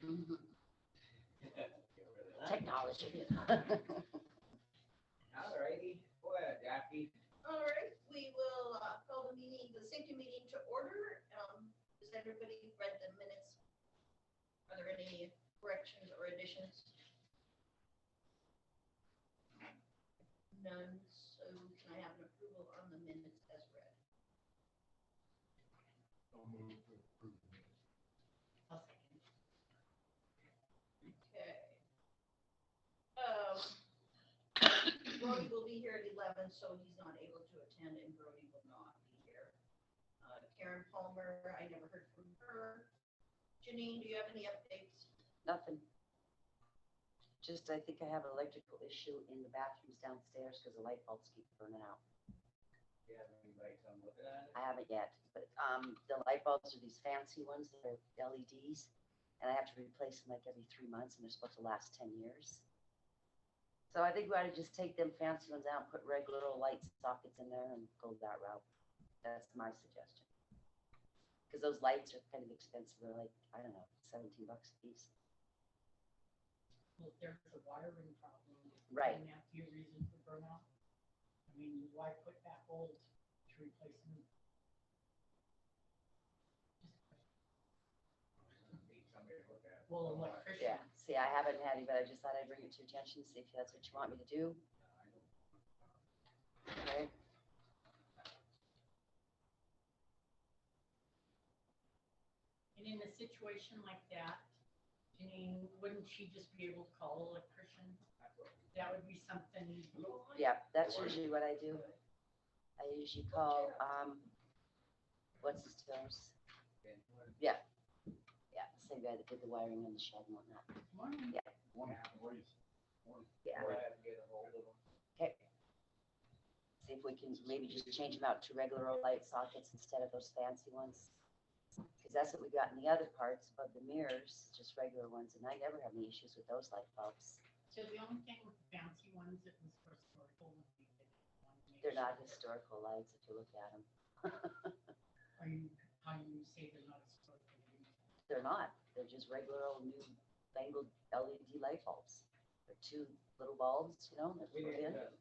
Mhm. Get rid of that. Technology. All righty, go ahead, Jackie. All right, we will call the meeting, the safety meeting to order. Has everybody read the minutes? Are there any corrections or additions? None, so can I have an approval on the minutes as read? I'll move to approve the minutes. I'll second. Okay. Brody will be here at 11, so he's not able to attend, and Brody will not be here. Karen Palmer, I never heard from her. Janine, do you have any updates? Nothing. Just, I think I have an electrical issue in the bathrooms downstairs because the light bulbs keep burning out. Do you have anybody come look at it? I haven't yet, but, the light bulbs are these fancy ones that are LEDs. And I have to replace them like every 3 months and they're supposed to last 10 years. So I think we ought to just take them fancy ones out and put regular old light sockets in there and go that route. That's my suggestion. Because those lights are kind of expensive. They're like, I don't know, $17 a piece. Well, if there's a wiring problem. Right. And that's your reason for burnout. I mean, why put that old to replace new? Need somebody to look at it. Well, electrician. Yeah, see, I haven't had any, but I just thought I'd bring it to your attention, see if that's what you want me to do. Okay. And in a situation like that, Janine, wouldn't she just be able to call an electrician? That would be something. Yeah, that's usually what I do. I usually call, what's his terms? Yeah, same guy that did the wiring in the shed and whatnot. Yeah. One voice. Yeah. Go ahead and get a hold of them. Okay. See if we can maybe just change them out to regular old light sockets instead of those fancy ones. Because that's what we got in the other parts, but the mirrors, just regular ones, and I never have any issues with those light bulbs. So the only thing with the fancy ones that was for historical would be that you want to make They're not sure- historical lights if you look at them. Are you, how you say they're not historical? They're not. They're just regular old new fangled LED light bulbs. They're two little bulbs, you know, that We put in. didn't,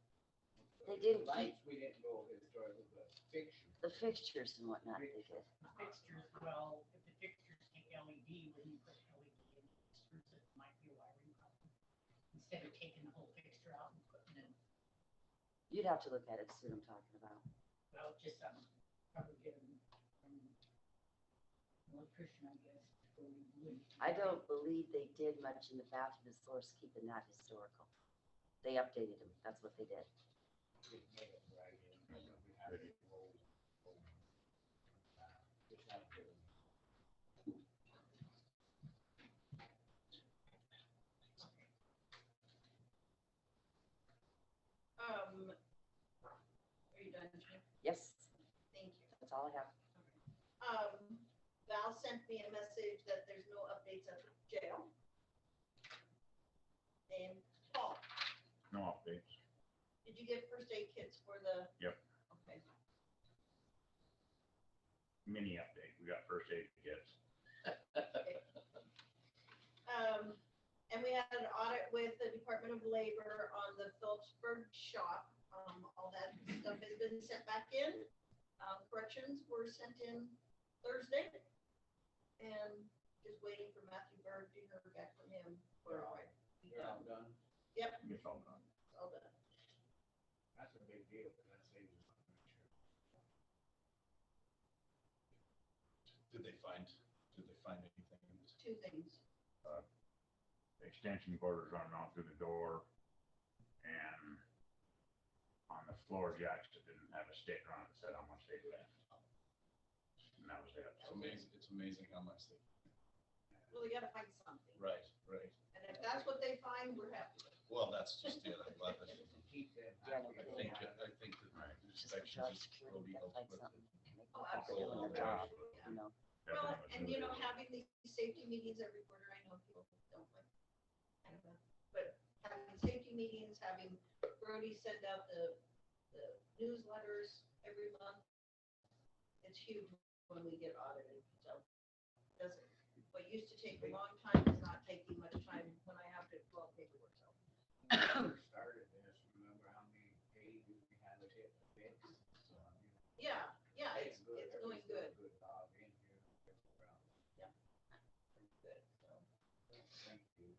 They didn't keep lights, we didn't go historical, but fixtures. the fixtures and whatnot, they did. The fixtures, well, if the fixtures take LED, when you put LED in the fixtures, it might be a wiring problem. Instead of taking the whole fixture out and putting in, You'd have to look at it to see what I'm talking about. well, just, probably get them from an electrician, I guess, before we would. I don't believe they did much in the bathroom as far as keeping that historical. They updated them. That's what they did. Didn't make it right in, we had to roll. Just have to. Are you done, Jim? Yes, Thank you. that's all I have. Val sent me a message that there's no updates at the jail. And Paul, No updates. did you get first aid kits for the? Yep. Okay. Mini update. We got first aid kits. And we had an audit with the Department of Labor on the Phillipsburg shop. All that stuff has been sent back in. Corrections were sent in Thursday. And just waiting for Matthew Berg to hear back from him. They're all done. Yep, It's all done. it's all done. That's a big deal, because that saves us money. Did they find anything in this? Two things. Extension corders running out through the door. And on the floor jacks that didn't have a sticker on it that said how much they left. And that was it. It's amazing how much they, Well, they gotta find something. right. And if that's what they find, we're happy with it. Well, that's just it. I'm glad that, Keep them. Yeah, no happy. kidding. I think that Just for job inspections security, will be gotta find helpful. something. to make Oh, them feel absolutely. their job, Yeah. you know. Well, Definitely and was you know, good. having these safety meetings every quarter, I know people don't like, kind of, but having safety meetings, having Brody send out the newsletters every month, it's huge when we get audited, so. Doesn't, what used to take a long time is not taking much time when I have to fill out paperwork, so. When we first started this, remember how many days we had to hit the fix? So, Yeah, yeah, it's good. going Everything's good. Good dog in here. Fix around. It's good, so. Thank you.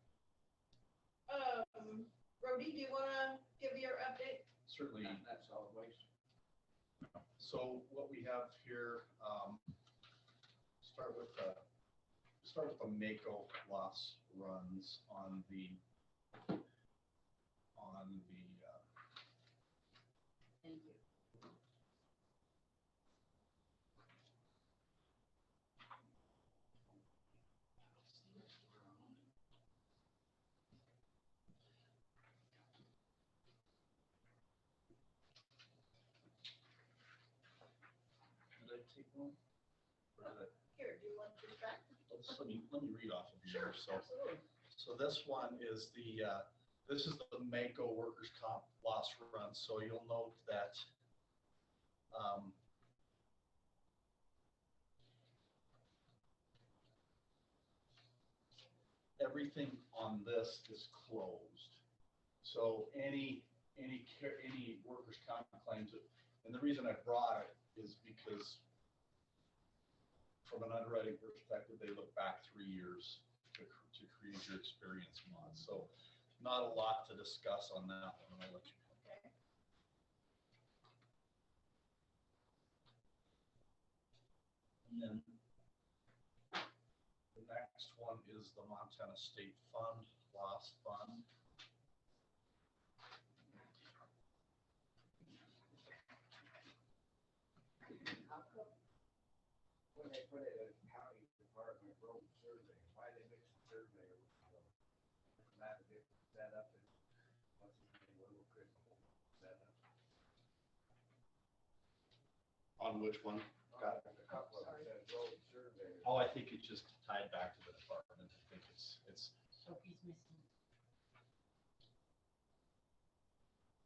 Rhodey, do you wanna give your update? Certainly. That's all waste. So what we have here, start with the Mako loss runs on the, Thank you. did I take one? Or did I- Here, do you want this back? Let me read off of here. So, Absolutely. so this one is this is the Mako workers' comp loss run. So you'll note that, everything on this is closed. So any workers' comp claims, and the reason I brought it is because from an underwriting perspective, they look back 3 years to create your experience mod. So not a lot to discuss on that one. I'll let you. Okay. And then the next one is the Montana State Fund, Loss Fund. How come when they put it as county department road survey, why they mix the surveyor with the road? Isn't that a different setup and what's his name, Little Crystal setup? On which one? There's a couple of them said road surveyor. Oh, I think it's just tied back to the department. I think it's, Sophie's missing.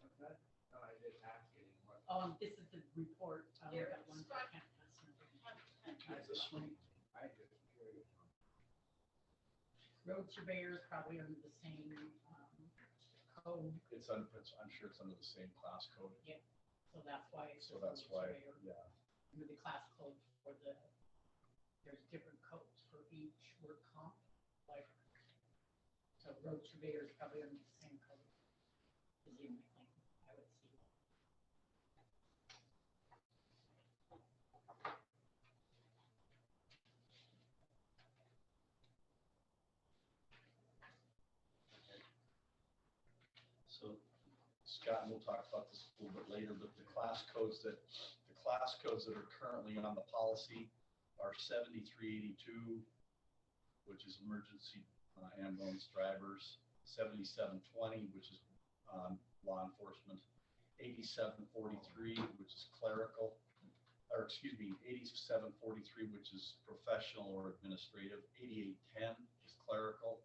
What's that? No, I just asking him what. This is the report. Here, That one Scott. I can't pass on. I just curious. Road surveyor is probably under the same, code, I'm sure it's under the same class code. so that's why it's. So a that's road why, surveyor. yeah. Under the class code for there's different codes for each work comp, like, so road surveyor is probably under the same code. Is the only thing I would see. So Scott, and we'll talk about this a little bit later, but the class codes that are currently on the policy are 7382, which is emergency ambulance drivers, 7720, which is law enforcement, 8743, which is clerical, or excuse me, 8743, which is professional or administrative, 8810 is clerical,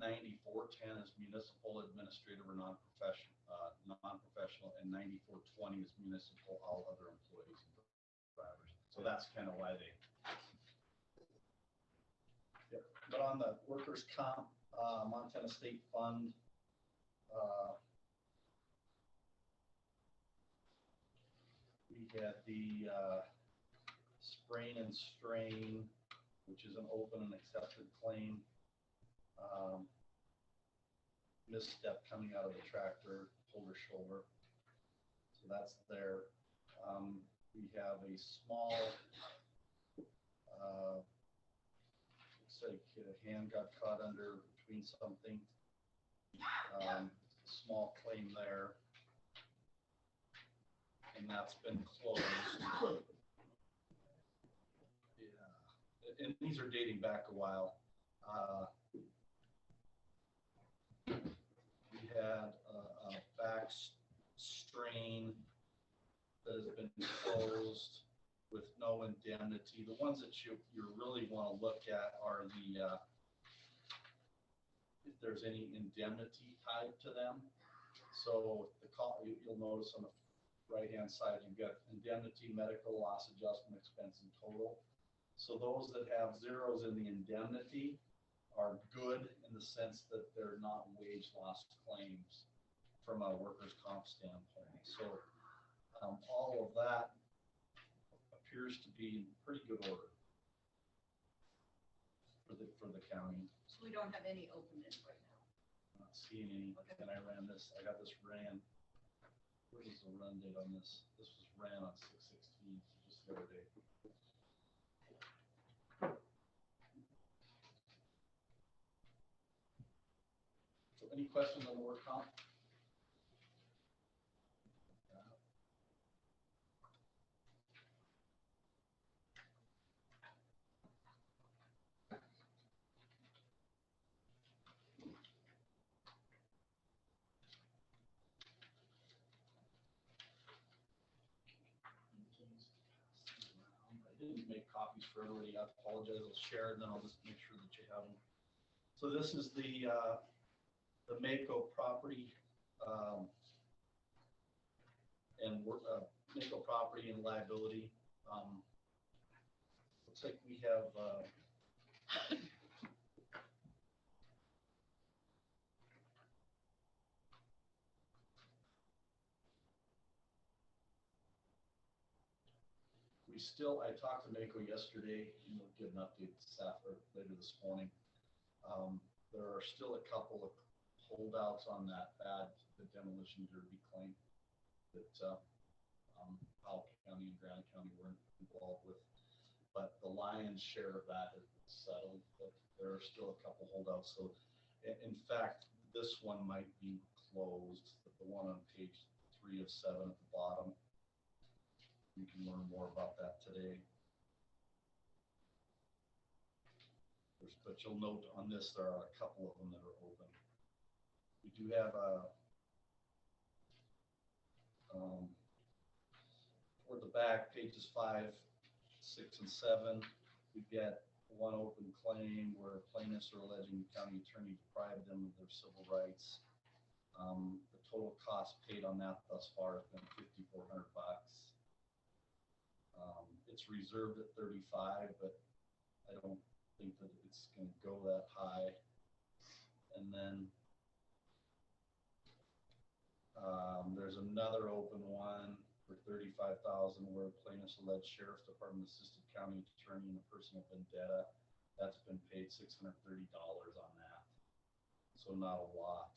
9410 is municipal, administrative, or non-professional, and 9420 is municipal, all other employees and drivers. So that's kind of why they. Yep. But on the workers' comp, Montana State Fund, we had the sprain and strain, which is an open and accepted claim. Misstep coming out of the tractor, pulled her shoulder. So that's there. We have a small, looks like a hand got caught under between something. Small claim there. And that's been closed. Yeah. And these are dating back a while. We had a back strain that has been closed with no indemnity. The ones that you really want to look at are if there's any indemnity tied to them. So you'll notice on the right-hand side, you've got indemnity, medical, loss adjustment, expense, and total. So those that have zeros in the indemnity are good in the sense that they're not wage loss claims from a workers' comp standpoint. So, all of that appears to be in pretty good order for the county. So we don't have any openings right now. Not seeing any, and I got this ran. What is the run date on this? This was ran on 6/16, just the other day. So any questions on the work comp? I didn't make copies for everybody. I apologize. I'll share and then I'll just make sure that you have them. So this is the Mako property, and Mako property and liability. Looks like we have, I talked to Mako yesterday, and we'll get an update later this morning. There are still a couple of holdouts on that the demolition derby claim that Powell County and Granite County weren't involved with. But the lion's share of that has been settled, but there are still a couple holdouts. So in fact, this one might be closed, but the one on page 3 of 7 at the bottom, you can learn more about that today. But you'll note on this, there are a couple of them that are open. We do have toward the back, pages 5, 6, and 7, we've got one open claim where plaintiffs are alleging the county attorney deprived them of their civil rights. The total cost paid on that thus far has been $5,400. It's reserved at 35, but I don't think that it's going to go that high. And then there's another open one for $35,000 where plaintiffs allege sheriff's department assisted county attorney in a personal vendetta. That's been paid $630 on that, so not a lot.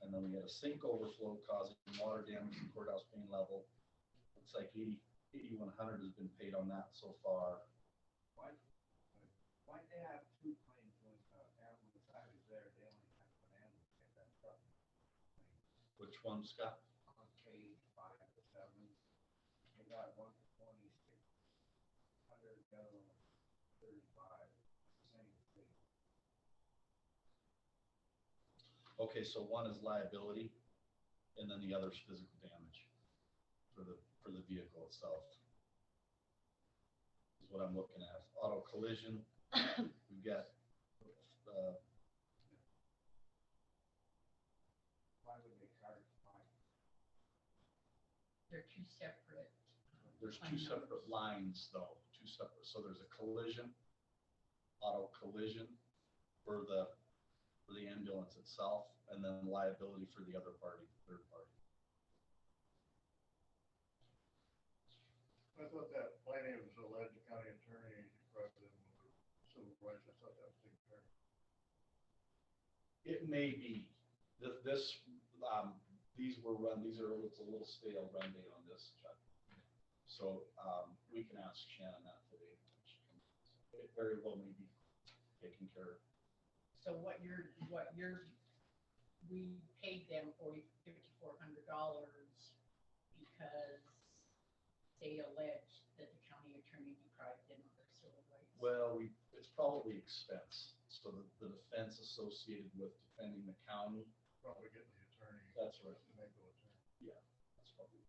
And then we had a sink overflow causing water damage to courthouse main level. Looks like $8,100 has been paid on that so far. Why they have two claims when ambulance I was there, they only have one ambulance in that truck. Which one, Scott? On page 5 or 7, they got one for 2,600, the other one for 35, same thing. Okay, so one is liability, and then the other is physical damage for the vehicle itself. Is what I'm looking at. Auto collision. We've got Why would they charge fine? They're two separate. there's two separate lines though, so there's a collision, auto collision for the ambulance itself, and then liability for the other party, third party. I thought that plaintiff was alleged county attorney deprived them of civil rights. I thought that was taken care of. It may be, these are, it's a little stale run date on this, Chuck. So, we can ask Shannon that today. It very well may be taken care of. So we paid them $5,400 because they alleged that the county attorney deprived them of their civil rights. Well, it's probably expense, so the defense associated with defending the county. Probably getting the attorney. That's right. The Mako attorney. Yeah, that's probably.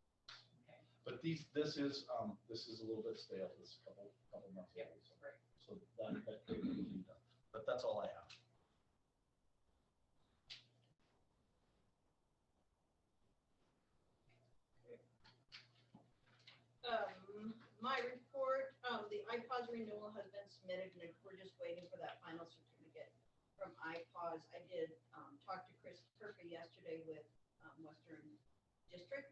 Okay. But this is a little bit stale, this couple months. Yep, old. right. So that could be cleaned up, but that's all I have. My report, the iPOS renewal has been submitted and we're just waiting for that final certificate from iPOS. I did, talk to Chris Perka yesterday with, Western District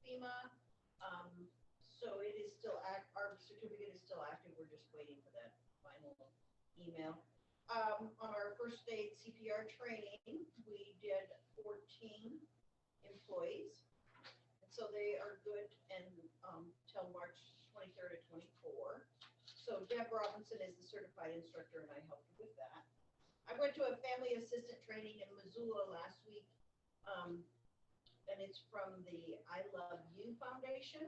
FEMA. So it is still our certificate is still active. We're just waiting for that final email. On our first aid CPR training, we did 14 employees. And so they are good and, till March 23rd of 24. So Deb Robinson is the certified instructor and I helped her with that. I went to a family assistant training in Missoula last week. And it's from the I Love You Foundation.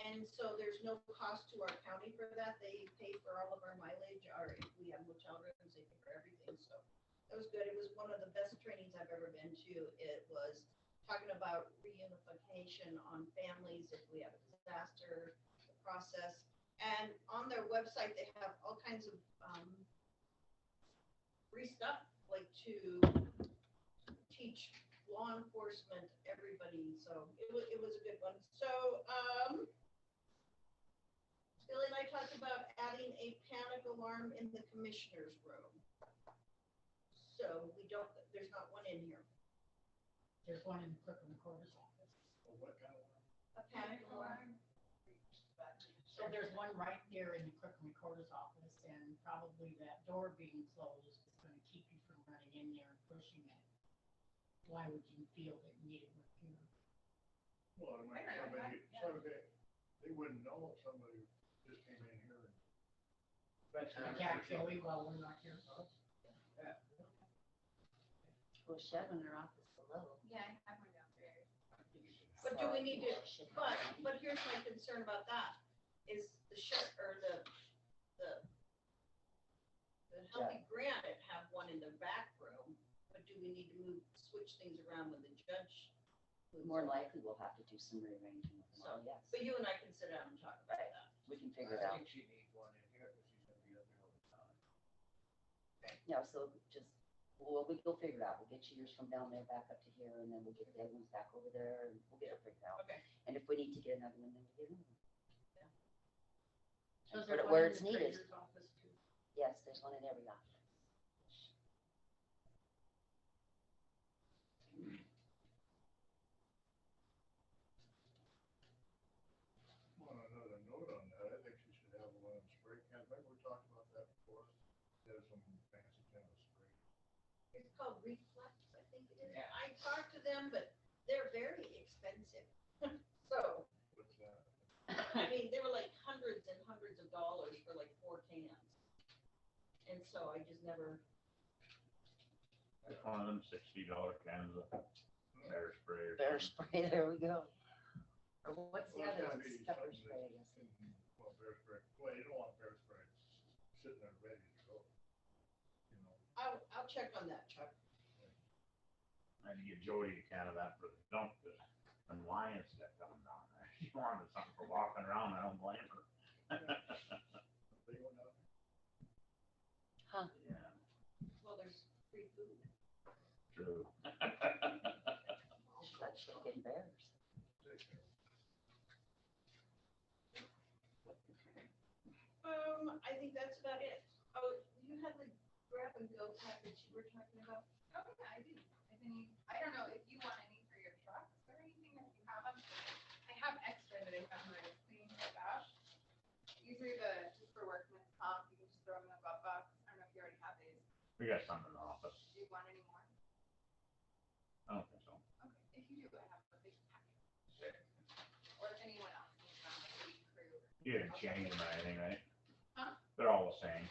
And so there's no cost to our county for that. They pay for all of our mileage, or if we have motel rooms, they pay for everything. So that was good. It was one of the best trainings I've ever been to. It was talking about reunification on families if we have a disaster, the process. And on their website, they have all kinds of free stuff, like to teach law enforcement, everybody. So it was a good one. So, Billy and I talked about adding a panic alarm in the commissioner's room. So there's not one in here. There's one in the clerk and recorder's office. Well, what kind of? A panic alarm. So there's one right there in the clerk and recorder's office, and probably that door being closed is gonna keep you from running in there and pushing it. Why would you feel that you needed one here? Well, they wouldn't know if somebody just came in here and. Attack Joey while we're not here. Well, Chef in her office below. Yeah, I have one downstairs. But do we need to, but here's my concern about that, is the Healthy Granite have one in the back room, but do we need to switch things around when the judge? moves More on? likely we'll have to do some rearranging with them all, yes. But you and I can sit down and talk about Right. that. We can figure it out. I think she needs one in here, because she's gonna be up here all the time. Yeah, so just, we'll figure it out. We'll get yours from down there back up to here, and then we'll get the other ones back over there, and we'll get it figured out. Okay. And if we need to get another one, then we'll get another one. So is Put there it one where in it's the needed. treasurer's office too? Yes, there's one in every office. On another note on that, I think she should have one in spray can. Remember we talked about that before? There's some fancy kind of spray. It's called Reflex, I think it is. Yeah. I talked to them, but they're very expensive. So, What's that? I mean, they were like hundreds and hundreds of dollars for like 4 cans. And so I just never, It's one of them $60 cans of bear spray. or Bear something. spray, there we go. Or what's the Well, it's other gotta one? be Pepper something spray, I that's guess. Well, bear spray, well, you don't want bear spray sitting there ready to go. You know, I'll check on that, Chuck. I had to get Jody a can of that for the dump, and lions kept coming down there. She wanted something for walking around, I don't blame her. big one out. Huh. Yeah, Well, there's free food. true. Such chicken bears. Take care. I think that's about it. Oh, you had the grab and go package you were talking about? Oh, yeah, I do. If any, I don't know if you want any for your trucks or anything, if you have them. I have extra that I found that is clean like that. Usually just for workman's comp, you can just throw them in a glove box. I don't know if you already have these. We got some in the office. Do you want any more? I don't think so. Okay, if you do, I have a big packet. Or if anyone else needs them, like the crew. You didn't change them or anything, right? Huh? They're all the same.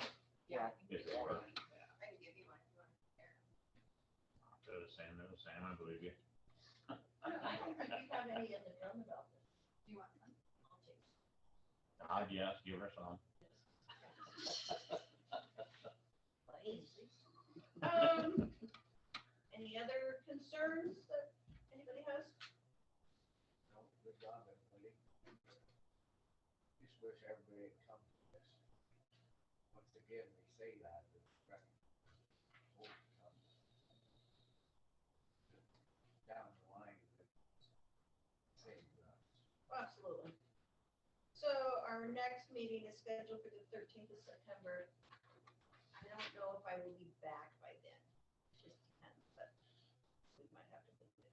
Yeah. If it works. I can give you one if you want to compare. They're the same, I believe you. I don't think you have any in the Drummond office. Do you want some? I'll take some. Yes, give her some. Any other concerns that anybody has? No, good job, everybody. Just wish everybody had come to this. Once again, we say that, but hope comes down the line, that saves us. Absolutely. So our our next meeting is scheduled for the 13th of September. I don't know if I will be back by then, just depends, but we might have to move it.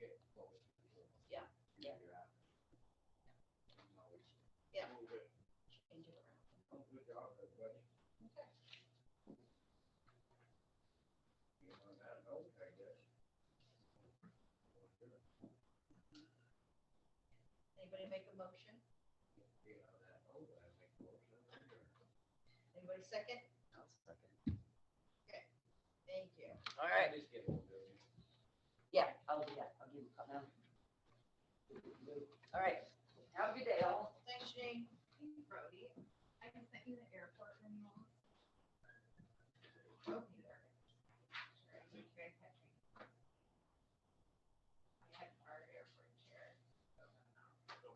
Get close to it. Yeah. Figure it out. You know, it's- Yeah. Move it. Change it around. Good job, everybody. Okay. You know, on that note, I guess. Anybody make a motion? Yeah, on that note, I make a motion. Anybody second? I'll second. Thank you. All right, Just get hold of it. yeah, I'll do that. I'll give you a call now. All right, have a good day, all. Thanks, Janine. Hey, Brody, I can send you the airport renewals. Okay, there. Sure, I think you guys had me. I had our airport chair. so,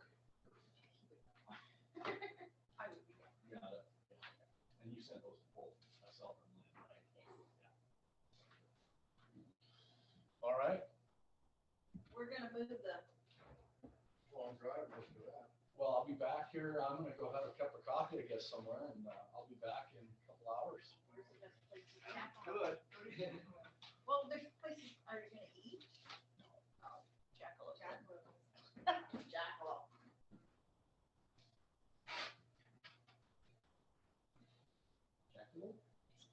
I would be. Got it. And you sent those to both myself and Lynn, right? Yeah. All right, We're gonna move the, Long drive, most of that. well, I'll be back here. I'm gonna go have a cup of coffee, I guess, somewhere, and I'll be back in a couple hours. where's the best place to eat? Good. Well, there's places, are you gonna eat? Oh, Jackalope. Jackalope. Jackalope?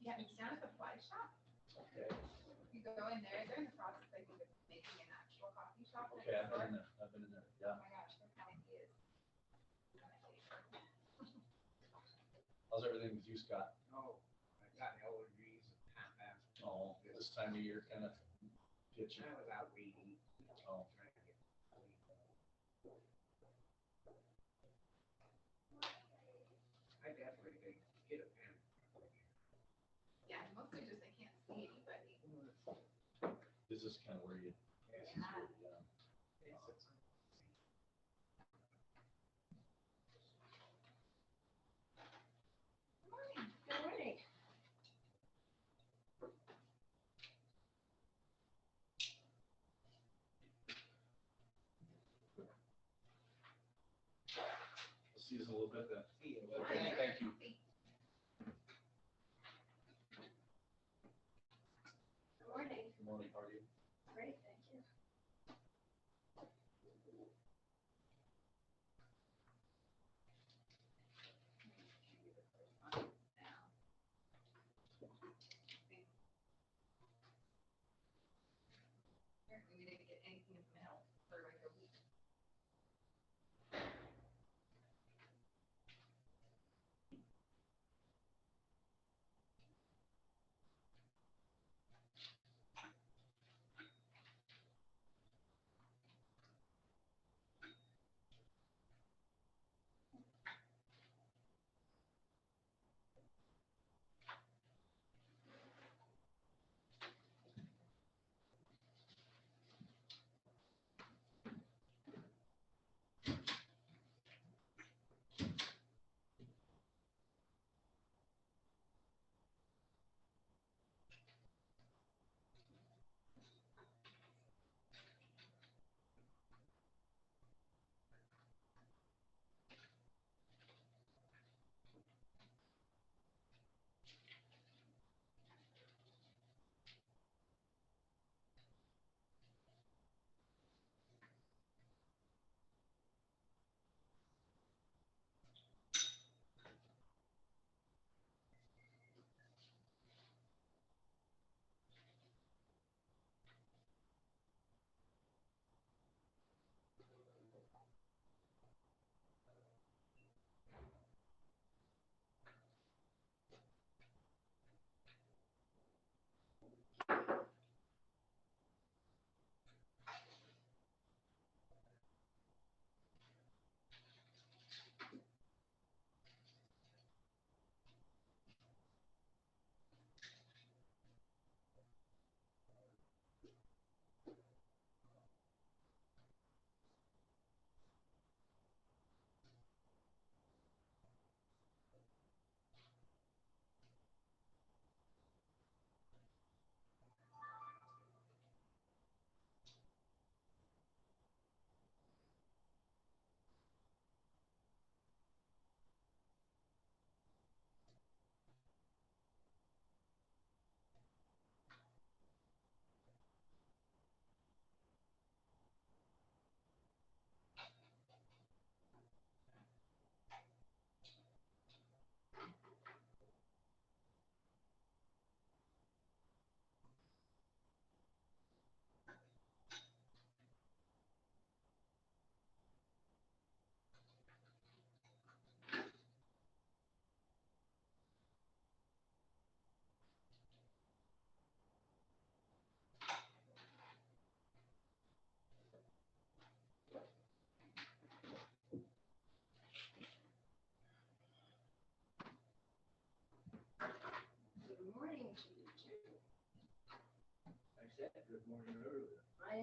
Yeah, it's down at the fly shop. Okay, You go in there, they're in the process, I think, of making an actual coffee shop. next okay, I've door. been in there, Oh yeah. my gosh, their coffee is. How's everything with you, Scott? No, I got allergies and half-assed. Oh, this time of year kind of gets you. I was out reading. Oh. Trying to get sleep. I definitely think get a pen. Yeah, mostly just I can't see anybody. This is kind of where you, this is where you, Good morning. Good morning. we'll see you in a little bit then. See you. Thank you. Good morning. Good morning, how are you? Great, thank you. Apparently we didn't get anything in the mail for like a week.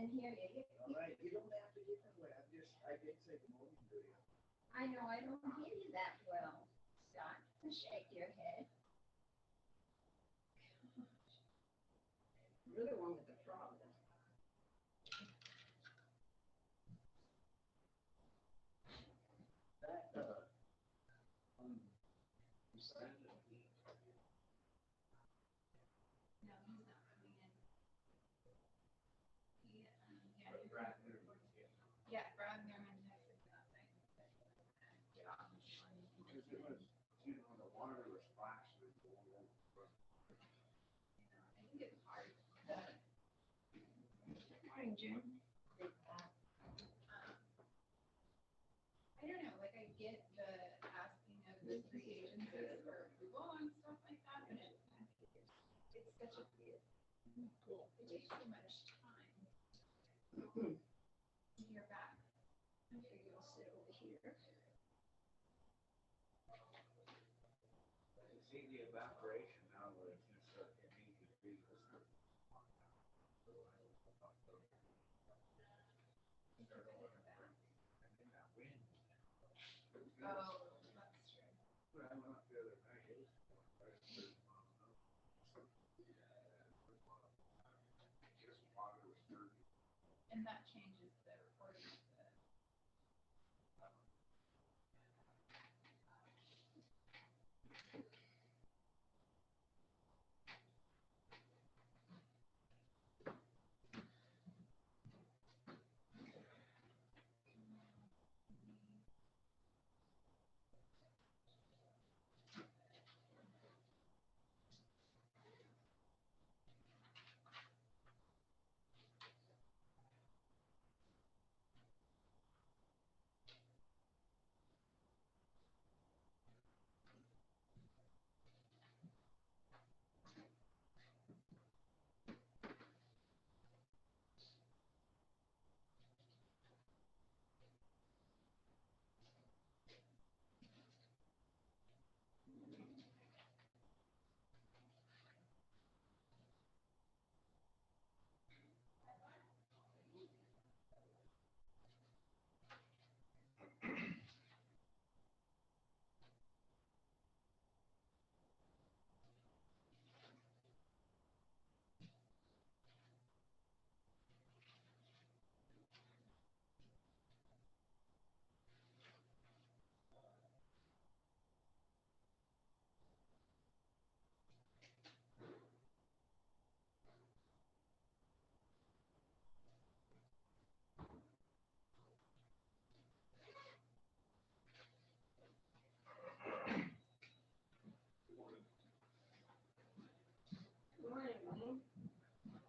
didn't hear you. All right, you don't have to give it away. I did say good morning to you. I know I don't hear you that well, Scott. Shake your head. You're the one with the problem. That, you signed it. No, he's not coming in. Yeah, But Brad Newman, yeah, Brad Newman texted me last night. Get off. because it was, the water was splashing. I think it's hard. Morning, June. I don't know, like I get the asking of the three agencies for approval and stuff like that, but it's such a, it takes so much time to hear back. I'm sure you'll sit over here. See the evaporation now where it's gonna start getting easy to be. Oh, that's true. But I went up the other night, it was. Just water was dirty. And that changes the reporting of the.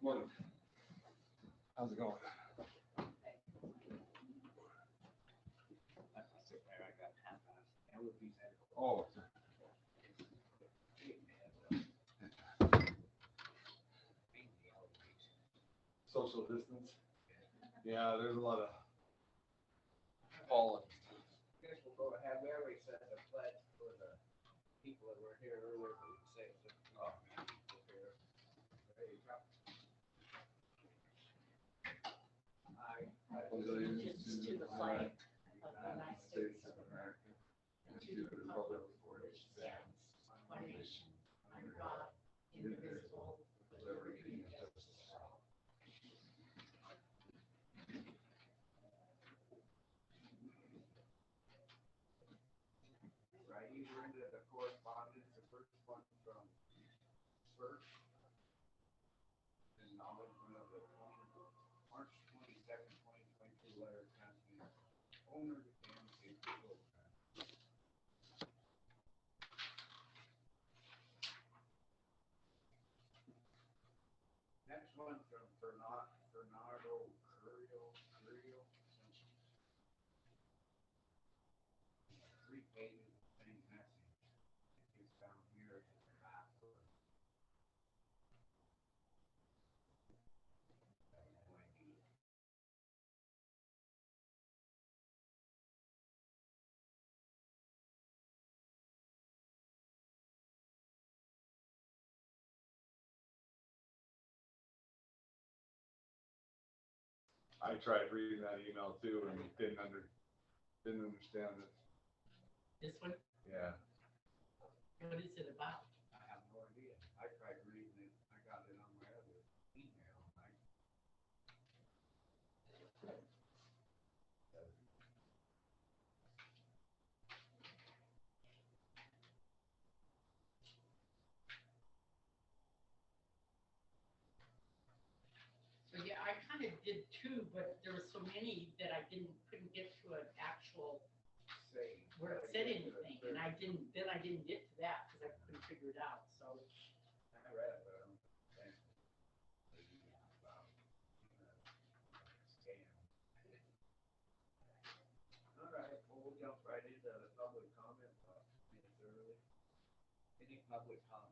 Morning. How's it going? I got half-assed. Allergies had. Oh, social distance. Yeah, there's a lot of pollen. Guess we'll go ahead. We already said the pledge for the people that were here earlier, but we say it's just people here. Ready to go. Allegiance to the flag of the United States of America and to the republic for which it stands, one nation, under God, indivisible, with liberty and justice for all. Right, you were into the correspondence, the first one from Spurt. Acknowledgement of the March 22nd, 2022 letter containing owner to dam safety program. Next one from Bernardo Curio. 3 pages of the same message. It's down here at the back. I tried reading that email too and didn't understand it. This one, Yeah. what is it about? I have no idea. I tried reading it, I got it on my other email, and I. So yeah, I kind of did too, but there were so many that I couldn't get to an actual Say. where it said anything, and I didn't get to that because I couldn't figure it out, so. I read it, but I don't understand. About, scam. All right, well, we'll jump right into the public comment, minutes early. Any public comment?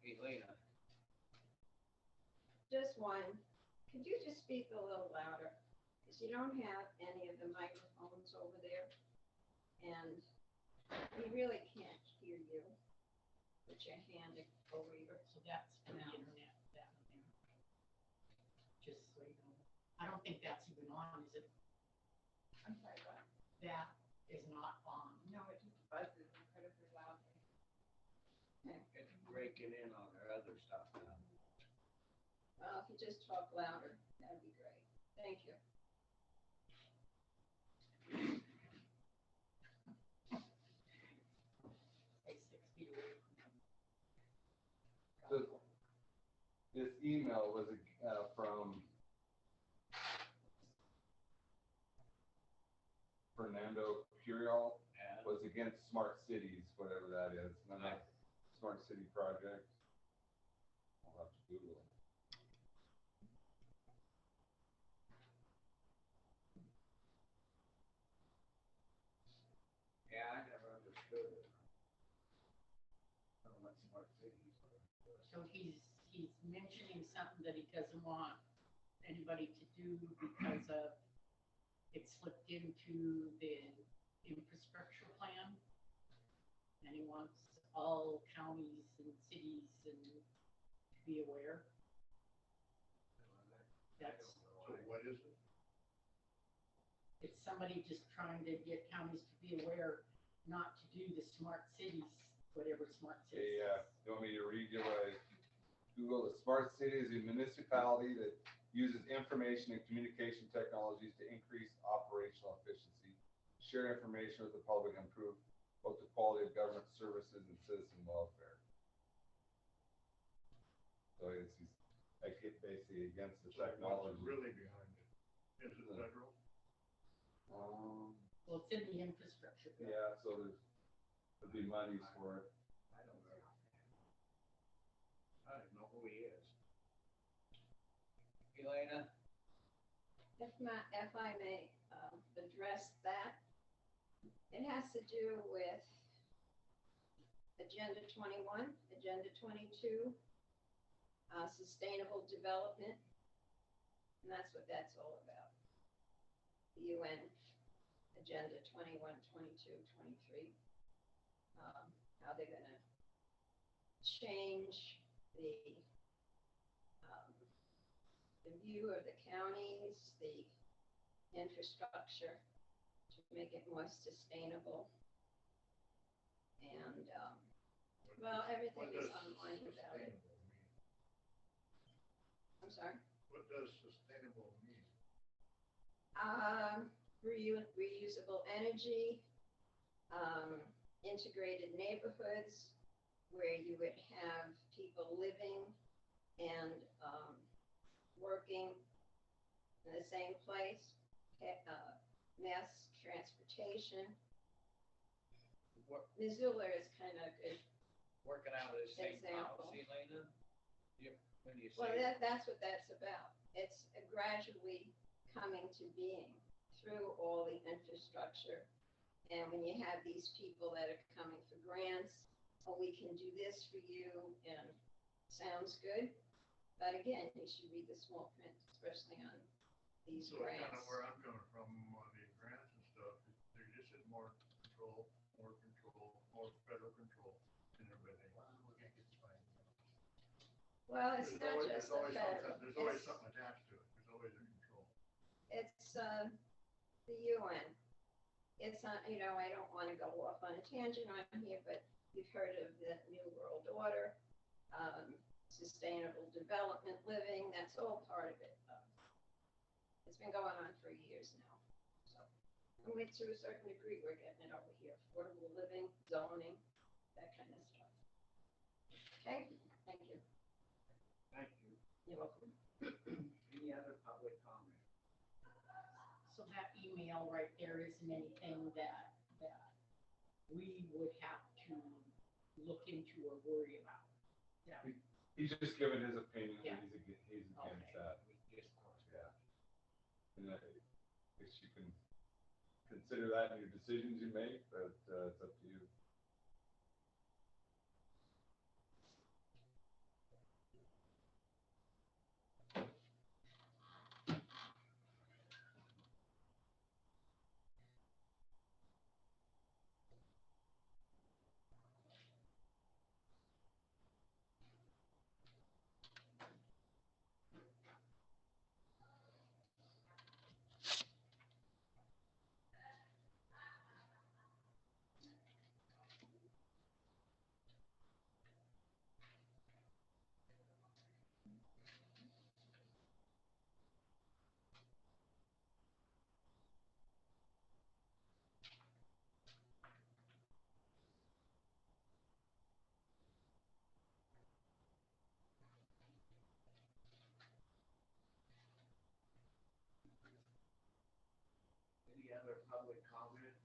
Elena, Just one. Could you just speak a little louder? Because you don't have any of the microphones over there. And we really can't hear you. Put your hand over your, So that's for the internet, that one there. Just so you know. I don't think that's even on, is it? I'm sorry, what? That is not on. No, it just buzzes incredibly loudly. it's breaking in on our other stuff now. well, if you just talk louder, that'd be great. Thank you. Stay 6 feet away from them. So this email was from Fernando Curial, And was against smart cities, whatever that is. And then that smart city project. I'll have to Google it. yeah, I never understood it. I don't know what smart cities are. So he's mentioning something that he doesn't want anybody to do because of it slipped into the infrastructure plan. And he wants all counties and cities and to be aware. I That's, don't know. So what is it? it's somebody just trying to get counties to be aware not to do the smart cities, whatever smart cities. Okay, you want me to read you what I Google? The smart city is a municipality that uses information and communication technologies to increase operational efficiency, share information with the public, and improve both the quality of government services and citizen welfare. So it's like basically against the So what's technology. really behind it? Is it federal? Well, it's in the infrastructure bill. Yeah, so there'd be monies for it. I don't know. I don't know who he is. Elena? If I may address that, it has to do with Agenda 21, Agenda 22, sustainable development. And that's what that's all about. The UN Agenda 21, 22, 23. How they're gonna change the view of the counties, the infrastructure to make it more sustainable. And, well, everything What is does online about it. sustainable mean? I'm sorry. What does sustainable mean? Reusable energy, integrated neighborhoods where you would have people living and working in the same place, mass transportation. What, Missoula is kind of good. working out of the same Example. policy, Elena? When you Well, say, that's what that's about. It's gradually coming to being through all the infrastructure. And when you have these people that are coming for grants, oh, we can do this for you, and sounds good. But again, you should read the small print, especially on these So kind grants. of where I'm coming from on the grants and stuff, control. And everybody, well, we can't get this fine. Well, it's not just the federal. There's always It's- something attached to it. There's always a control. It's, the UN. It's not, you know, I don't wanna go off on a tangent on here, but you've heard of the New World Order, Sustainable Development Living, that's all part of it. It's been going on for years now, so. And we, to a certain degree, we're getting it over here, affordable living, zoning, that kind of stuff. Okay, thank you. Thank you. You're welcome. Any other public comment? So that email right there isn't anything that we would have to look into or worry about. Yeah. He's just giving his opinion, Yeah. he's against Okay. that, We discourse. yeah. And I guess you can consider that in your decisions you make, but, it's up to you. Any other public comment?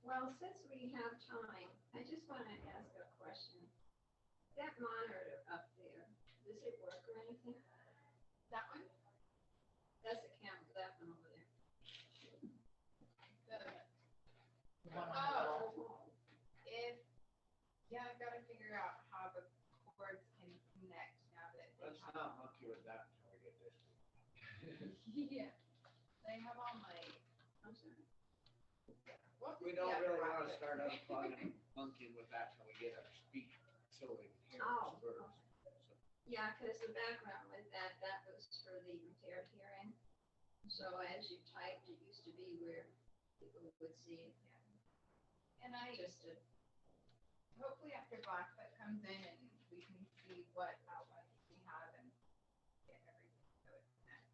Well, since we have time, I just want to ask a question. That monitor up there, does it work or anything? That one, That's the camera, that one over there. the, The one on the wall. if, yeah, I've gotta figure out how the cords can connect now that they Let's have. not monkey with that until we get this. Yeah, they have all my, I'm sorry. what We was the don't other really one wanna that- start up on monkeying with that till we get our speak, so we can hear Oh. us first. Yeah, because the background with that, that was for the impaired hearing. So as you typed, it used to be where people would see it. And I, Just to, hopefully after Blackfoot comes in and we can see what outlets we have and get everything so it connects.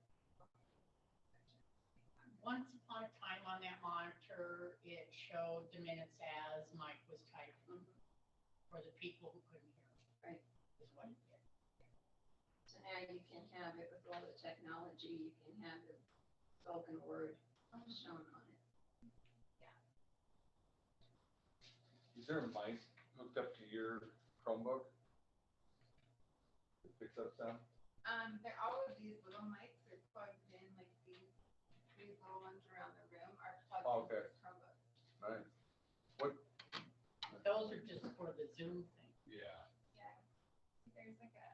Once upon a time on that monitor, it showed the minutes as Mike was typing for the people who couldn't hear. Right. Is what it did. so now you can have it with all the technology, you can have the spoken word shown on it. Is there a mic hooked up to your Chromebook? That picks up sound? They're all of these little mics are plugged in, like these little ones around the room are plugged Oh, into okay. the Chromebook. Nice. What? Those are just for the Zoom thing. Yeah. Yeah, there's like a,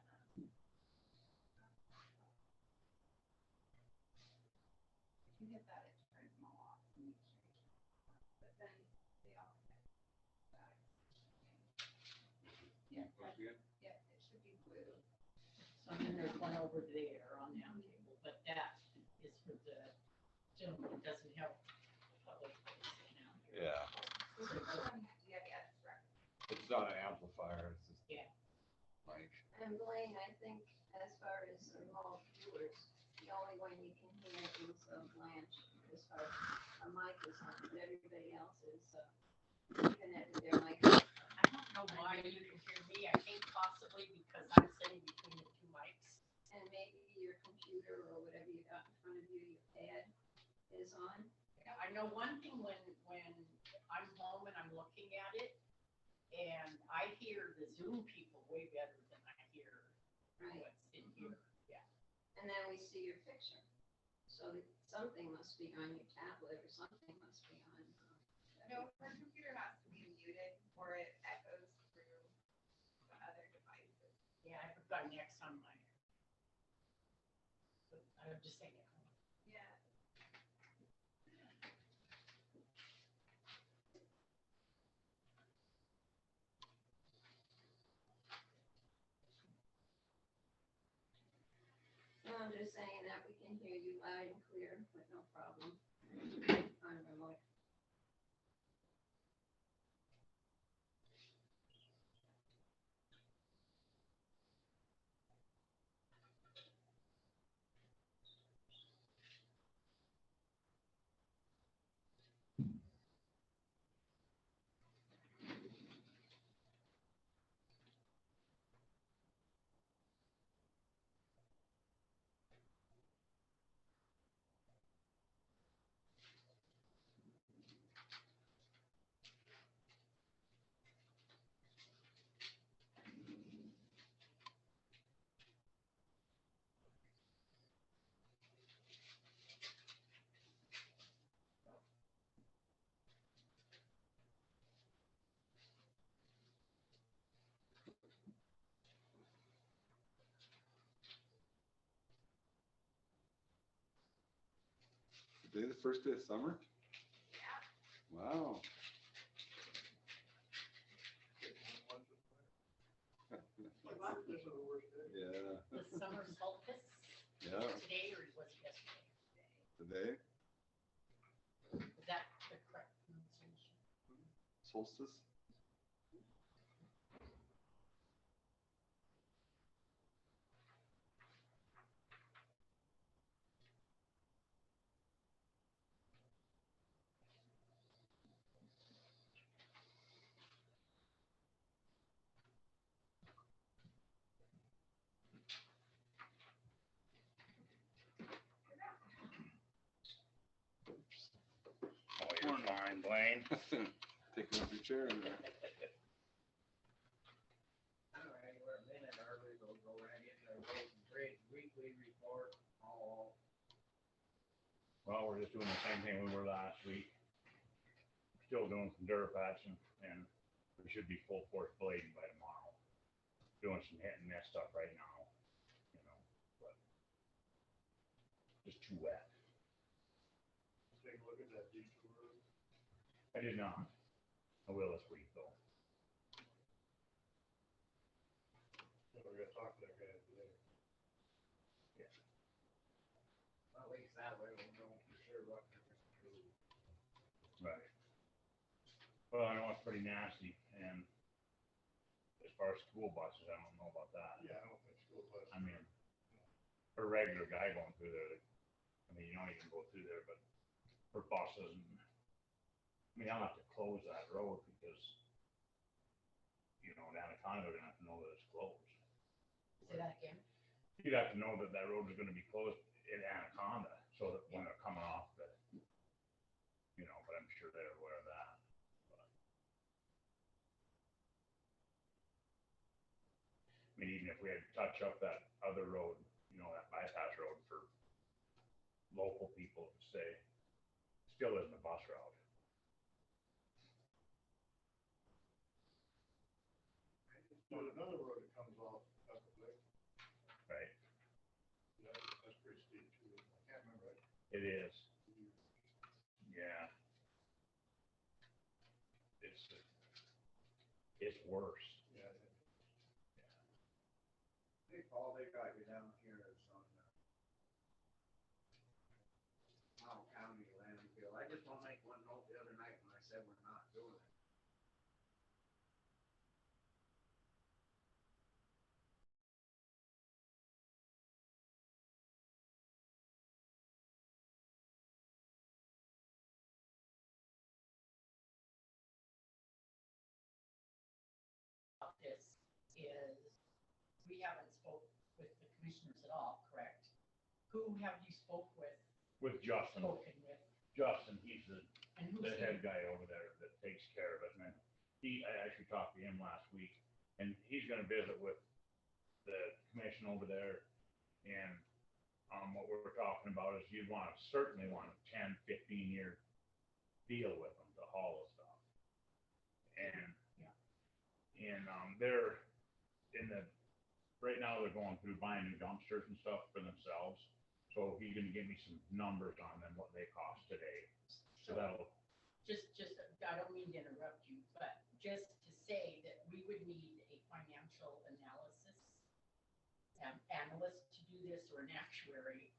if you hit that, it turns them all off. and make sure you turn them on. But then they all connect back. Yeah, Once again? yeah, it should be blue. So then there's one over there on that table, but that is for the Zoom. It doesn't have public facing now. Yeah. This is from DIS rec. It's not an amplifier, it's just. Yeah. Mic. And Blaine, I think as far as remote viewers, the only one you can hear is Blanche, as far as a mic mic is on, but everybody else is, connected their mic. I don't know why you can hear me. I think possibly because I'm sitting between the two mics. And maybe your computer or whatever you got in front of you, your pad is on. Yeah, I know one thing when I'm home and I'm looking at it, and I hear the Zoom people way better than I hear Right. what's in here. Yeah. And then we see your picture. So something must be on your tablet or something must be on. No, her computer has to be muted or it echoes through the other devices. Yeah, I've got next on mine. But I'm just saying. Yeah. No, I'm just saying that we can hear you loud and clear with no problem on remote. Today the first day of summer? Wow. This is the worst day. Yeah, The summer solstice yeah, today or was it yesterday? today, Is that the correct pronunciation? solstice. Oh, you're fine, Blaine. Taking up your chair in there. All right, we're a minute early, we'll go right into the road and bridge weekly report, all. Well, we're just doing the same thing we were last week. Still doing some dirt patching, and we should be full force blading by tomorrow. Doing some hit and miss stuff right now, you know, but just too wet. Take a look at that detour. I did not. I will this week though. We're gonna talk to that guy today. At least that way we'll know for sure what we're gonna do. Right. Well, I know it's pretty nasty, and as far as school buses, I don't know about that. Yeah, I don't think school bus. I mean, for a regular guy going through there, I mean, you don't even go through there, but for buses and, I mean, I'll have to close that road because, you know, down the condo, they're gonna have to know that it's closed. Say that again. You'd have to know that that road is gonna be closed in Anaconda, so that when they're coming off the, you know, but I'm sure they're aware of that. But I mean, even if we had to touch up that other road, you know, that bypass road for local people to say, still isn't a bus route. There's another road that comes off up at Lake, Right? that's pretty steep too, I can't remember. It is. Yeah. It's worse. Yeah, Hey, Paul, they got you down here as on, Powell County landfill. I just wanna make one note, the other night when I said we're not doing it. is, we haven't spoke with the commissioners at all, correct? Who have you spoke with, With Justin, spoken with, he's and who's the he? head guy over there that takes care of it, and then I actually talked to him last week, and he's gonna visit with the commission over there, and, what we're talking about is you'd certainly want a 10, 15-year deal with them to haul the stuff. And, they're right now they're going through buying new dumpsters and stuff for themselves, so he's gonna give me some numbers on them, what they cost today. So that'll, Just, I don't mean to interrupt you, but just to say that we would need a financial analyst to do this, or an actuary,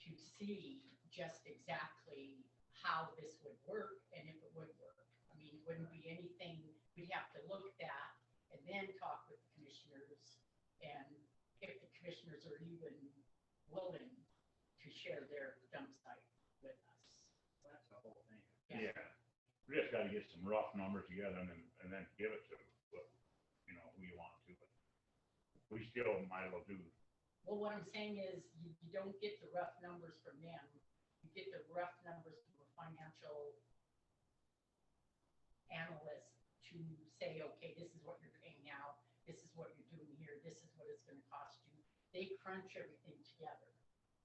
to see just exactly how this would work and if it would work. I mean, it wouldn't be anything we'd have to look at and then talk with the commissioners, and if the commissioners are even willing to share their dump site with us. That's the whole thing. yeah, we just gotta get some rough numbers together and then give it to, what, who you want to, but we still might as well do. Well, what I'm saying is, you don't get the rough numbers from them. You get the rough numbers from a financial analyst to say, okay, this is what you're paying now, this is what you're doing here, this is what it's gonna cost you. They crunch everything together,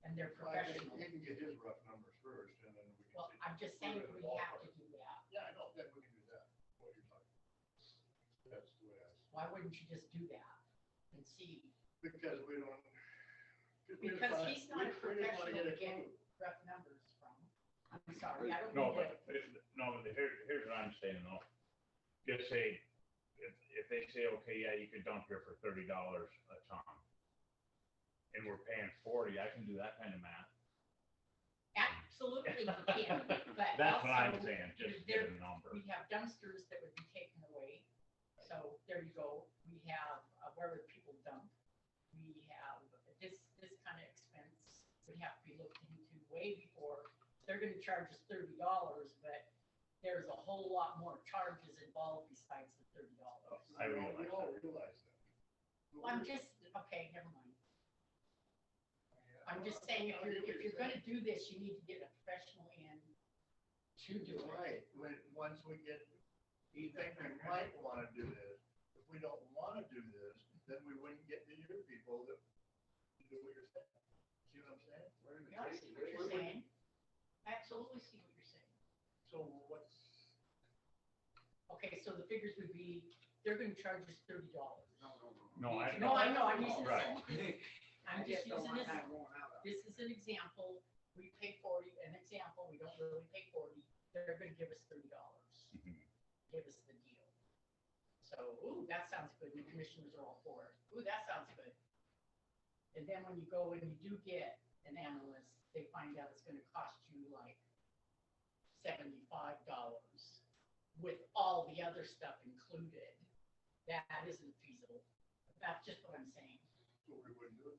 and they're Well, I think professional. he can get his rough numbers first, and then we can. Well, see. I'm just saying we have to do that. Yeah, I know, then we can do that, what you're talking about. That's the way I see Why wouldn't you just do that and see? it. Because we don't. Because he's not a we didn't wanna professional to get get it. rough numbers from. I'm sorry, I don't No, mean but, to. here's what I'm saying though. Just say, if they say, okay, yeah, you can dump here for $30 a ton, and we're paying 40, I can do that kind of math. Absolutely you can, but That's what I'm also, saying, just there- get a number. we have dumpsters that would be taken away. So there you go. We have where would people dump? We have this kind of expense would have to be looked into way before. They're gonna charge us $30, but there's a whole lot more charges involved besides the $30. I We realize all that. realize that. But Well, I'm we're- just, okay, never mind. I'm just saying, if you're gonna do this, you need to get a professional in to do it. Right, once we get, you think we might wanna do this, if we don't wanna do this, then we wouldn't get to your people that do what you're saying. See what I'm saying? We're in the Yeah, I case- see what you're saying. I absolutely see what you're saying. So what's, Okay, so the figures would be, they're gonna charge us $30. No, I. No, I know, I'm using the Right. same. I'm I just don't using want this, that going out. this is an example, we pay 40, an example, we don't really pay 40, they're gonna give us $30. Mhm. Give us the deal. So, ooh, that sounds good, and the commissioners are all for it, ooh, that sounds good. And then when you go and you do get an analyst, they find out it's gonna cost you like $75 with all the other stuff included. That isn't feasible. That's just what I'm saying. so we wouldn't do it?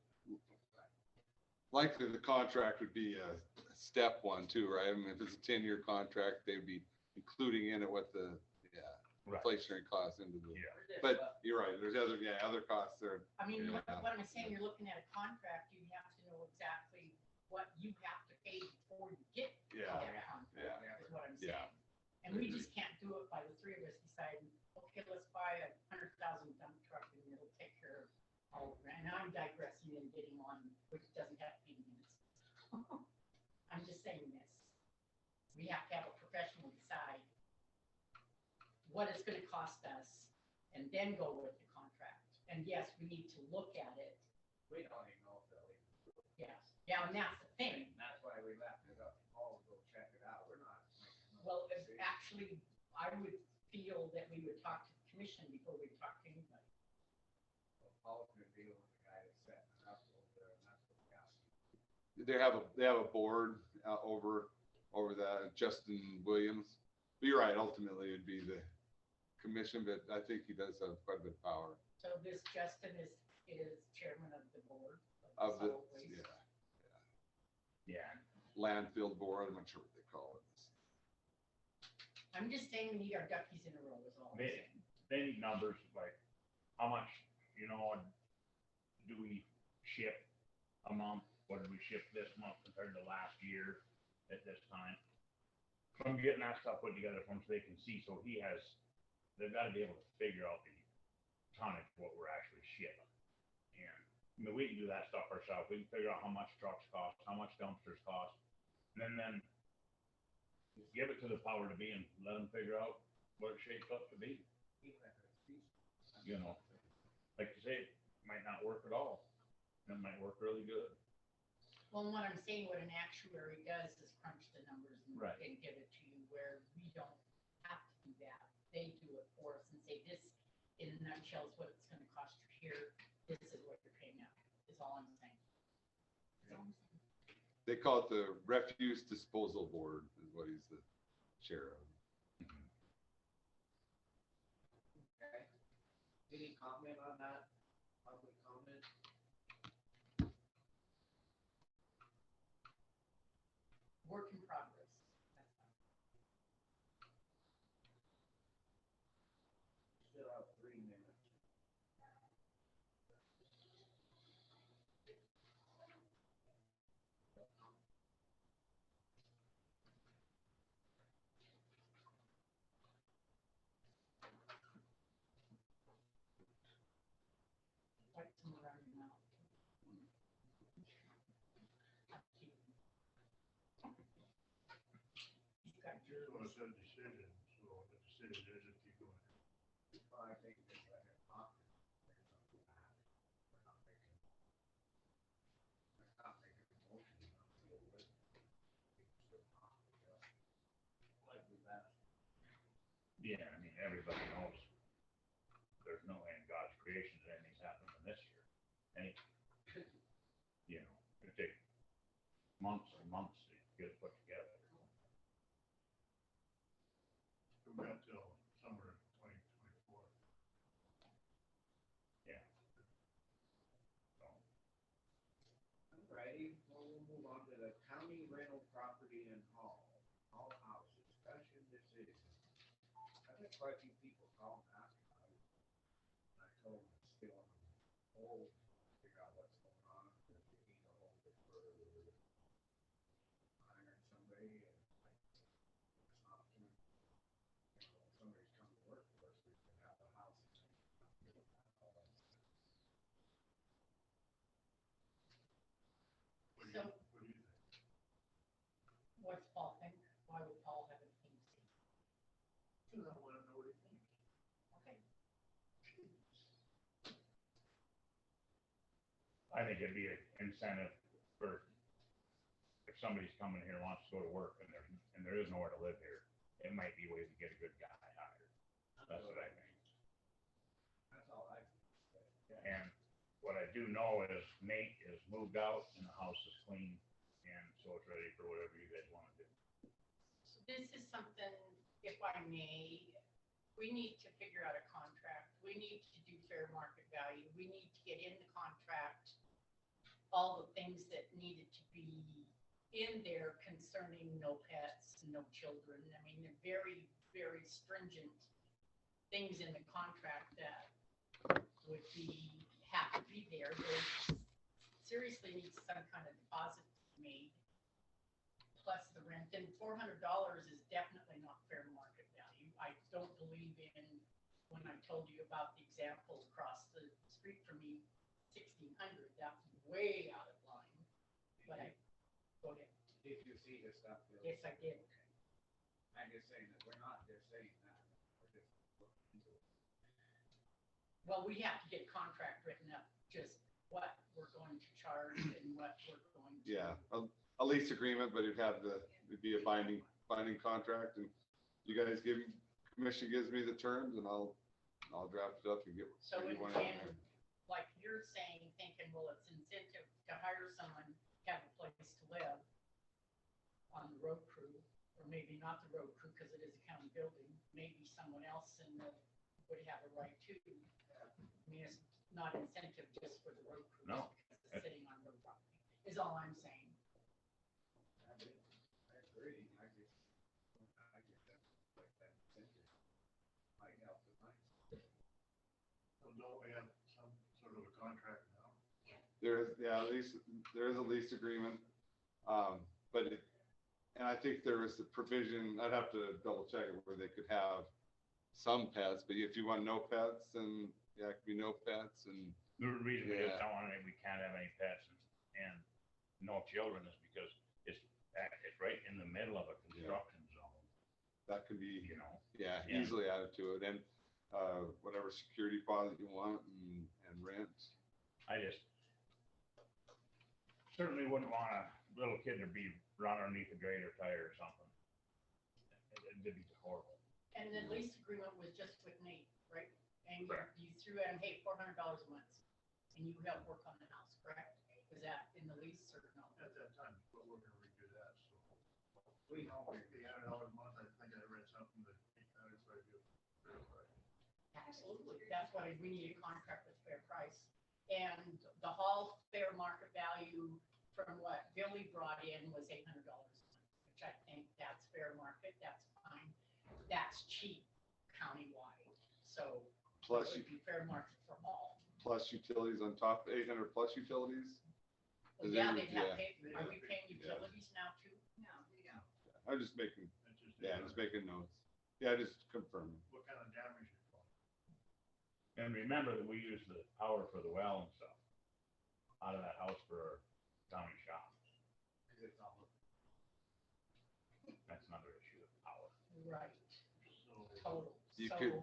Likely the contract would be a step one too, right? I mean, if it's a 10-year contract, they'd be including in it what the, Right. inflationary costs into the, Yeah. but you're right, there's other costs there. I mean, Yeah. what I'm saying, you're looking at a contract, you have to know exactly what you have to pay before you get to Yeah, that contract, is what I'm saying. yeah. And we just can't do it by the three of us deciding, okay, let's buy a 100,000 dump truck and it'll take care of all of that. And I'm digressing and getting on, which doesn't have to be minutes. I'm just saying this. We have to have a professional decide what it's gonna cost us and then go with the contract. And yes, we need to look at it. We don't even know if they'll even do it. Yes. Yeah, and that's the thing. And that's why we left it up to Paul to go check it out. We're not making no Well, decision. actually, I would feel that we would talk to the commission before we talk to anybody. Paul's gonna deal with the guy that's setting it up over there, and that's what we got. They have a board over that, Justin Williams. But you're right, ultimately it'd be the commission, but I think he does have quite a bit of power So this Justin is chairman of the board of the, solid waste. Yeah. landfill board, I'm not sure what they call it. I'm just saying we need our duckies in a row is all I'm They- saying. They need numbers, like, how much, do we ship a month? What did we ship this month compared to last year at this time? So I'm getting that stuff put together from so they can see, so they've gotta be able to figure out the tonnage, what we're actually shipping. And, we can do that stuff ourselves, we can figure out how much trucks cost, how much dumpsters cost, and then give it to the power to be and let them figure out what it shapes up to be. Like you say, it might not work at all, it might work really good. Well, and what I'm saying, what an actuary does is crunch the numbers Right. and give it to you, where we don't have to do that. They do it for us and say, this in a nutshell is what it's gonna cost you here, this is what you're paying out, is all I'm saying. That's all I'm saying. They call it the refuse disposal board is what he's the chair of. Okay. Any comment on that? Public comment? Work in progress. That's all. Still have 3 minutes. Like somewhere around your mouth. You've got You're the one yours. that said decision, so the decision is to keep going. Well, I think they let it talk. We're not making a motion. Like we've asked. Yeah, everybody knows there's no end in God's creation that anything's happening this year. It takes months and months to get it put together. We've got till summer of 2024. Yeah. So, Alrighty, well, we'll move on to the county rental property and hall house discussion decision. I've had quite a few people call and ask about it. I told them it's still on hold, figure out what's going on, if we need to hold it for hiring somebody and it's not too, somebody's come to work for us, we can have a house. What do So- you think? What's Paul think? Why would Paul have anything to say? Because I want to know what he thinks. Okay. I think it'd be an incentive for, if somebody's coming here and wants to go to work and there is nowhere to live here, it might be a way to get a good guy hired. That's what I think. That's all I. And what I do know is Nate is moved out and the house is clean, and so it's ready for whatever you guys want to do. So this is something, if I may, we need to figure out a contract. We need to do fair market value. We need to get in the contract all the things that needed to be in there concerning no pets, no children. They're very, very stringent things in the contract that would have to be there. There seriously needs some kind of deposit made, plus the rent, and $400 is definitely not fair market value. I don't believe in, when I told you about the example across the street from me, 1,600, that's way out of line. But go ahead. Did you see the stuff? Bill? Yes, I did. I'm just saying that we're not just saying that, we're just looking into it. Well, we have to get contract written up, just what we're going to charge and what we're going to. Yeah, a lease agreement, but it'd be a binding contract, and you guys commission gives me the terms, and I'll draft it up and get. So get in one the in end, there. like you're saying, thinking, well, it's incentive to hire someone to have a place to live on the road crew, or maybe not the road crew, because it is a county building, maybe someone else would have a right to. It's not incentive just for the road crew. No. Because it's sitting on road property, is all I'm saying. I agree, I get that, like that incentive. Might help the money. Well, don't we have some sort of a contract now? There is, yeah, at least, there is a lease agreement. But it, and I think there is a provision, I'd have to double check it, where they could have some pets, but if you want no pets, then yeah, it could be no pets and, The reason we just Yeah. don't want any, we can't have any pets and no children is because it's right in the middle of a construction zone, that could be, you know? yeah, Yeah. easily added to it. And, whatever security deposit you want and rent. I just certainly wouldn't want a little kid to be running underneath a grader tire or something. It'd be horrible. And the lease agreement was just with Nate, right? And you threw in, hey, $400 a month, and you help work on the house, correct? Was that in the lease or no? At that time, but we're gonna redo that, so. We know, $800 a month, I think I read something that 800 might be a fair price. Absolutely, that's why we need a contract with fair price. And the hall fair market value from what Billy brought in was $800 a month, which I think that's fair market, that's fine. That's cheap countywide, so it Plus, would be fair market for all. plus utilities on top, 800 plus utilities. Well, Is yeah, there- they have, yeah. are we paying utilities now too? No, we don't. I'm just making, That's just. yeah, just making notes. Yeah, just confirming. What kind of damage it caused? And remember that we use the power for the well and stuff out of that house for our county shop. It's not working. That's another issue of power. Right, So, total. You So, could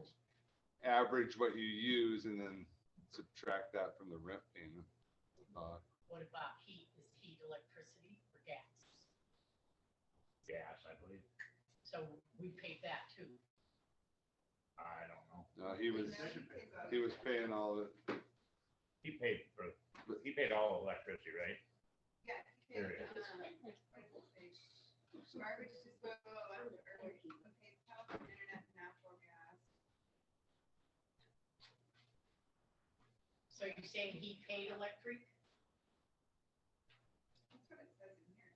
average what you use and then subtract that from the rent payment. what about heat? Is heat electricity or gas? Gas, I believe. So we paid that too. I don't know. He was paying all of it. He paid all the electricity, right? Yeah. There it is. Garbage disposal, electric, okay, telephone, internet, natural gas. So you're saying he paid electric? That's what it says in here.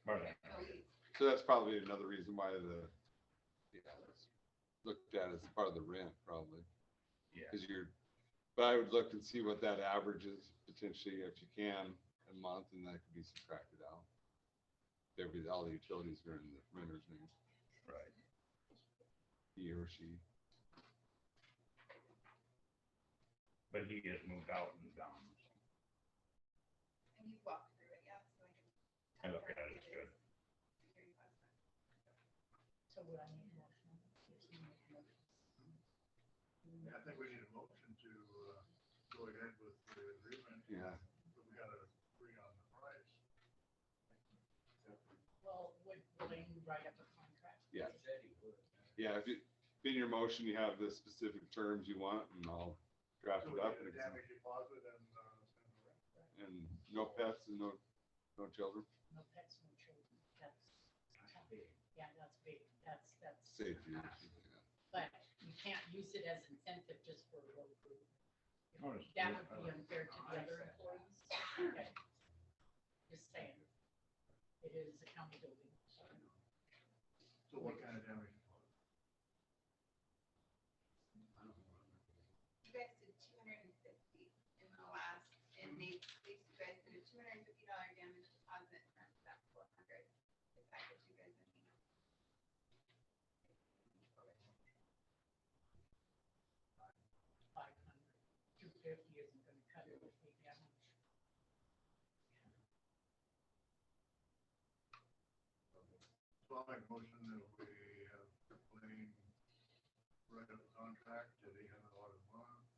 More than- So that's probably another reason why it's looked at as part of the rent, probably. Yeah. Because but I would look and see what that averages potentially, if you can, a month, and that could be subtracted out. All the utilities are in the renter's name, Right. he or she. But he has moved out and gone. And you walked through it, yeah, so I look at it, it's good. So what I need more from is you make a motion. I think we need a motion to, go ahead with the agreement. Yeah. But we gotta agree on the price. Well, would Blaine write up a contract? Yeah. Yeah, if in your motion, you have the specific terms you want, and I'll draft So it we up. get a damage deposit and, And no pets and no children. No pets, no children. That's big. Yeah, that's big. That's, Safety. Yeah. but you can't use it as incentive just for a road crew. Notice- That would be unfair to the other employees. Okay. Just saying. It is a county building. so what kind of damage deposit? You guys did 250 in the last, and they, you guys did a $250 damage deposit, and that's about 400. If that gives you guys any. 500. 250 isn't gonna cut it with the damage. So I'll make a motion that we have Blaine write up a contract at $800 a month.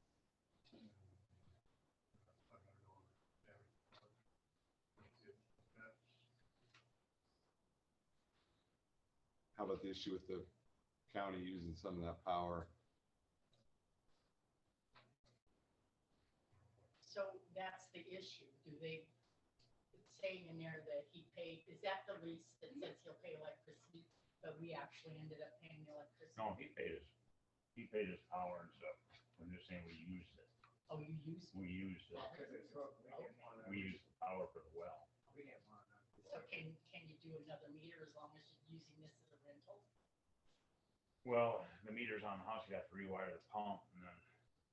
and $500 damage deposit. That's How about the issue with the county using some of that power? So that's the issue. Do they, it's saying in there that he paid, is that the lease that says he'll pay electricity, but we actually ended up paying the electricity? No, he paid his power and stuff. I'm just saying we used it. Oh, you used it? We used it. We used the power for the well. So can you do another meter as long as you're using this as a rental? Well, the meters on the house, you have to rewire the pump and then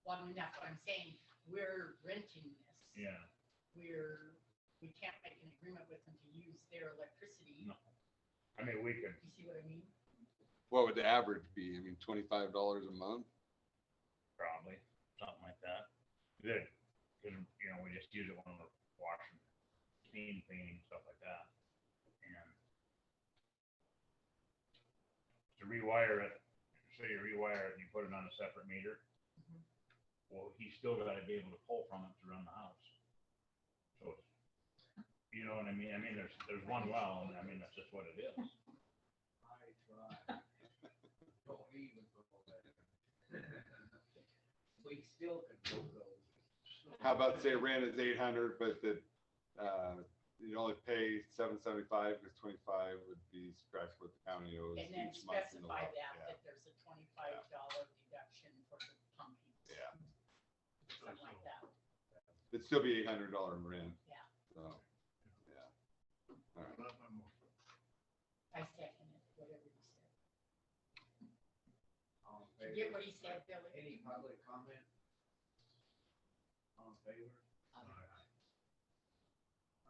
Well, I mean, that's what I'm saying. We're renting this. Yeah, We can't make an agreement with them to use their electricity. No. I mean, we could, You see what I mean? What would the average be? I mean, $25 a month? probably, something like that. Good, because, you know, we just use it when we're washing, steam cleaning, stuff like that. And to rewire it, say you rewire it and you put it on a separate meter, Mhm. well, he's still gotta be able to pull from it to run the house. So, you know what I mean? I mean, there's one well, and I mean, that's just what it is. I try. Don't even go there. We still can go those. How about say rent is 800, but that, you only pay $775 because 25 would be scratch what the county owes And then each month in the specify well. that, Yeah. that there's a $25 deduction for the pumping. Yeah. Something like that. It'd still be $800 rent. Yeah. So, yeah. All right. That's my motion. I second it, whatever you said. All in Did you get favor? what he said, Billy? Any public comment? All in favor?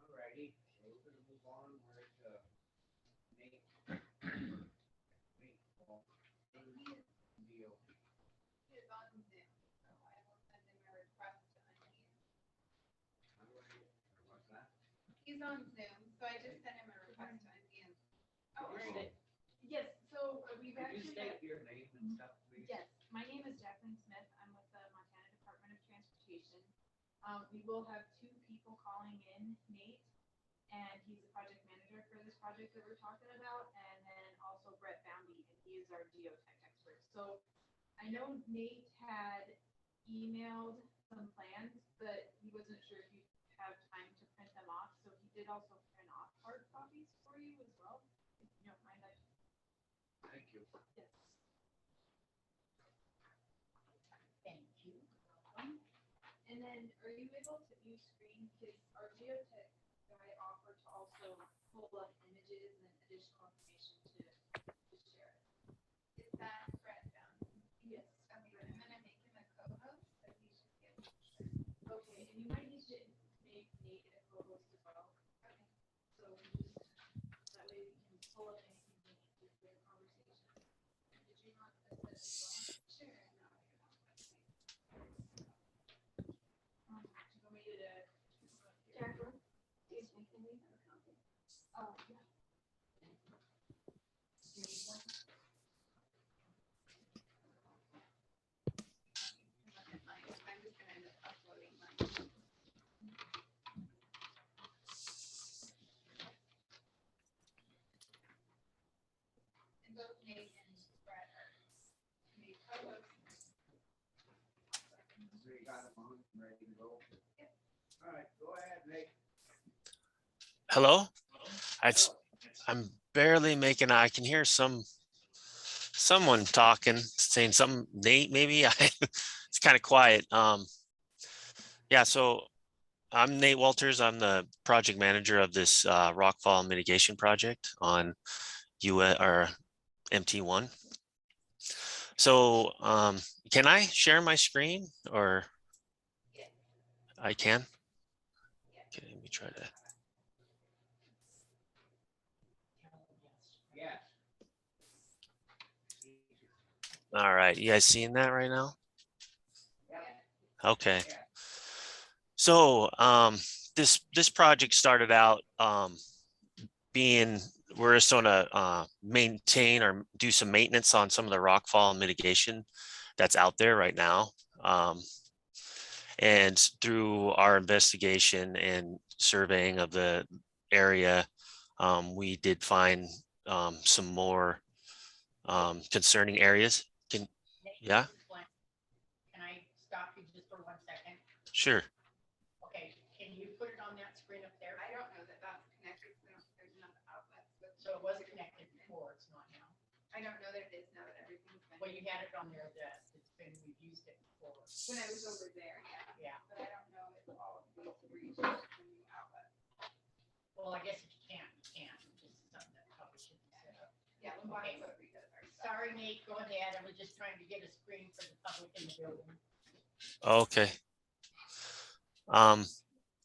Alrighty, so we're gonna move on, we're at, Nate. Nate, Paul, deal. He is on Zoom, so I will send him a request to unmute. Alright, what's that? He's on Zoom, so I just sent him a request to unmute. Oh, Good right. morning. Yes, so we've Could you actually state your name and stuff, please? Yes, my name is Jacqueline Smith. I'm with the Montana Department of Transportation. We will have two people calling in, Nate, and he's the project manager for this project that we're talking about, and then also Brett Bambi, and he is our geotech expert. So I know Nate had emailed some plans, but he wasn't sure if you'd have time to print them off, so he did also print off hard copies for you as well, if you don't mind. Thank you. Yes. Thank you. And then, are you able to view screen, because our geotech guy offered to also pull up images and additional information to share it. Is that Brett down? Yes. Okay, I'm gonna make him a co-host, so he should be able to share. Okay, and you might need to make Nate a co-host as well. Okay. So just, that way we can pull up anything we need to for the conversation. Did you want this as well? Sure, no, you're not. Do you want me to? Jacqueline, excuse me, can we have a copy? Oh, yeah. I'm just gonna end up uploading mine. And both Nate and Brett are made co-hosts. So you got them on, ready to go? Yep. Alright, go ahead, Nate. Hello? I'm barely making, I can hear someone talking, saying some Nate, maybe. It's kind of quiet. Yeah, so I'm Nate Walters. I'm the project manager of this rockfall mitigation project on or MT1. So can I share my screen or I can? Okay, let me try to. Yes. All right, you guys seeing that right now? Okay. So this project started out being we're just gonna maintain or do some maintenance on some of the rockfall mitigation that's out there right now. And through our investigation and surveying of the area, we did find some more concerning areas. Yeah? Can I stop you just for 1 second? Sure. Okay, can you put it on that screen up there? I don't know that that's connected, so there's enough outlets, but So it was connected before, it's not now. I don't know that it is now that everything's been. Well, you had it on there that we've used it before. When I was over there, yeah, Yeah, but I don't know if all of these reach the new outlet. well, I guess if you can't, you can't. It's just something that probably should be set up. Yeah, Okay. Lombardi redoes our stuff. Sorry, Nate, go ahead. I was just trying to get a screen for the public in the building. Okay.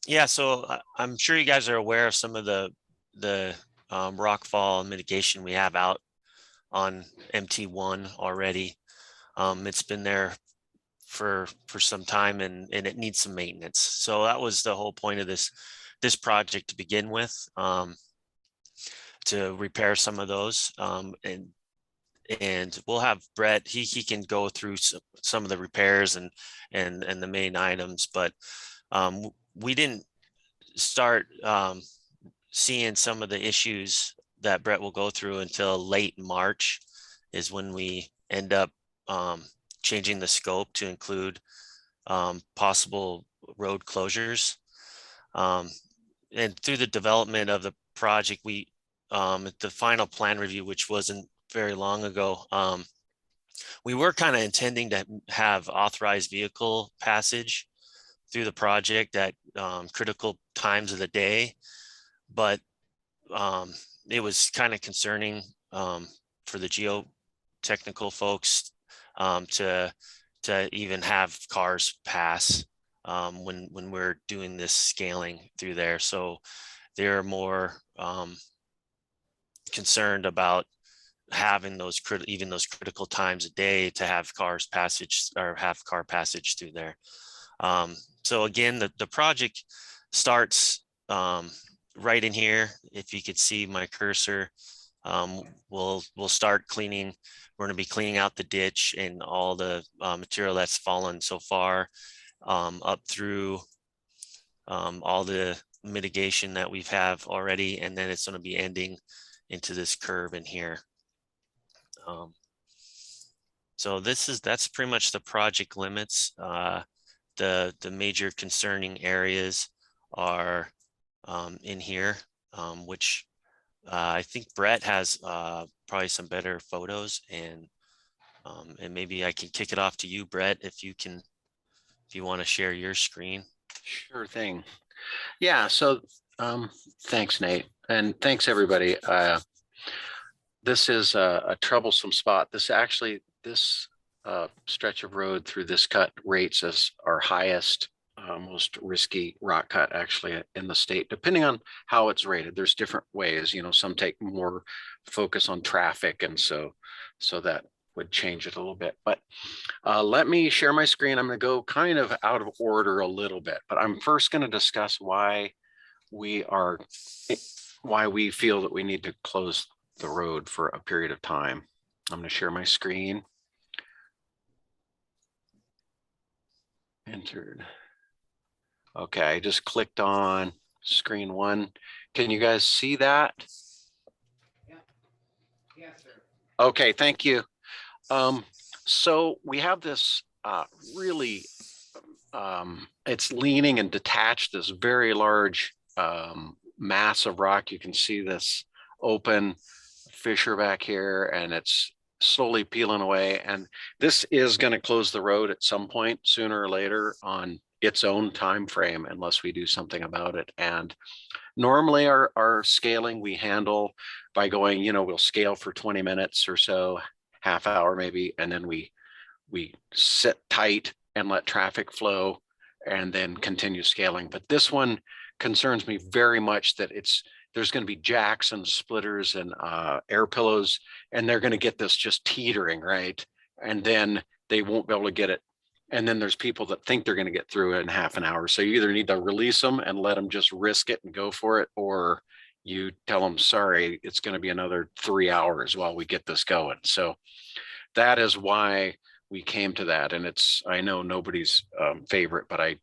Yeah, so I'm sure you guys are aware of some of the rockfall mitigation we have out on MT1 already. It's been there for some time and it needs some maintenance. So that was the whole point of this project to begin with, to repair some of those. And we'll have Brett, he can go through some of the repairs and the main items, but we didn't start seeing some of the issues that Brett will go through until late March is when we end up changing the scope to include possible road closures. And through the development of the project, we the final plan review, which wasn't very long ago, we were kind of intending to have authorized vehicle passage through the project at critical times of the day, but it was kind of concerning for the geotechnical folks to even have cars pass when we're doing this scaling through there. So they're more concerned about having those critical times a day to have cars passage or have car passage through there. So again, the project starts right in here. If you could see my cursor, we'll start cleaning. We're going to be cleaning out the ditch and all the material that's fallen so far, up through all the mitigation that we've have already, and then it's going to be ending into this curve in here. So that's pretty much the project limits. The major concerning areas are in here, which I think Brett has probably some better photos, and maybe I can kick it off to you, Brett, if you want to share your screen. Sure thing. Yeah, so thanks, Nate, and thanks everybody. This is a troublesome spot. This stretch of road through this cut rates as our highest, most risky rock cut actually in the state, depending on how it's rated. There's different ways, some take more focus on traffic, and so that would change it a little bit. But let me share my screen. I'm going to go kind of out of order a little bit, but I'm first going to discuss why we feel that we need to close the road for a period of time. I'm going to share my screen. Entered. Okay, I just clicked on screen one. Can you guys see that? Yeah. Yes, sir. Okay, thank you. So we have this really, it's leaning and detached, this very large mass of rock. You can see this open fissure back here, and it's slowly peeling away. And this is going to close the road at some point sooner or later on its own time frame, unless we do something about it. And normally our scaling we handle by going, we'll scale for 20 minutes or so, half hour maybe, and then we sit tight and let traffic flow and then continue scaling. But this one concerns me very much that there's going to be jacks and splitters and air pillows, and they're going to get this just teetering, right? And then they won't be able to get it. And then there's people that think they're going to get through it in half an hour. So you either need to release them and let them just risk it and go for it, or you tell them, sorry, it's going to be another 3 hours while we get this going. So that is why we came to that. And I know nobody's favorite, but I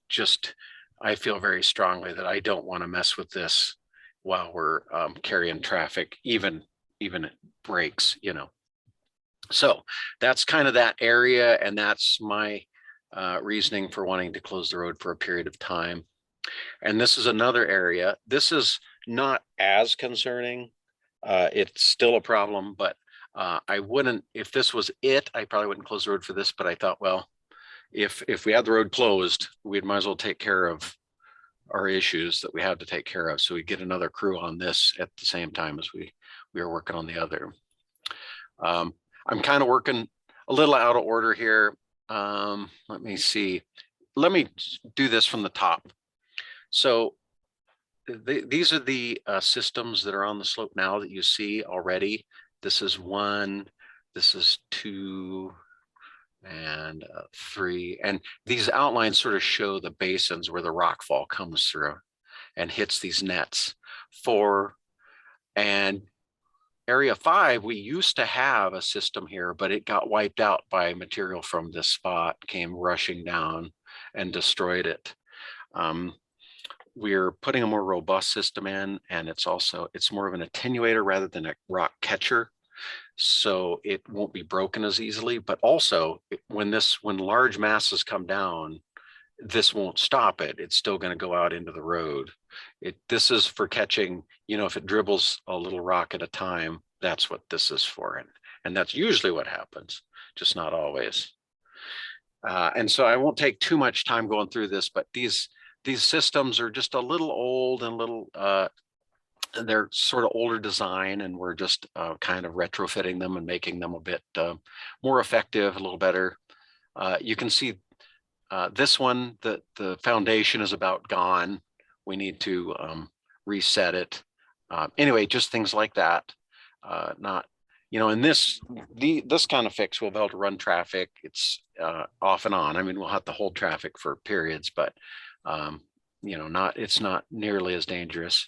feel very strongly that I don't want to mess with this while we're carrying traffic, even breaks, So that's kind of that area, and that's my reasoning for wanting to close the road for a period of time. And this is another area. This is not as concerning. It's still a problem, but I wouldn't, if this was it, I probably wouldn't close the road for this, but I thought, well, if we had the road closed, we might as well take care of our issues that we have to take care of. So we get another crew on this at the same time as we are working on the other. I'm kind of working a little out of order here. Let me see. let me do this from the top. So these are the systems that are on the slope now that you see already. This is 1, this is 2, and 3. And these outlines sort of show the basins where the rockfall comes through and hits these nets. 4 and area 5, we used to have a system here, but it got wiped out by material from this spot, came rushing down and destroyed it. We're putting a more robust system in, and it's more of an attenuator rather than a rock catcher. So it won't be broken as easily, but also when large masses come down, this won't stop it. It's still going to go out into the road. This is for catching, if it dribbles a little rock at a time, that's what this is for. And that's usually what happens, just not always. And so I won't take too much time going through this, but these systems are just a little old and they're sort of older design, and we're just kind of retrofitting them and making them a bit more effective, a little better. You can see this one, the foundation is about gone. We need to reset it. Anyway, just things like that. And this kind of fix, we'll be able to run traffic. It's off and on. I mean, we'll have to hold traffic for periods, but it's not nearly as dangerous.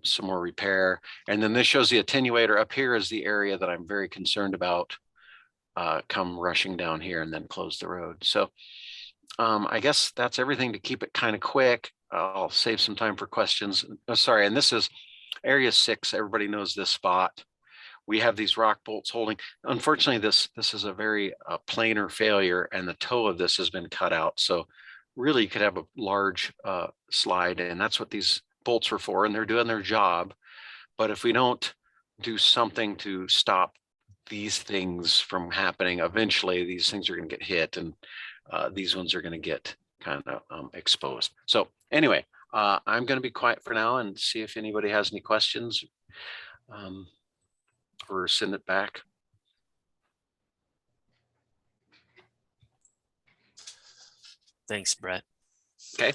Some more repair. And then this shows the attenuator. Up here is the area that I'm very concerned about. Come rushing down here and then close the road. So I guess that's everything to keep it kind of quick. I'll save some time for questions. Oh, sorry, and this is area 6. Everybody knows this spot. We have these rock bolts holding. Unfortunately, this is a very planar failure, and the toe of this has been cut out. So really, you could have a large slide, and that's what these bolts are for, and they're doing their job. But if we don't do something to stop these things from happening, eventually these things are going to get hit, and these ones are going to get kind of exposed. So anyway, I'm going to be quiet for now and see if anybody has any questions, or send it back. Thanks, Brett. Okay.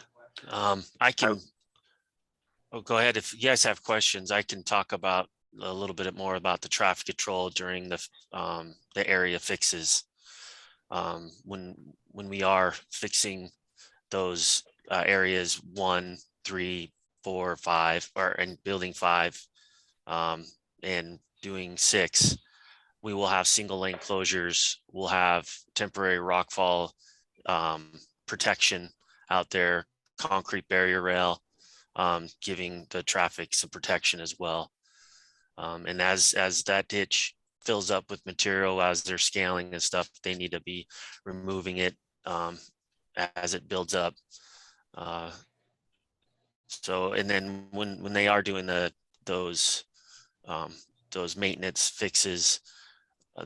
Go ahead. If you guys have questions, I can talk about a little bit more about the traffic control during the area fixes. When we are fixing those areas 1, 3, 4, 5, and building 5, and doing 6, we will have single lane closures. We'll have temporary rockfall protection out there, concrete barrier rail, giving the traffic some protection as well. And as that ditch fills up with material, as they're scaling and stuff, they need to be removing it as it builds up. So, and then when they are doing those maintenance fixes,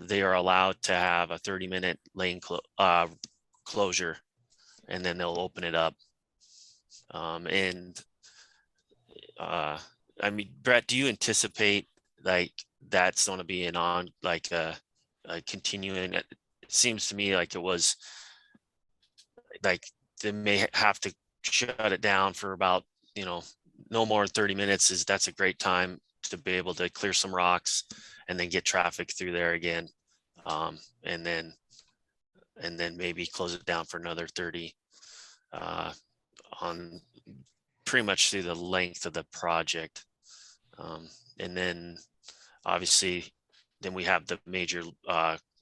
they are allowed to have a 30-minute lane closure, and then they'll open it up. I mean, Brett, do you anticipate like that's going to be a continuing? It seems to me like it was like they may have to shut it down for about, no more than 30 minutes. That's a great time to be able to clear some rocks and then get traffic through there again. And then maybe close it down for another 30 on pretty much through the length of the project. And then obviously then we have the major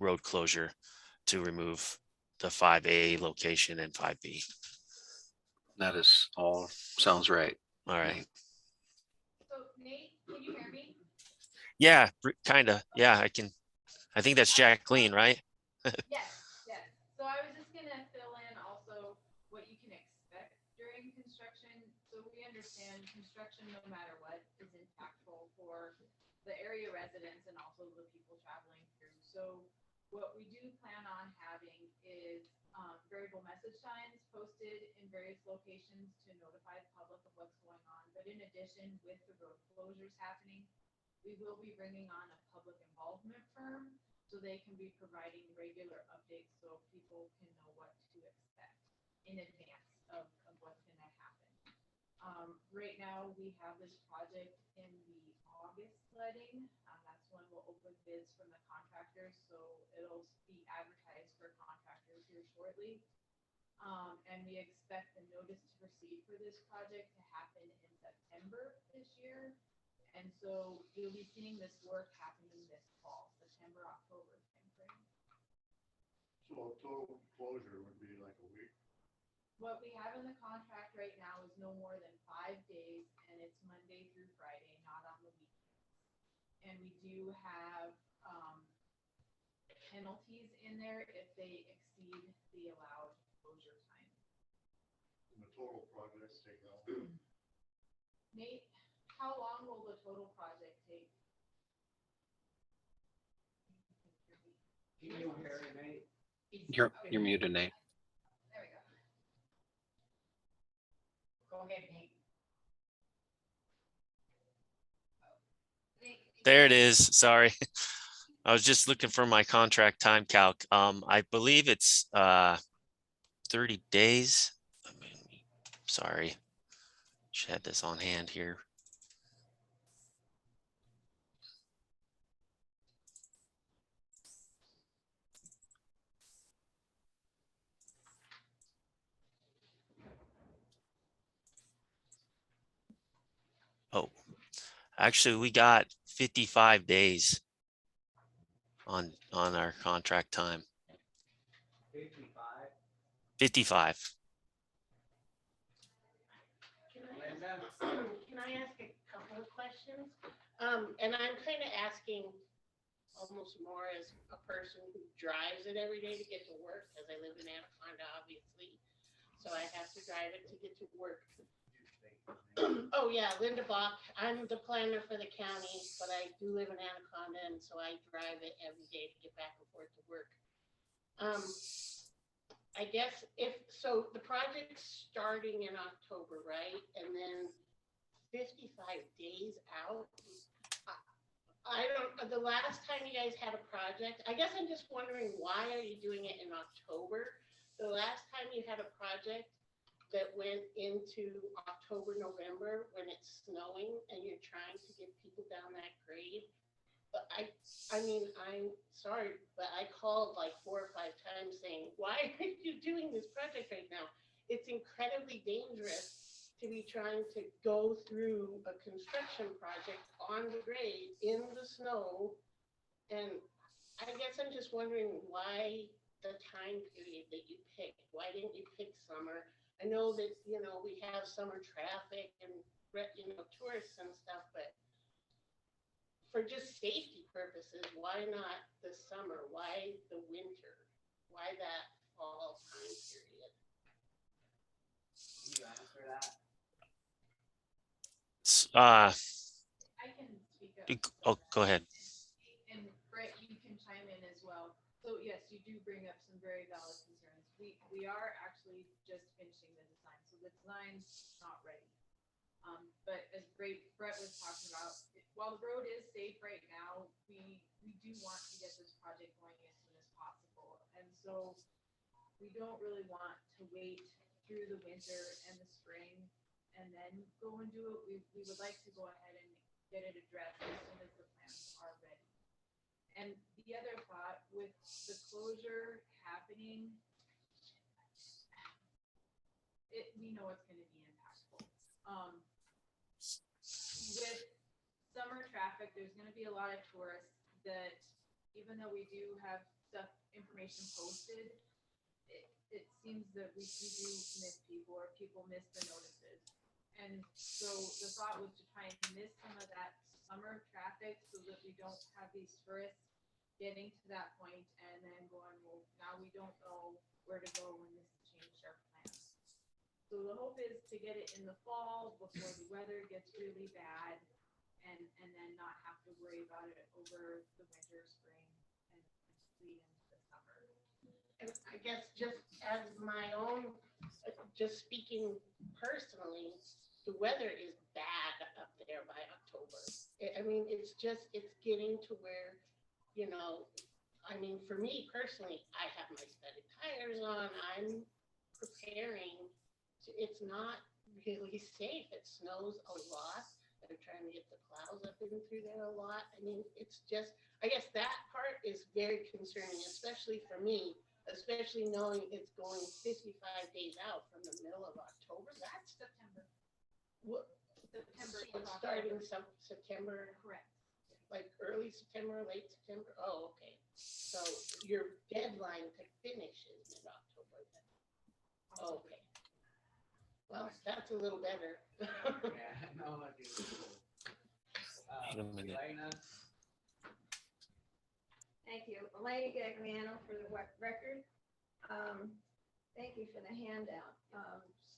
road closure to remove the 5A location and 5B. That is all sounds right. All right. So Nate, can you hear me? Yeah, kind of. Yeah, I can. I think that's Jacqueline, right? Yes. So I was just gonna fill in also what you can expect during construction. So we understand construction, no matter what, is impactful for the area residents and also the people traveling through. So what we do plan on having is variable message signs posted in various locations to notify the public of what's going on. But in addition, with the road closures happening, we will be bringing on a public involvement firm so they can be providing regular updates so people can know what to expect. in advance of what's gonna happen. Right now, we have this project in the August letting. That's when we'll open bids from the contractors, so it'll be advertised for contractors here shortly. And we expect the notice to proceed for this project to happen in September this year. And so you'll be seeing this work happening this fall, September, October timeframe. So total closure would be like a week. What we have in the contract right now is no more than 5 days, and it's Monday through Friday, not on the weekends. And we do have penalties in there if they exceed the allowed closure time. And the total project take how long? Nate, how long will the total project take? Can you hear me, Nate? You're muted, Nate. There we go. Go ahead, Nate. There it is. Sorry. I was just looking for my contract time calc. I believe it's 30 days. Sorry. Should have this on hand here. Oh, actually we got 55 days on our contract time. 55. 55. Can I ask a couple of questions? And I'm kind of asking almost more as a person who drives it every day to get to work, because I live in Anaconda, obviously. So I have to drive it to get to work. Oh, yeah, Linda Bach. I'm the planner for the county, but I do live in Anaconda, and so I drive it every day to get back and forth to work. I guess so the project's starting in October, right? And then 55 days out. I don't, the last time you guys had a project, I guess I'm just wondering, why are you doing it in October? The last time you had a project that went into October, November, when it's snowing and you're trying to get people down that grade. But I mean, I'm sorry, but I called like 4 or 5 times saying, why are you doing this project right now? It's incredibly dangerous to be trying to go through a construction project on the grade in the snow. And I guess I'm just wondering why the time period that you picked. Why didn't you pick summer? I know that, you know, we have summer traffic and, you know, tourists and stuff, but for just safety purposes, why not the summer? Why the winter? Why that fall time period? Can you answer that? I can speak up. Oh, go ahead. And Brett, you can chime in as well. So yes, you do bring up some very valid concerns. We are actually just finishing the design, so the design's not ready. But as Brett was talking about, while the road is safe right now, we do want to get this project going as soon as possible. And so we don't really want to wait through the winter and the spring and then go and do it. We would like to go ahead and get it addressed as soon as the plans are ready. And the other thought, with the closure happening, we know it's going to be impactful. With summer traffic, there's going to be a lot of tourists that, even though we do have information posted, it seems that we do miss people, or people miss the notices. And so the thought was to try and miss some of that summer traffic so that we don't have these tourists getting to that point and then going, well, now we don't know where to go when this changed our plans. So the hope is to get it in the fall before the weather gets really bad, and then not have to worry about it over the winter, spring, and lead into the summer. And I guess just as my own, just speaking personally, the weather is bad up there by October. I mean, it's getting to where, you know, I mean, for me personally, I have my studded tires on. I'm preparing. It's not really safe. It snows a lot. They're trying to get the plows up in through there a lot. I mean, it's just, I guess that part is very concerning, especially for me, especially knowing it's going 55 days out from the middle of October. That's September. what, September. so it's starting some September, Correct. like early September, late September. Oh, okay. So your deadline to finish is mid-October then. Okay. Well, that's a little better. Yeah, no, I do. Wait a minute. Elena? Thank you. Elena Gagliano for the record. Thank you for the handout.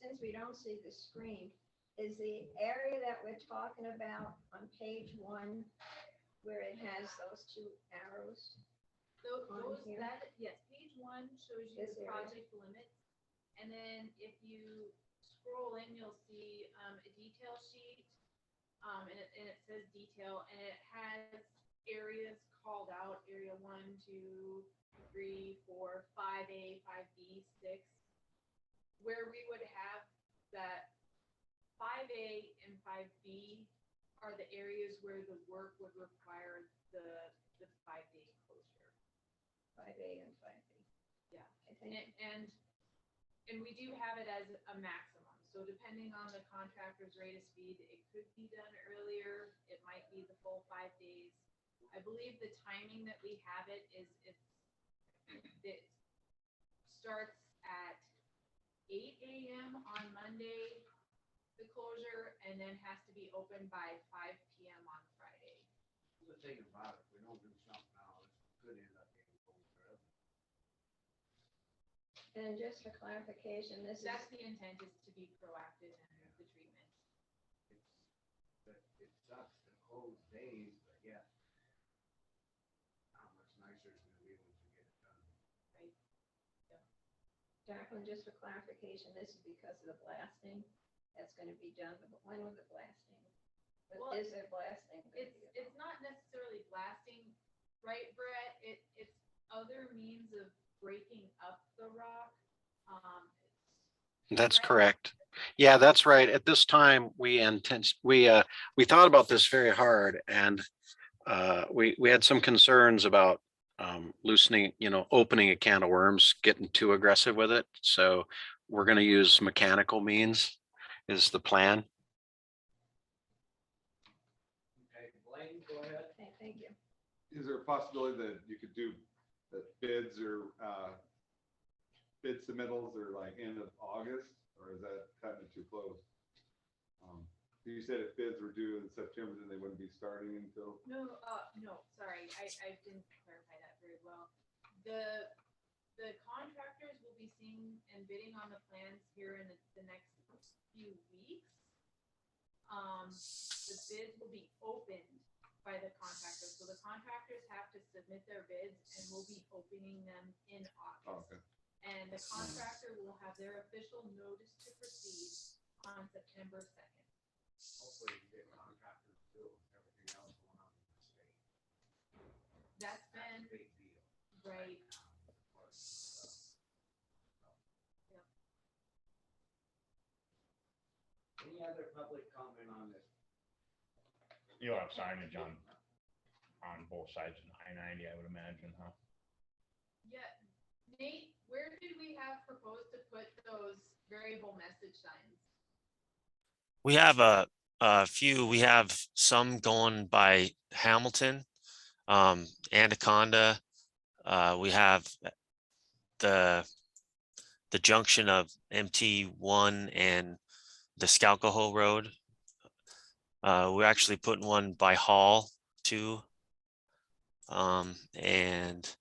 Since we don't see the screen, is the area that we're talking about on page 1 where it has those 2 arrows? On here? Yes, page 1 shows you This the area. project limits. And then if you scroll in, you'll see a detail sheet. And it says detail, and it has areas called out, area 1, 2, 3, 4, 5A, 5B, 6. Where we would have that 5A and 5B are the areas where the work would require the 5-day closure. 5A and 5B. Yeah. I think. And we do have it as a maximum. So depending on the contractor's rate of speed, it could be done earlier. It might be the full 5 days. I believe the timing that we have it is it starts at 8 a.m. on Monday, the closure, and then has to be open by 5 p.m. on Friday. The thing about it, if we don't do something now, it could end up being cold forever. And just for clarification, this is, That's the intent, is to be proactive in the treatment. It sucks to close days, but yeah. How much nicer it's gonna be once you get it done. Right? Jacqueline, just for clarification, this is because of the blasting that's gonna be done, but when was the blasting? Well, Is there blasting? gonna be It's not necessarily blasting, right, Brett? It's other means of breaking up the rock. That's Right. correct. Yeah, that's right. At this time, we thought about this very hard, and we had some concerns about loosening, opening a can of worms, getting too aggressive with it. So we're going to use mechanical means is the plan. Okay, Blaine, go ahead. Okay, thank you. Is there a possibility that you could do the bids or bid submittals or like end of August, or is that cutting it too close? You said if bids were due in September, then they wouldn't be starting until. No, sorry, I didn't clarify that very well. The contractors will be seeing and bidding on the plans here in the next few weeks. The bids will be opened by the contractors, so the contractors have to submit their bids, and we'll be opening them in August. Oh, okay. And the contractor will have their official notice to proceed on September 2nd. Hopefully you get contractors too, with everything else going on in the state. That's That's been, a big deal. right, Any other public comment on this? You'll have signage on both sides of I-90, I would imagine, huh? yeah. Nate, where did we have proposed to put those variable message signs? We have a few. We have some going by Hamilton, Anaconda. We have the junction of MT1 and the Scalcoho Road. We're actually putting one by Hall too. And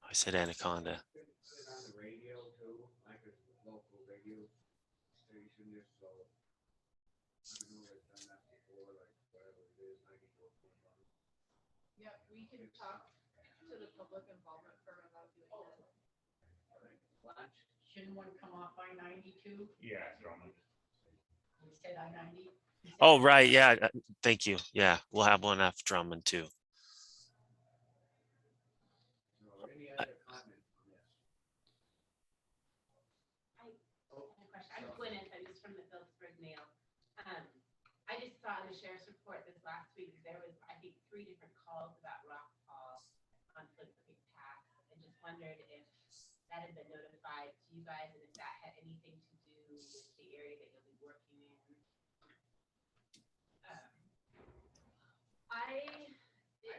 I said Anaconda. Put it on the radio too, like a local radio station, just so. I know they've done that before, like whatever it is, 94.1. Yep, we can talk to the public involvement firm about doing that. Lunch? Shouldn't one come off I-92 Yeah, Drummond. instead I-90? Oh, right. Yeah. Thank you. Yeah. We'll have one after Drummond too. Or any other comments on this? sheriff's report this last week, there was, I think, 3 different calls about rockfall on Flint Creek Path. I just wondered if that had been notified to you guys and if that had anything to do with the area that you'll be working in.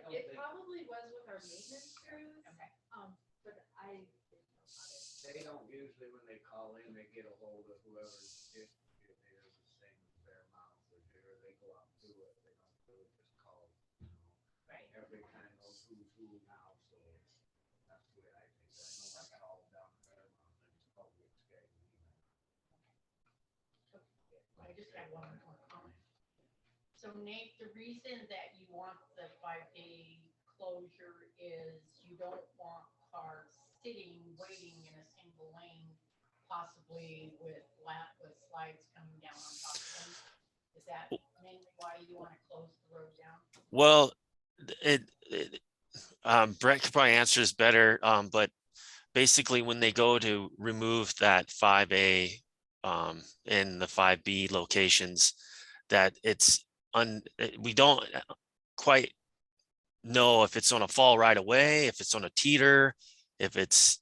It probably was with our maintenance crews. Okay. But I didn't know about it. They don't usually, when they call in, they get a hold of whoever's, if it is the same as their mouth, or they go out and do it, they don't really just call, you know. Right. Everybody kind of knows who's who now, so that's the way I think. I know I called down Fairmount, and it's public sky. I just had one more comment. So Nate, the reason that you want the 5-day closure is you don't want cars sitting, waiting in a single lane, possibly with slides coming down on top of them. Is that mainly why you want to close the road down? Well, Brett could probably answer this better, but basically when they go to remove that 5A in the 5B locations, that we don't quite know if it's going to fall right away, if it's on a teeter, if it's,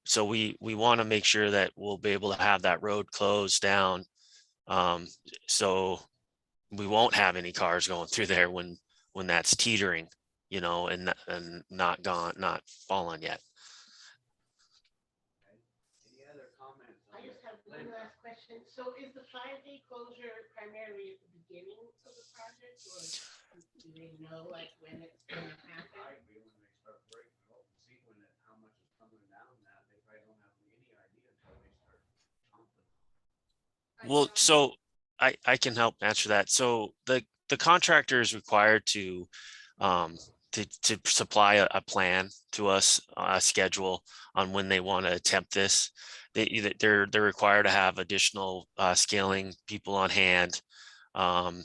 so we want to make sure that we'll be able to have that road closed down. So we won't have any cars going through there when that's teetering, and not fallen yet. Any other comments? I just have one last question. So is the 5-day closure primarily at the beginning of the project, or do they know like when it's going to happen? Might be when they start breaking it open, see how much is coming down that, they probably don't have any idea until they start pumping. Well, so I can help answer that. So the contractor is required to supply a plan to us, a schedule on when they want to attempt this. They're required to have additional scaling people on hand, their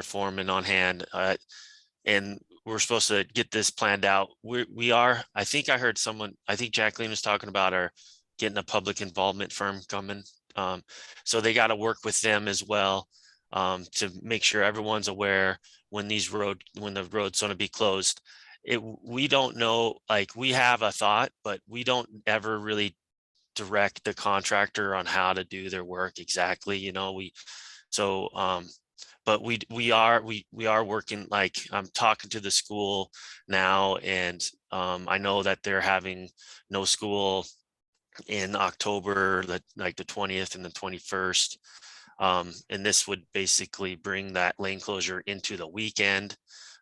foreman on hand, and we're supposed to get this planned out. I think Jacqueline was talking about getting a public involvement firm coming. So they got to work with them as well to make sure everyone's aware when the road's going to be closed. We don't know, like we have a thought, but we don't ever really direct the contractor on how to do their work exactly. But we are working, like I'm talking to the school now, and I know that they're having no school in October, the 20th and the 21st. And this would basically bring that lane closure into the weekend.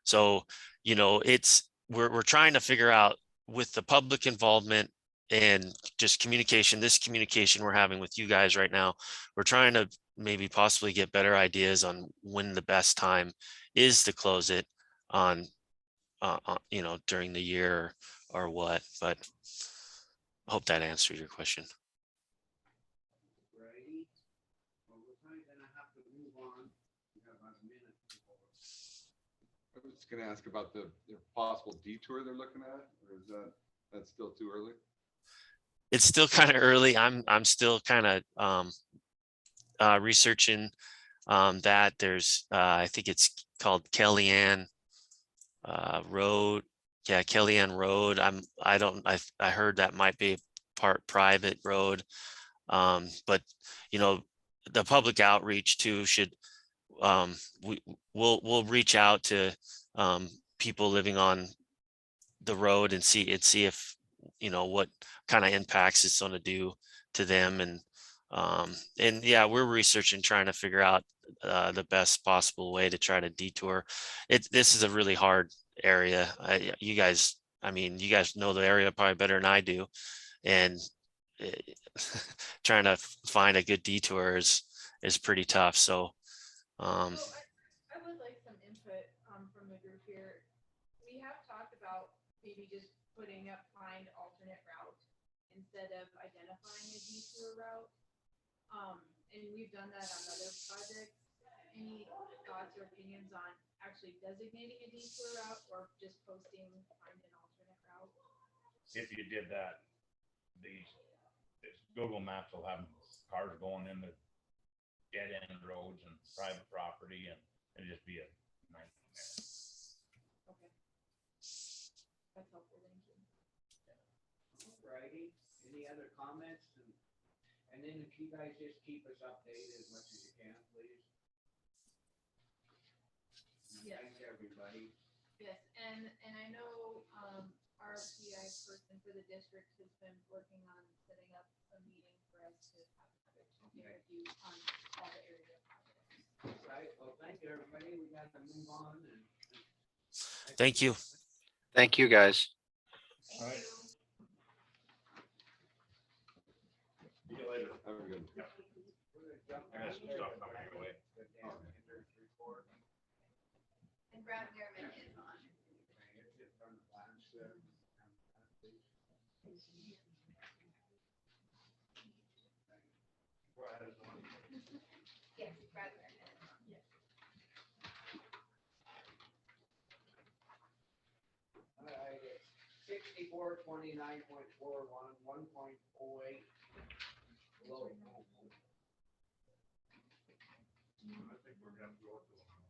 So, we're trying to figure out with the public involvement and just this communication we're having with you guys right now, we're trying to maybe possibly get better ideas on when the best time is to close it on, during the year or what, but I hope that answered your question. Righty. Well, we're probably gonna have to move on. We have about a minute before. I was just gonna ask about the possible detour they're looking at, or is that's still too early? It's still kind of early. I'm still kind of researching that. There's I think it's called Kellyanne Road. Yeah, Kellyanne Road. I heard that might be part private road. But the public outreach too should we'll reach out to people living on the road and see if what kind of impacts it's going to do to them, and yeah, we're researching, trying to figure out the best possible way to try to detour. This is a really hard area. You guys know the area probably better than I do, and trying to find a good detour is pretty tough. So I would like some input from the group here. We have talked about maybe just putting up find alternate route instead of identifying a detour route. And we've done that on other projects. Any thoughts or opinions on actually designating a detour route or just posting find an alternate route? If you did that, Google Maps will have cars going in the dead end roads and private property, and it'd just be a nightmare. Okay. That's helpful, thank you. Alrighty, any other comments? And then if you guys just keep us updated as much as you can, please. Yes. Thanks, everybody. Yes, and I know, our PI person for the district has been working on setting up a meeting for us to have an interview on all the area projects. Right, well, thank you, everybody. We got to move on and. Thank you. Thank you, guys. All right. See you later. Have a good. We're gonna jump I got some down there. stuff coming your way. The damn Ender's report. And Brad Merriman is on. It's just from the last, Yes, Brad Merriman. Yes. All right, it's 6429.41, 1.08. Low. I think we're gonna go to them.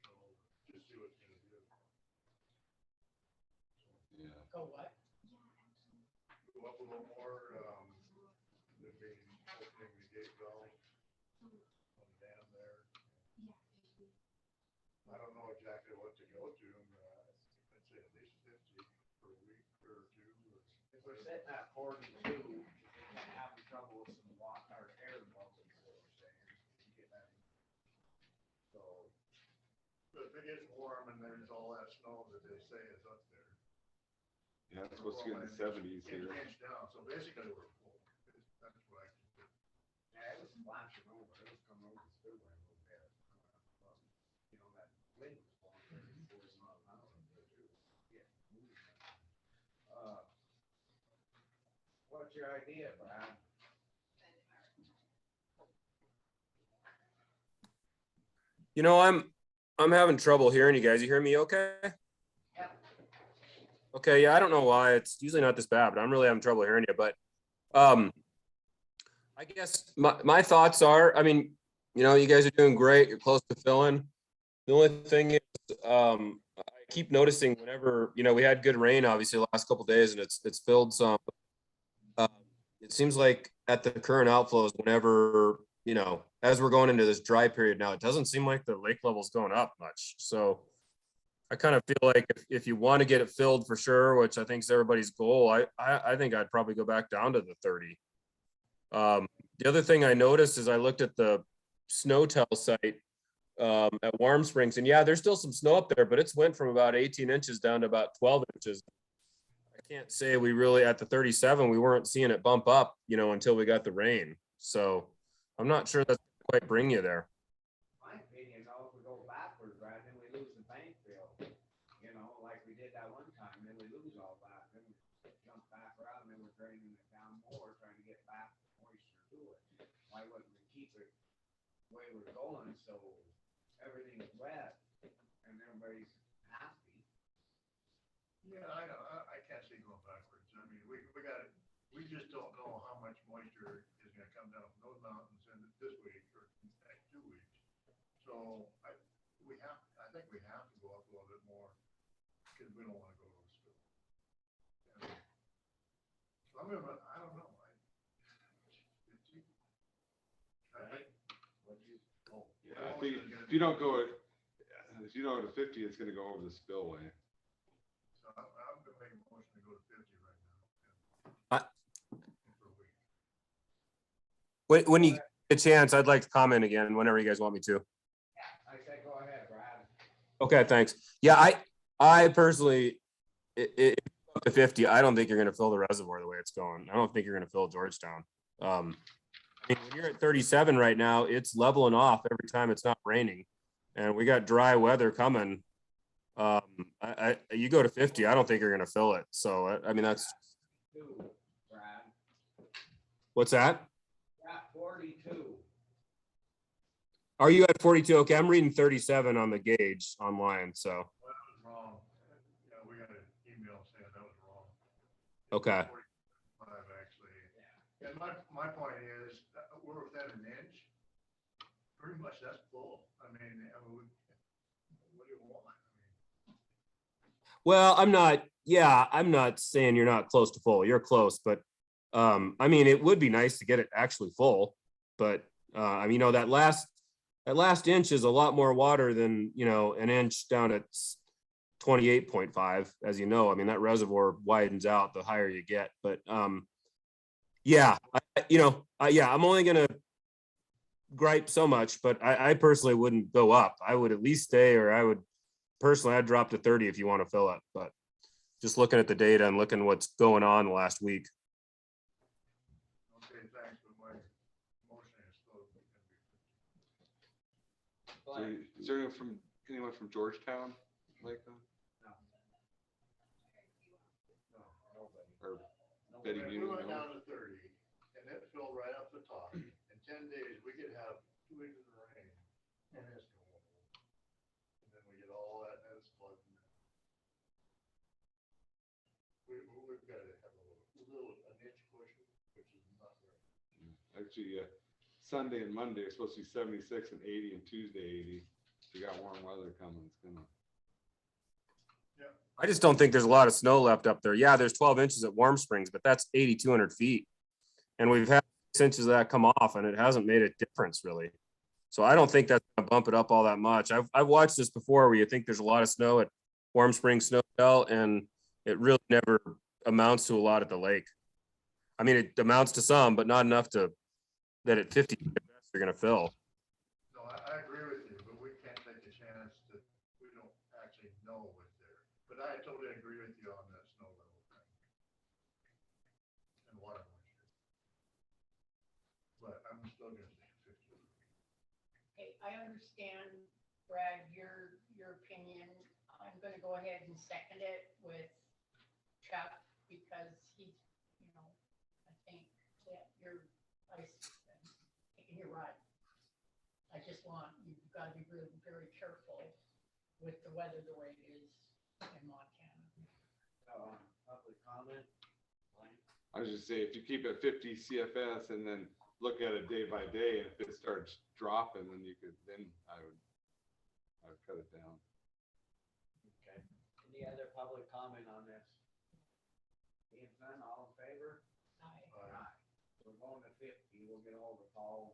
So, just see what's gonna do. Yeah. Go what? Go up a little more, there'd be opening the gate valve on the dam there. I don't know exactly what to go to, I'd say at least 50 per week or two. If we're setting at 42, we're having trouble with some water or air bubbles, is what we're saying. You get that? So, But if it gets warm and there's all that snow that they say is up there. Yeah, it's supposed to get in the 70s here. Inch down, so basically we're full. That's what I can do. yeah, it was splashing over, it was coming over the spillway a little bit. You know, that wind was blowing 30, 40 miles an hour up there too. Yeah. What's your idea, Brad? You know, I'm having trouble hearing you guys. You hear me okay? Yep. Okay, yeah, I don't know why. It's usually not this bad, but I'm really having trouble hearing you. But I guess my thoughts are, I mean, you know, you guys are doing great. You're close to filling. The only thing is, I keep noticing whenever, you know, we had good rain, obviously, the last couple of days, and it's filled some. It seems like at the current outflows, whenever, you know, as we're going into this dry period now, it doesn't seem like the lake level's going up much. So I kind of feel like if you want to get it filled for sure, which I think is everybody's goal, I think I'd probably go back down to the 30. The other thing I noticed is I looked at the SNOTEL site at Warm Springs, and yeah, there's still some snow up there, but it's went from about 18 inches down to about 12 inches. I can't say we really at the 37, we weren't seeing it bump up, you know, until we got the rain. So I'm not sure that's quite bring you there. My opinion, though, if we go backwards, Brad, then we lose the bank bill. You know, like we did that one time, then we lose all that, then we jump back around, and then we're draining it down more, trying to get back moisture to it. Why wouldn't we keep it the way we're going, so everything is wet, and everybody's happy? Yeah, I know, I can't see going backwards. I mean, we just don't know how much moisture is gonna come down from those mountains in this week or in the next 2 weeks. So I think we have to go up a little bit more because we don't wanna go to the spill. Some of it, I don't know. Yeah, I think if you don't go to 50, it's gonna go over the spillway. So I'm gonna make a motion to go to 50 right now. Per week. When you get a chance, I'd like to comment again whenever you guys want me to. I said, go ahead, Brad. Okay, thanks. Yeah, I personally, up to 50, I don't think you're going to fill the reservoir the way it's going. I don't think you're going to fill Georgetown. I mean, when you're at 37 right now, it's leveling off every time it's not raining, and we got dry weather coming. You go to 50, I don't think you're going to fill it. So I mean, that's. Brad. What's that? At 42. Are you at 42? Okay, I'm reading 37 on the gauge online. So. Well, that was wrong. Yeah, we got an email saying that was wrong. Okay. 45 actually. And my point is, we're within an inch, pretty much that's full. I mean, what do you want? I mean, Well, I'm not saying you're not close to full. You're close, but I mean, it would be nice to get it actually full, but I mean, that last inch is a lot more water than, an inch down at 28.5, as you know. I mean, that reservoir widens out the higher you get, but yeah, I'm only gonna gripe so much, but I personally wouldn't go up. I would at least stay, or I'd drop to 30 if you want to fill it, but just looking at the data and looking what's going on the last week. okay, thanks, but my motion is still So, gonna be 50. is there anyone from Georgetown, like, or Betty We Union? went down to 30 and it filled right up the top. In 10 days, we could have 2 inches of rain and it's going. And then we get all that and it's flooding. We've got to have an inch cushion, which is not right. Actually, Sunday and Monday are supposed to be 76 and 80, and Tuesday 80. You got warm weather coming. It's gonna. I just don't think there's a lot of snow left up there. Yeah, there's 12 inches at Warm Springs, but that's 8,200 feet. And we've had 6 inches of that come off and it hasn't made a difference really. So I don't think that's gonna bump it up all that much. I've watched this before where you think there's a lot of snow at Warm Springs Snow Bell, and it really never amounts to a lot at the lake. I mean, it amounts to some, but not enough that at 50 you're gonna fill. No, I agree with you, but we can't take a chance that we don't actually know what's there. But I totally agree with you on that snow level thing. And water moisture. But I'm still gonna say 50. Okay, I understand, Brad, your opinion. I'm gonna go ahead and second it with Chuck because he's, I think that you're right. I just you've got to be really very careful with the weather the way it is in Montana. Public comment? I was just say, if you keep it 50 CFS and then look at it day by day, and if it starts dropping, then I would cut it down. Okay. Any other public comment on this? If none, all in favor? Aye. We're going to 50. We'll get all the calls.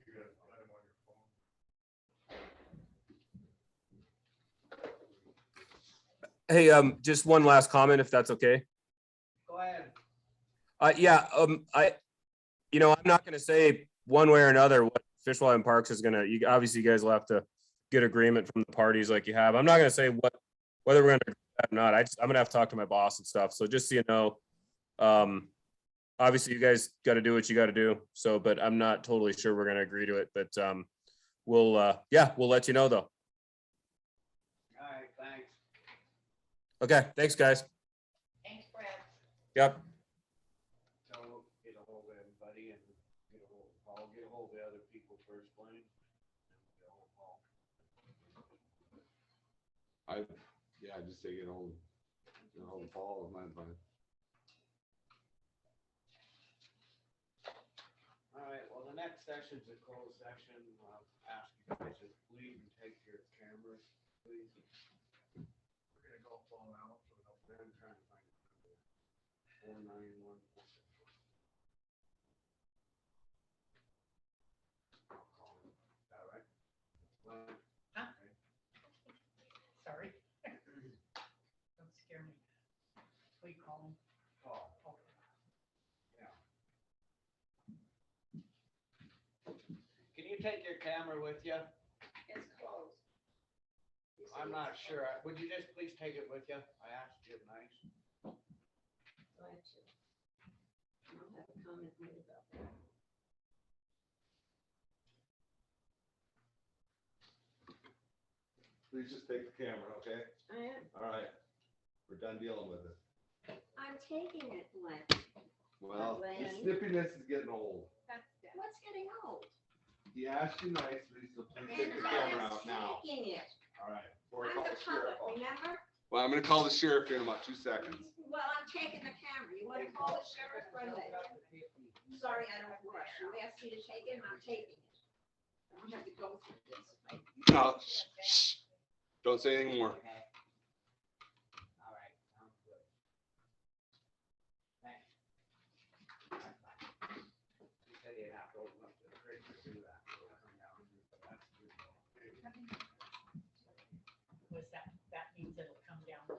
You got time on your phone. Hey, just one last comment, if that's okay. Go ahead. Yeah, I'm not gonna say one way or another what Fish and Parks is gonna, obviously you guys will have to get agreement from the parties like you have. I'm not gonna say whether we're gonna do that or not. I'm gonna have to talk to my boss and stuff. So just so you know, obviously you guys gotta do what you gotta do. So, but I'm not totally sure we're gonna agree to it, but, we'll let you know though. All right, thanks. Okay, thanks, guys. Thanks, Brad. Yep. So get a hold of everybody and get a hold of Paul, get a hold of the other people first, Blaine. Get a hold of Paul. Just say get a hold of Paul of mine, fine. All right, well, the next session's a closed session. I'll ask you guys to leave and take your cameras, please. We're gonna go fall out. So I'm trying to find it. 491. I'll call him. All right. Well, Sorry. Don't scare me. We call him. call. Okay. Yeah. Can you take your camera with you? It's closed. I'm not sure. Would you just please take it with you? I asked you nice. Glad to. I'll have a comment made about that. Please just take the camera, okay? I am. All right. We're done dealing with it. I'm taking it, Glenn. Well, the Lynn. snippiness is getting old. What's getting old? He asked you nicely, so please take the And camera I'm out now. taking it. All right. Before I I'm call the the sheriff. public, remember? Well, I'm gonna call the sheriff here in about 2 seconds. Well, I'm taking the camera. You want to call the sheriff for a minute? sorry, I don't rush. You asked me to take it, and I'm taking it. I don't have to go through this. No, don't say anything more. All right, sounds good. Thanks. You said you'd have to open up the fridge to do that. So we'll come down and do that. That's good. Was that means it'll come down the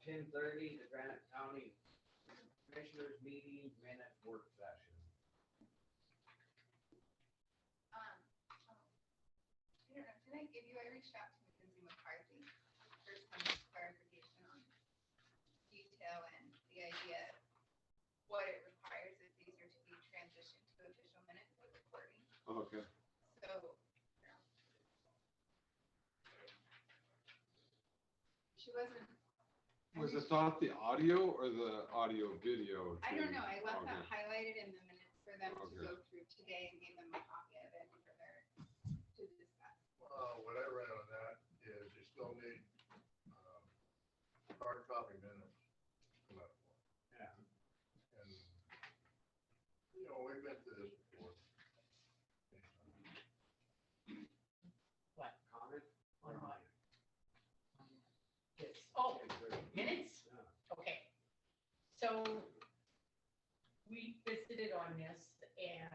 10:30, the Granite County Commissioners Meeting Minute Work Session. I don't know, did I give you, I reached out to Mackenzie McCarthy for some clarification on detail and the idea of what it requires if these are to be transitioned to official minutes of recording. Okay. So, she wasn't, Was the thought the audio or the audio video? I don't know, I left Okay. that highlighted in the minutes for them to Okay. go through today and gave them a copy of it for their, to discuss. What I read on that is you still need, hard copy minutes. come out for it. Yeah. And, we've been through this before. What, Comment? on what? This, oh, minutes? Okay. So we visited on this and,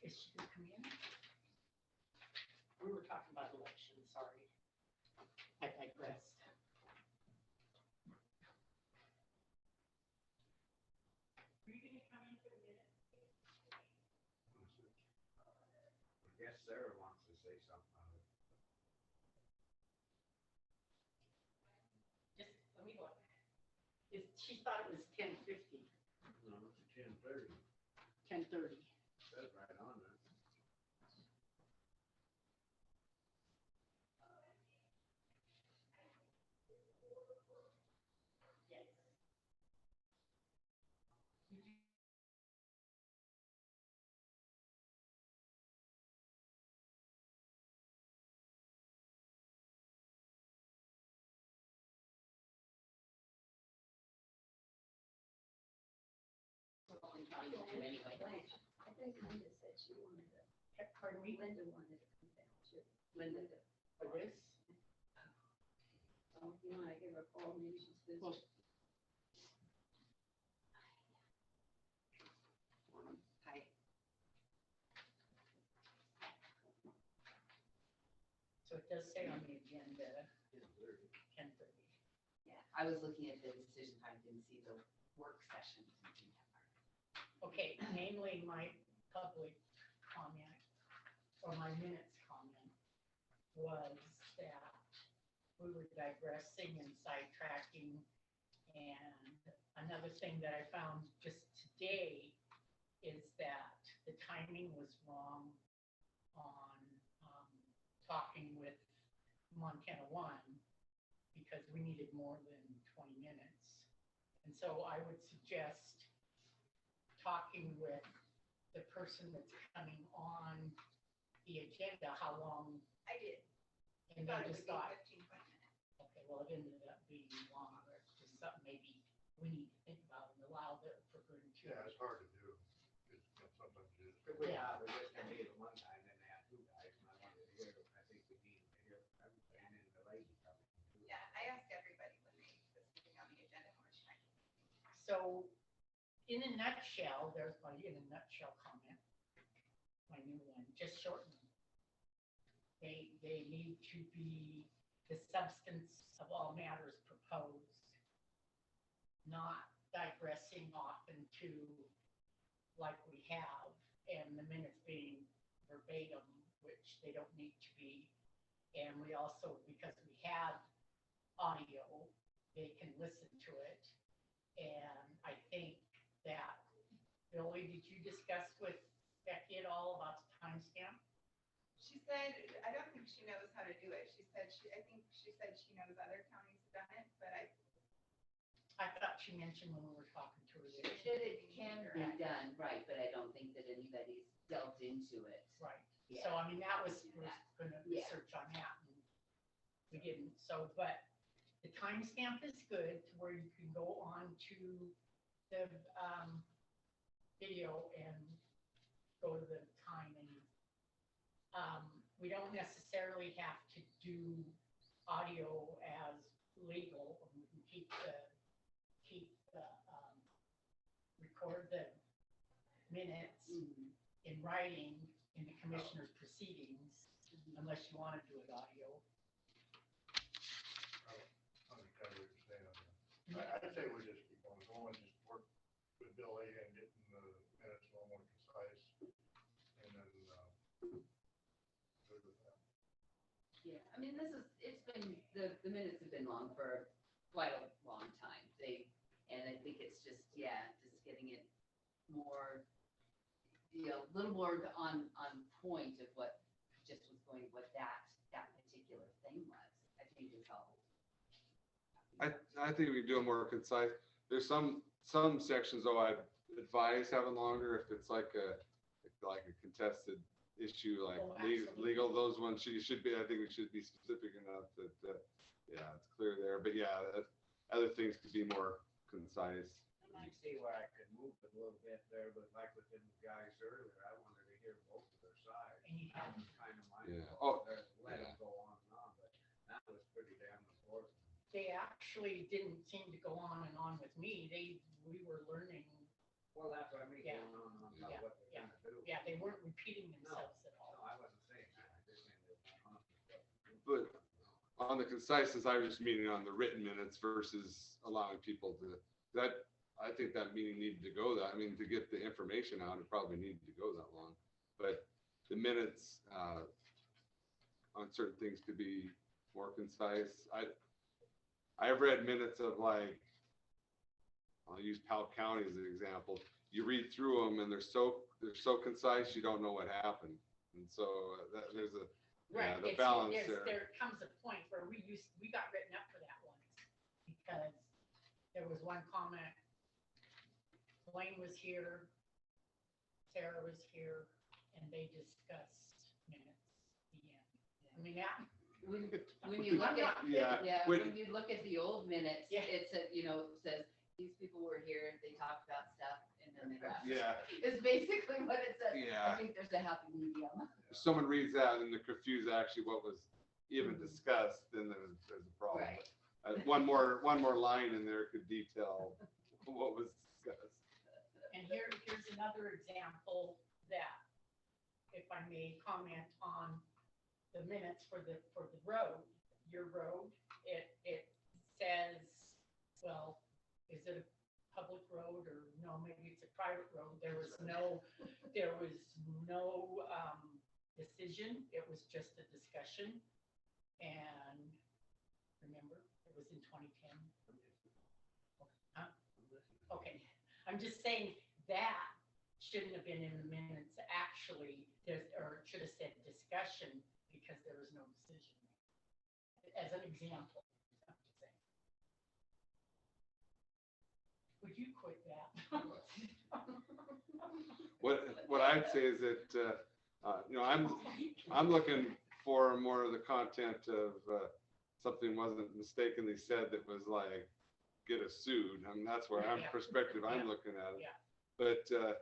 is she gonna come in? We were talking about elections, sorry. I digressed. Were you gonna come in for the minute? I guess Sarah wants to say something on it. Just, let me look. She thought it was 10:50, No, it's 10:30. 10:30. Says right on there. Yes. I think Linda said she wanted to, Pardon me? Linda wanted to come down too. Linda, for this? So if you want to give her a call, maybe she's busy. Well, Hi. So it does say on the agenda, 10:30. Yeah, I was looking at the decision time, didn't see the work session. Okay, namely my public comment or my minutes comment was that we were digressing and sidetracking. And another thing that I found just today is that the timing was wrong on talking with Montana One because we needed more than 20 minutes. And so I would suggest talking with the person that's coming on the agenda, how long, I did. and Thought they it just would be thought, 15, 20 minutes. okay, well, it ended up being longer. It's just something maybe we need to think about and allow the, for good and Yeah, true. it's hard to do. Sometimes it is. If we thought we were just gonna meet at one time, then they had two guys, and I wanted to hear, I think we needed to hear from everybody, and then the lady coming. too. Yeah, I asked everybody when they was putting on the agenda how much time. So in a nutshell, there's my in a nutshell comment. My new one, just shorten them. They need to be the substance of all matters proposed, not digressing off into like we have, and the minutes being verbatim, which they don't need to be. And we also, because we have audio, they can listen to it. And I think that, Billy, did you discuss with Becky at all about the timestamp? She said, I don't think she knows how to do it. I think she said she knows other counties have done it, but I thought she mentioned when we were talking to her. She that said it can be done, right, but I don't think that anybody's delved into it. Right, Yeah. so I mean, that was, Do we're that. gonna Yeah. research on that, and we didn't, so, but the timestamp is good, to where you can go on to the, video and go to the time, and, we don't necessarily have to do audio as legal, we can record the minutes Mhm. in writing in the commissioner's proceedings, unless you want to do it audio. Understand what you're saying on I'd say we just keep on going, just work with Billy and getting the minutes a little more concise. And then, good with that. Yeah, I mean, it's been, the minutes have been long for quite a long time. And I think it's just, just getting it more, a little more on point of what just was going, what that particular thing was, I think is all. I think we do it more concise. There's some sections though I'd advise having longer if it's like a contested issue, like legal, those ones I think we should be specific enough that, it's clear there. But other things could be more concise. I see where I could move it a little bit there, but like with the guys earlier, I wanted to hear both of their sides. That was kind of my fault there, let it go on and on, but that was pretty damn important. They actually didn't seem to go on and on with me. We were learning. Well, that's what I mean, going on and on about what they're gonna do. Yeah, they weren't repeating themselves at all. No, I wasn't saying that, I just saying they went on. But on the conciseness, I was just meaning on the written minutes versus allowing people to, I think that meeting needed to go that, I mean, to get the information out, it probably needed to go that long. But the minutes on certain things could be more concise. I've read minutes of like, I'll use Powell County as an example. You read through them and they're so concise, you don't know what happened. And so there's a, Right, the balance there. There comes a point where we got written up for that once because there was one comment. Wayne was here, Sarah was here, and they discussed minutes. The end. I mean, When you look at, When- when you look at the old minutes, Yeah. it said, says, these people were here, they talked about stuff, and then they left. Yeah. It's basically what it says. Yeah. I think there's a happy medium. If someone reads that and they're confused actually what was even discussed, then there's a problem. Right. One more line in there could detail what was discussed. And here's another example that, if I may comment on the minutes for the road, your road, it says, well, is it a public road or no, maybe it's a private road. There was no decision. It was just a discussion. And remember, it was in 2010. Huh? Okay, I'm just saying that shouldn't have been in the minutes, actually, or it should have said discussion because there was no decision. As an example, I'm just saying. Would you quit that? What I'd say is that, I'm looking for more of the content of something wasn't mistakenly said that was like, get us sued. I mean, that's where I'm perspective I'm looking at it. Yeah. But, the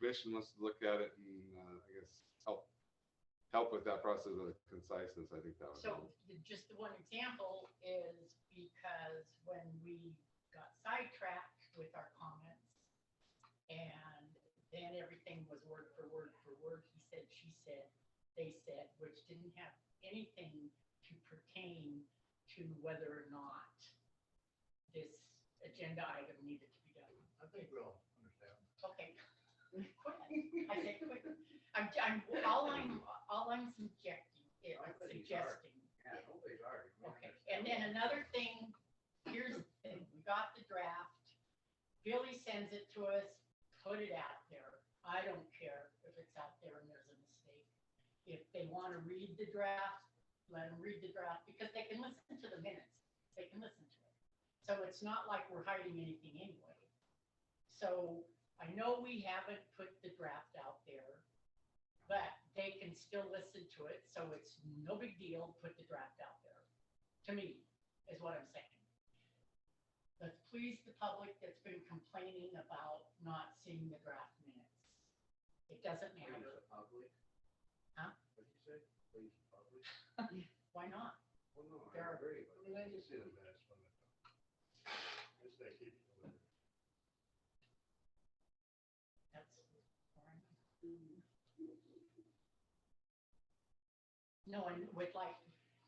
commission wants to look at it and, I guess, help with that process of conciseness. I think that would. So just the one example is because when we got sidetracked with our comments and then everything was word for word, he said, she said, they said, which didn't have anything to pertain to whether or not this agenda item needed to be done. I think we'll understand. Okay. I said, quick. All I'm suggesting. Yeah, nobody's arguing. Okay, and then another thing, here's the thing, we got the draft. Billy sends it to us, put it out there. I don't care if it's out there and there's a mistake. If they want to read the draft, let them read the draft because they can listen to the minutes. They can listen to it. So it's not like we're hiding anything anyway. So I know we haven't put the draft out there, but they can still listen to it. So it's no big deal, put the draft out there. To me, is what I'm saying. Let's please the public that's been complaining about not seeing the draft minutes. It doesn't Please matter. the public. Huh? What'd you say? Please the public? Why not? Well, no, There I are- agree, but. I just see the minutes when they they keep it moving. That's where I'm at. No, and with like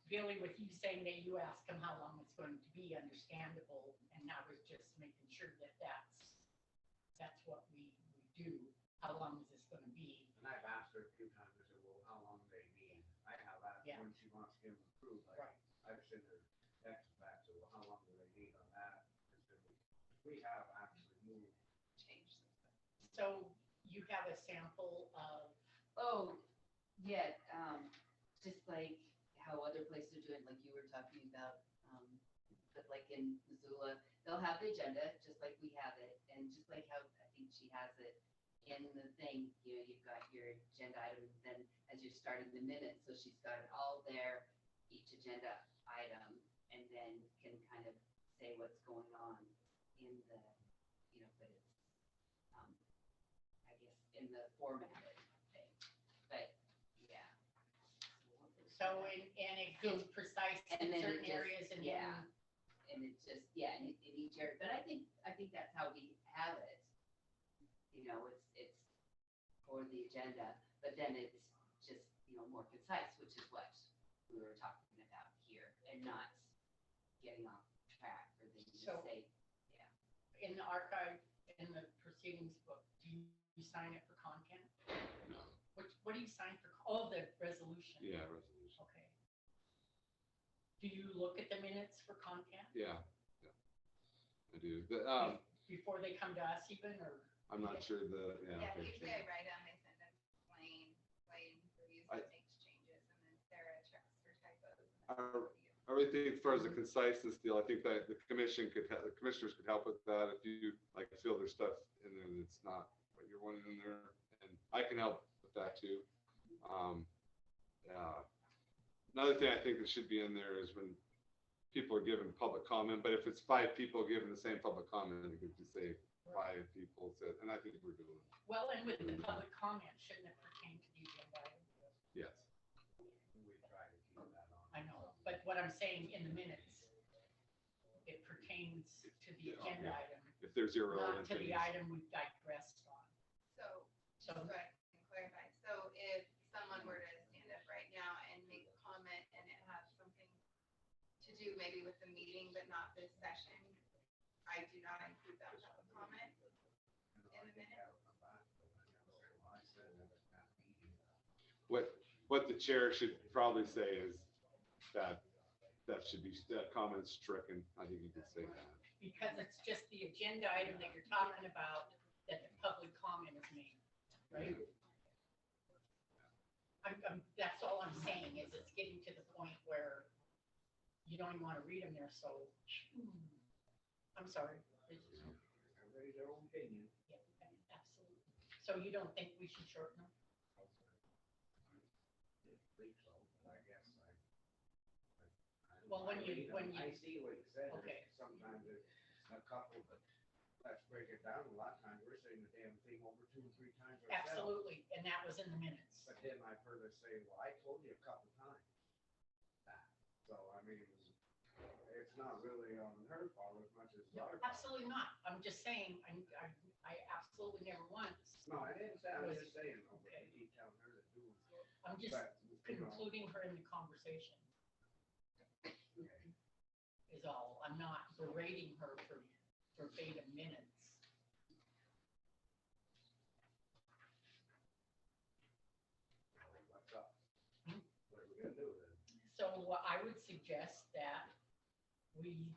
Billy, with you saying that you asked him how long it's going to be, understandable, and I was just making sure that that's what we do. How long is this gonna be? And I've asked her a few times, I said, well, how long do they need? I have asked Yeah. when she wants to get them approved, Right. I've sent her text back, so well, how long do they need on that? I said, we have actually moved. Change some stuff. So you have a sample of, Oh, yeah, just like how other places are doing, like you were talking about, but like in Missoula, they'll have the agenda, just like we have it, and just like how I think she has it in the thing, you know, you've got your agenda items, then as you're starting the minutes, so she's got it all there, each agenda item, and then can kind of say what's going on in the, you know, but it's, I guess, in the formatted thing, but, yeah. so and it goes precise And in then it certain just- areas and then. yeah. And it's just, yeah, in each area, but I think that's how we have it. You know, it's for the agenda, but then it's just, you know, more concise, which is what we were talking about here, and not getting off track or then you So- just say, In the archive, in the proceedings book, do you sign it for content? No. What do you sign for, oh, the resolution? Yeah, resolution. Okay. Do you look at the minutes for content Yeah, I do. before they come to us even, or? I'm not sure Yeah, okay. usually I write them, I send them plain reviews I- that makes changes, and then Sarah checks for typos. I really think as far as the conciseness deal, I think that the commissioners could help with that if you like feel there's stuff in there that's not what you're wanting in there, and I can help with that too. Another thing I think that should be in there is when people are giving public comment, but if it's 5 people giving the same public comment, you could just say 5 people said, and I think we're doing it. Well, and with the public comment, shouldn't it pertain to the agenda item? Yes. We try to keep that on. I know, but what I'm saying in the minutes, it pertains to the agenda item, If there's not irrelevant to the things. item we've digressed on. So, So, so I can clarify, so if someone were to stand up right now and make a comment and it has something to do maybe with the meeting, but not this session, I do not include that public comment in the minutes. What the chair should probably say is that should be, that comment stricken. I think you could say that. because it's just the agenda item that you're talking about, that the public comment is made, right? That's all I'm saying, is it's getting to the point where you don't even want to read them there, so. I'm sorry. Everybody's their own opinion. Yeah, absolutely. So you don't think we should shorten them? Think so, but I guess Well, when you- read 'em. when you- I see what you said. Okay. Sometimes it's a couple, but let's break it down. A lot of times we're saying the damn thing over 2 or 3 times ourselves. Absolutely, and that was in the minutes. But then I've heard her say, well, I told you a couple times. That. So, I mean, it's not really on her fault as much as No, our fault. absolutely not. I'm just saying, I absolutely never once. No, I didn't say, I was Was- just saying, though, but Okay. you keep telling her to do it. I'm just But, you know, concluding her in the conversation. Is all. I'm not berating her for verbatim minutes. what's up? What are we gonna do then? So I would suggest that we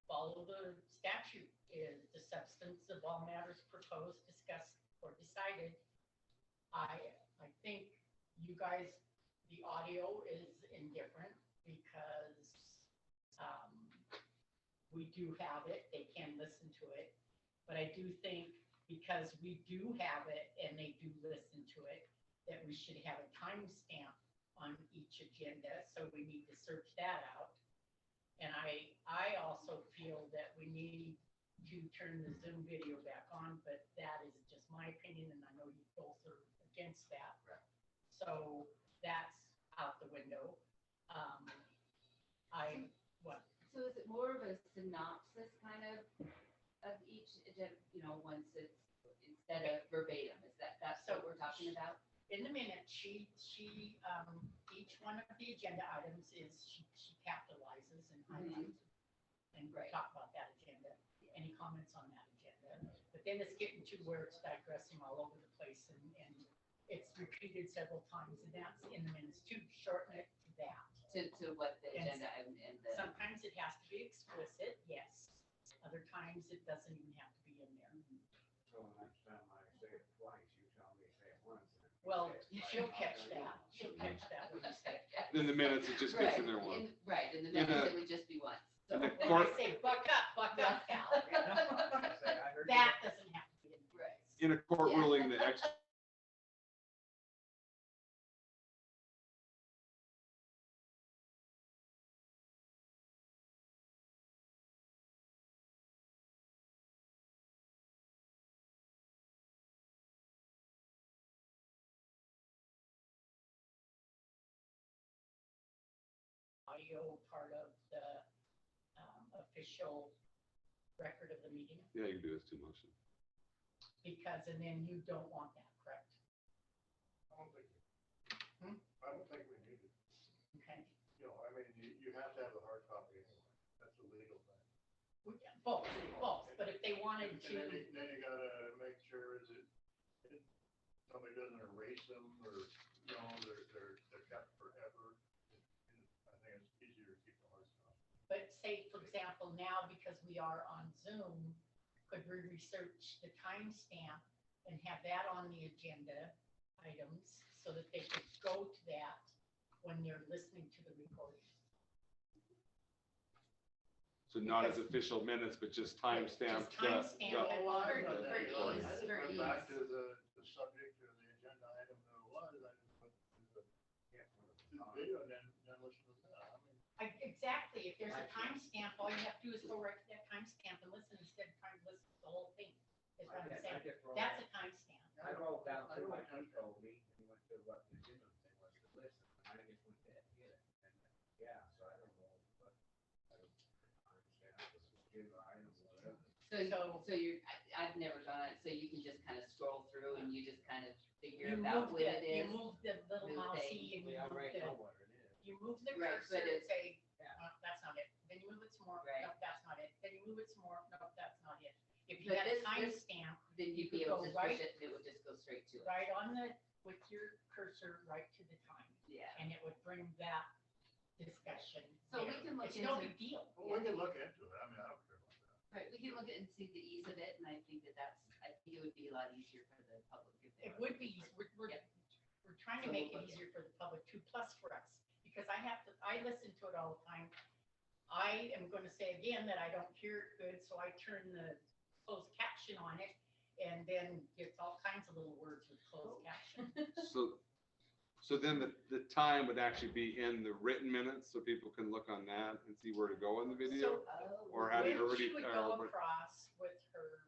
follow the statute, is the substance of all matters proposed, discussed, or decided. I think you guys, the audio is indifferent because we do have it, they can listen to it. But I do think because we do have it and they do listen to it, that we should have a timestamp on each agenda, so we need to search that out. And I also feel that we need to turn the Zoom video back on, but that is just my opinion, and I know you both are against that. So that's out the window. so is it more of a synopsis kind of each agenda, you know, once it's, instead of verbatim, that's what we're talking about? in the minute, each one of the agenda items is, she capitalizes and highlights. And talk about that agenda, any comments on that agenda. But then it's getting to where it's digressing all over the place and it's repeated several times and that's in the minutes too, shorten it to that. To what the And agenda item and the. Sometimes it has to be explicit, yes. Other times it doesn't even have to be in there. So next time I say it twice, you tell me to say it once. Well, she'll catch that. She'll catch that when you say it. In the minutes, it just gets in there once. Right, in the In minutes, a- it would just be once. So in a when I court- say buck up, Cal. That doesn't have to be in there. Right. In a court Yeah. ruling, the ex, Audio part of the official record of the meeting, yeah, you can do this too much. because, and then you don't want that, correct? I don't think, Hmm? I don't think we need it. Okay. You know, I mean, you have to have the hard copy anyway. That's a legal thing. Both, but if they wanted And then to, then you gotta make sure is somebody doesn't erase them or, you know, they're kept forever. I think it's easier to keep the hard copy. but say, for example, now because we are on Zoom, could we research the timestamp and have that on the agenda items so that they could go to that when they're listening to the recording? So not as official minutes, but just timestamped. Just timestamp it on For But ease, for but back ease. to the subject or the agenda item that it was, I just put the video and then listen to that. I mean, Exactly, if there's a timestamp, all you have to do is go right to that timestamp and listen instead of trying to listen to the whole thing. Is what I'm saying. That's a timestamp. I rolled down to my control meeting and went to what the agenda thing was to listen, and I just went to hit it. And yeah, so I don't know, but I don't understand, this is agenda item, whatever. So you're, I've never done it, so you can just kind of scroll through and you just kind of figure You out move what it you is. move the little move mousey and We you move already the, know what it is. you move the Right, cursor but and it- say, Yeah. that's not it. Then you move it some more, Right. no, that's not it. Then you move it some more, no, that's not it. If you But had a this- timestamp, Then you'd be you able go to right- push it and it would just go straight to it. right on the, with your cursor right to the time, Yeah. and it would bring that discussion. So we there. can look It's no into- big deal. Well, we can look into it. I mean, I don't care about that. Right, we can look at and see the ease of it, and I think I think it would be a lot easier for the public if they. It would be, we're trying to make it easier for the public too, plus for us, because I listen to it all the time. I am gonna say again that I don't hear it good, so I turn the closed caption on it, and then gets all kinds of little words with closed caption. So then the time would actually be in the written minutes, so people can look on that and see where to go in the video? So, Or had it when already, she would or go what- across with her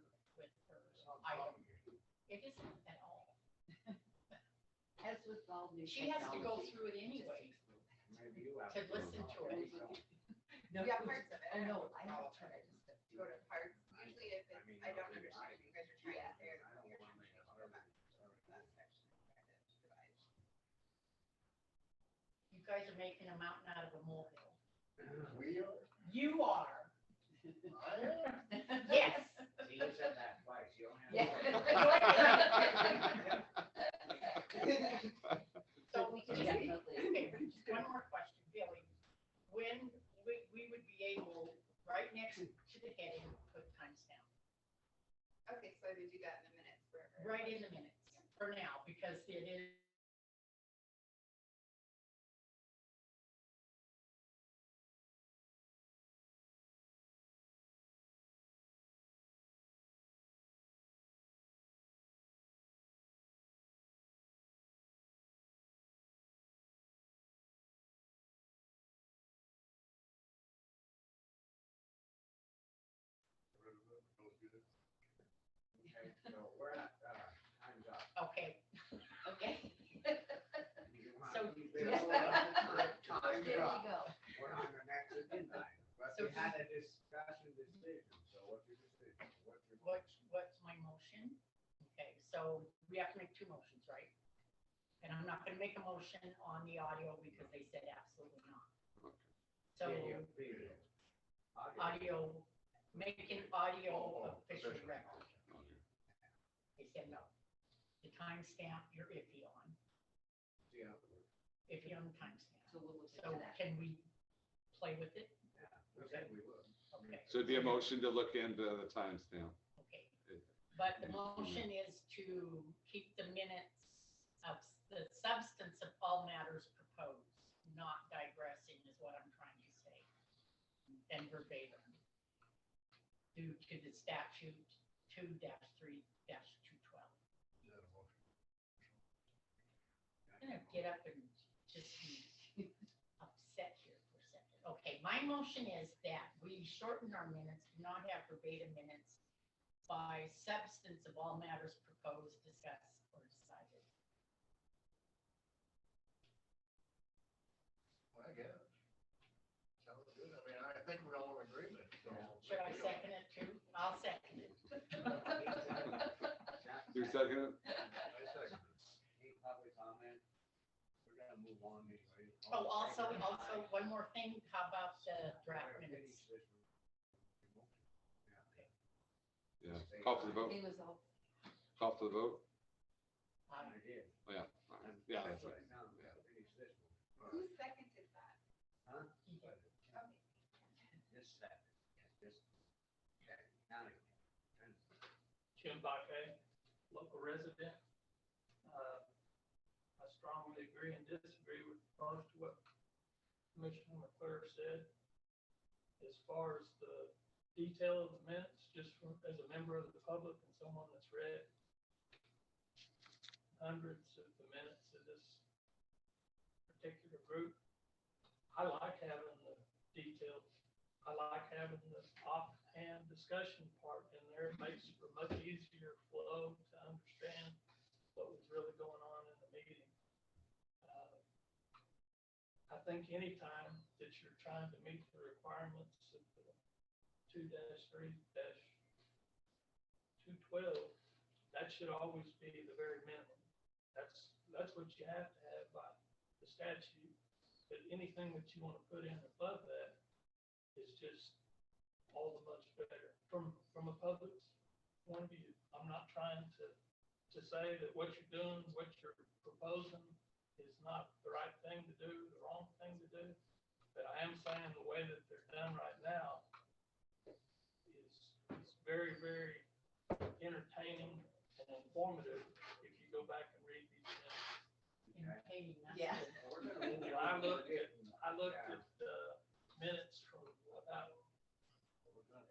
item. It isn't at all. As with all new She has to go technology. through it anyway Maybe you have. to listen to it. No, Yeah, parts of it. Oh, no, I have tried. Go to parts, usually if it's, I don't understand if you guys are trying to say it, I don't you're wanna trying make to it go back harder. to that section. Kind of divide. You guys are making a mountain out of a molehill. We are, You are. I am. Yes. See, you said that twice, you don't have. Yeah. So we can, Definitely. okay, one more question, Billy. When we would be able, right next to the heading, put timestamp, Okay, so they do that in the minutes for. right in the minutes for now, because it is. Okay, so we're not, time's up. Okay, okay. You want So- to keep it all up? Time's There you up. go. We're on the next agenda item, but So we had a discussion decision, so what's your decision? What's your? What's my motion? Okay, so we have to make two motions, right? not gonna make a motion on the audio because they said absolutely not. Okay. So Video, video. audio, making audio Oh, official official. record. Okay. They said no. The timestamp, you're iffy on, Yeah. iffy on the timestamp. So we'll look So into that. can we play with it? We said we would. Okay. So it'd be a motion to look into the timestamp. Okay, but the motion is to keep the minutes of the substance of all matters proposed, not digressing is what I'm trying to say. And verbatim. Due to the statute 2-3-212. Is that a motion? I'm gonna get up and just be upset here for a second. Okay, my motion is that we shorten our minutes, do not have verbatim minutes by substance of all matters proposed, discussed, or decided. I guess. Sounds good. I mean, I think we're all in agreement, so. Should I second it too? I'll second it. You second it? I second it. Any public comment? We're gonna move on anyway. Oh, also, one more thing, how about the draft minutes? Yeah. Call for the vote. It was all, Call for the vote. Um, I did. Oh, yeah. All right. Yeah, that's right. Now, finish this one. Who seconded that? Huh? he did. This second, this, okay, county. Jim Baque, local resident. I strongly agree and disagree with most of what Commissioner McClure said. As far as the detail of the minutes, just from, as a member of the public and someone that's read hundreds of the minutes of this particular group, I like having the details. I like having the offhand discussion part in there. It makes for much easier flow to understand what was really going on in the meeting. I think anytime that you're trying to meet the requirements of the 2-3-212, that should always be the very minimum. That's what you have to have by the statute. But anything that you want to put in above that is just all the much better from a public's point of view. I'm not trying to say that what you're doing, what you're proposing is not the right thing to do, the wrong thing to do. But I am saying the way that they're done right now is very, very entertaining and informative if you go back and read these minutes. Entertaining, that's Yeah. good. We're gonna move And on. I looked at minutes from about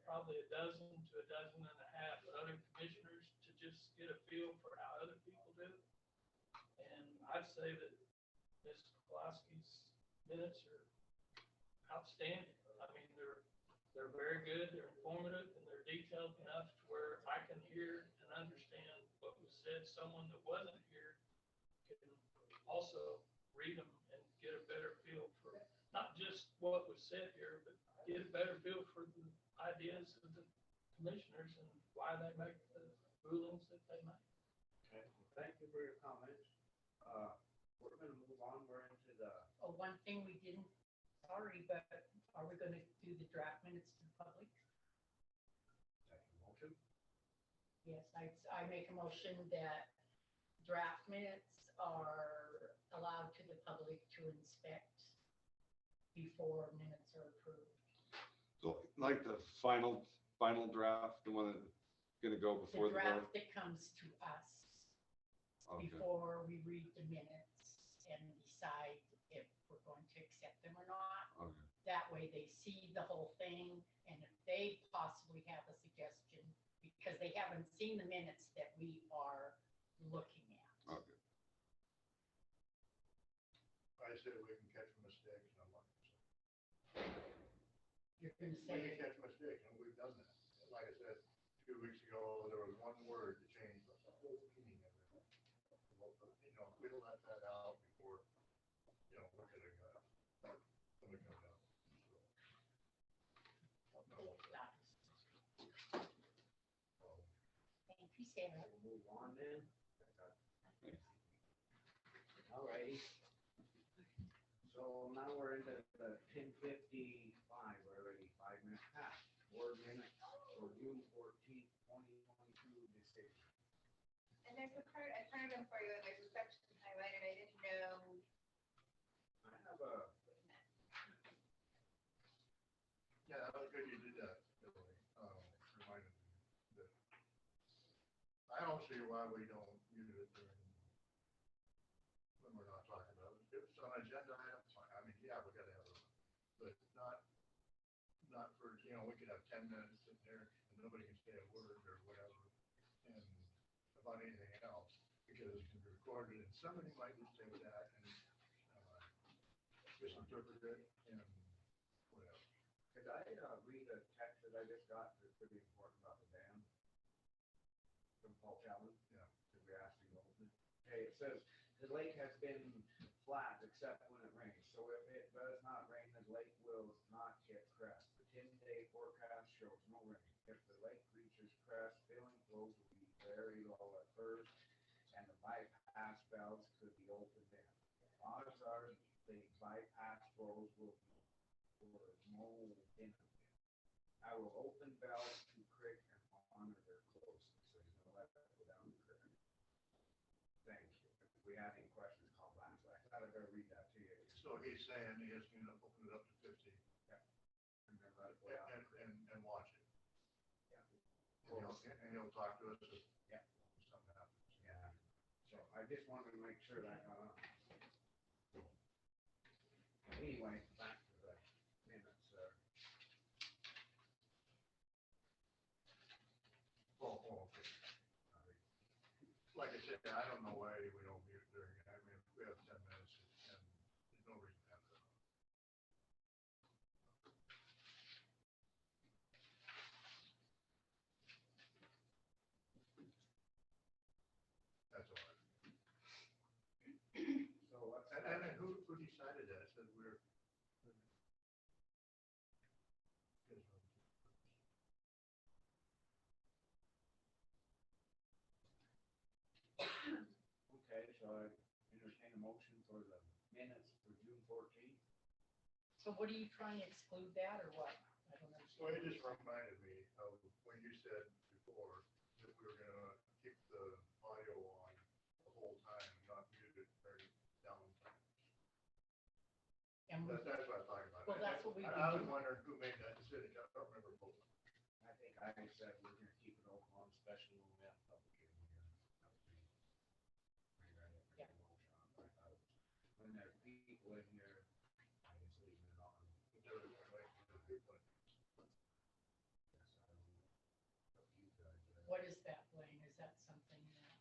probably a dozen to a dozen and a half other commissioners to just get a feel for how other people do. And I'd say that Ms. Kowalski's minutes are outstanding. I mean, they're very good, they're informative, and they're detailed enough to where I can hear and understand what was said. Someone that wasn't here can also read them and get a better feel for not just what was said here, but get a better feel for the ideas of the commissioners and why they make the rulings that they make. Okay, well, thank you for your comments. We're gonna move on, we're into the, Oh, one thing we didn't, sorry, but are we gonna do the draft minutes to the public? second motion. Yes, I make a motion that draft minutes are allowed to the public to inspect before minutes are approved. So like the final draft, the one that's gonna go before The the draft vote? that comes to us Okay. before we read the minutes and decide if we're going to accept them or not. Okay. That way they see the whole thing, and if they possibly have a suggestion, because they haven't seen the minutes that we are looking at. Okay. I say we can catch mistakes, and I'm like, You're gonna we say, can catch mistakes, and we've done that. Like I said, 2 weeks ago, there was one word that changed the whole meaning of it. Well, you know, we don't let that out before, you know, look at it, something comes out. thank you, Sarah. We'll move on then. Alrighty. So now we're into the 10:55, we're already 5 minutes past. Board minutes for June 14th, 2022 decision. And there's a part, I printed them for you, and there's a section highlighted, I didn't know. I have a, Yeah, that was good you did that, Billy. Reminded me that I don't see why we don't use it during, when we're not talking about it. If it's an agenda item, fine. I mean, yeah, we gotta have it, but not for, we could have 10 minutes in there and nobody can say a word or whatever. And about anything else, because it can be recorded and somebody might just take that and misinterpret it and whatever. could I read a text that I just got that's pretty important about the dam? From Paul Callen? Yeah. Because we asked him. Okay, it says, the lake has been flat except when it rains. So if it does not rain, the lake will not hit crest. The 10-day forecast shows no rain. If the lake reaches crest, filling flows will be very low at first, and the bypass valves could be opened then. Odds are the bypass flows will be more in. I will open valves to creek and monitor closely, so you know that go down the creek. Thank you. If we have any questions, call back. So I thought I'd better read that to you. So he's saying he's gonna open it up to 50 And then let it go down the creek. and watch it. Yeah. And he'll talk to us if Yeah. something happens. Yeah. So I just wanted to make sure that got on. Anyway, back to the minutes, Okay. Like I said, I don't know why we don't mute during, I mean, we have 10 minutes and there's no reason to have that. That's all right. So what's And then who decided that? Said we're. Okay, so I entertain a motion for the minutes for June 14th. So what are you trying to exclude that or what? I don't Well, it understand. just reminded me of when you said before that we were gonna keep the audio on the whole time, not mute it very downtime. And we- That's what I'm talking about. Well, that's what we I was do. wondering who made that decision. I don't remember both. I think I said we're gonna keep it open on special when we have public hearing here. Yeah. When there's people in here, I just leave it on. But there was like the big one. What is that, Blaine? Is that something that?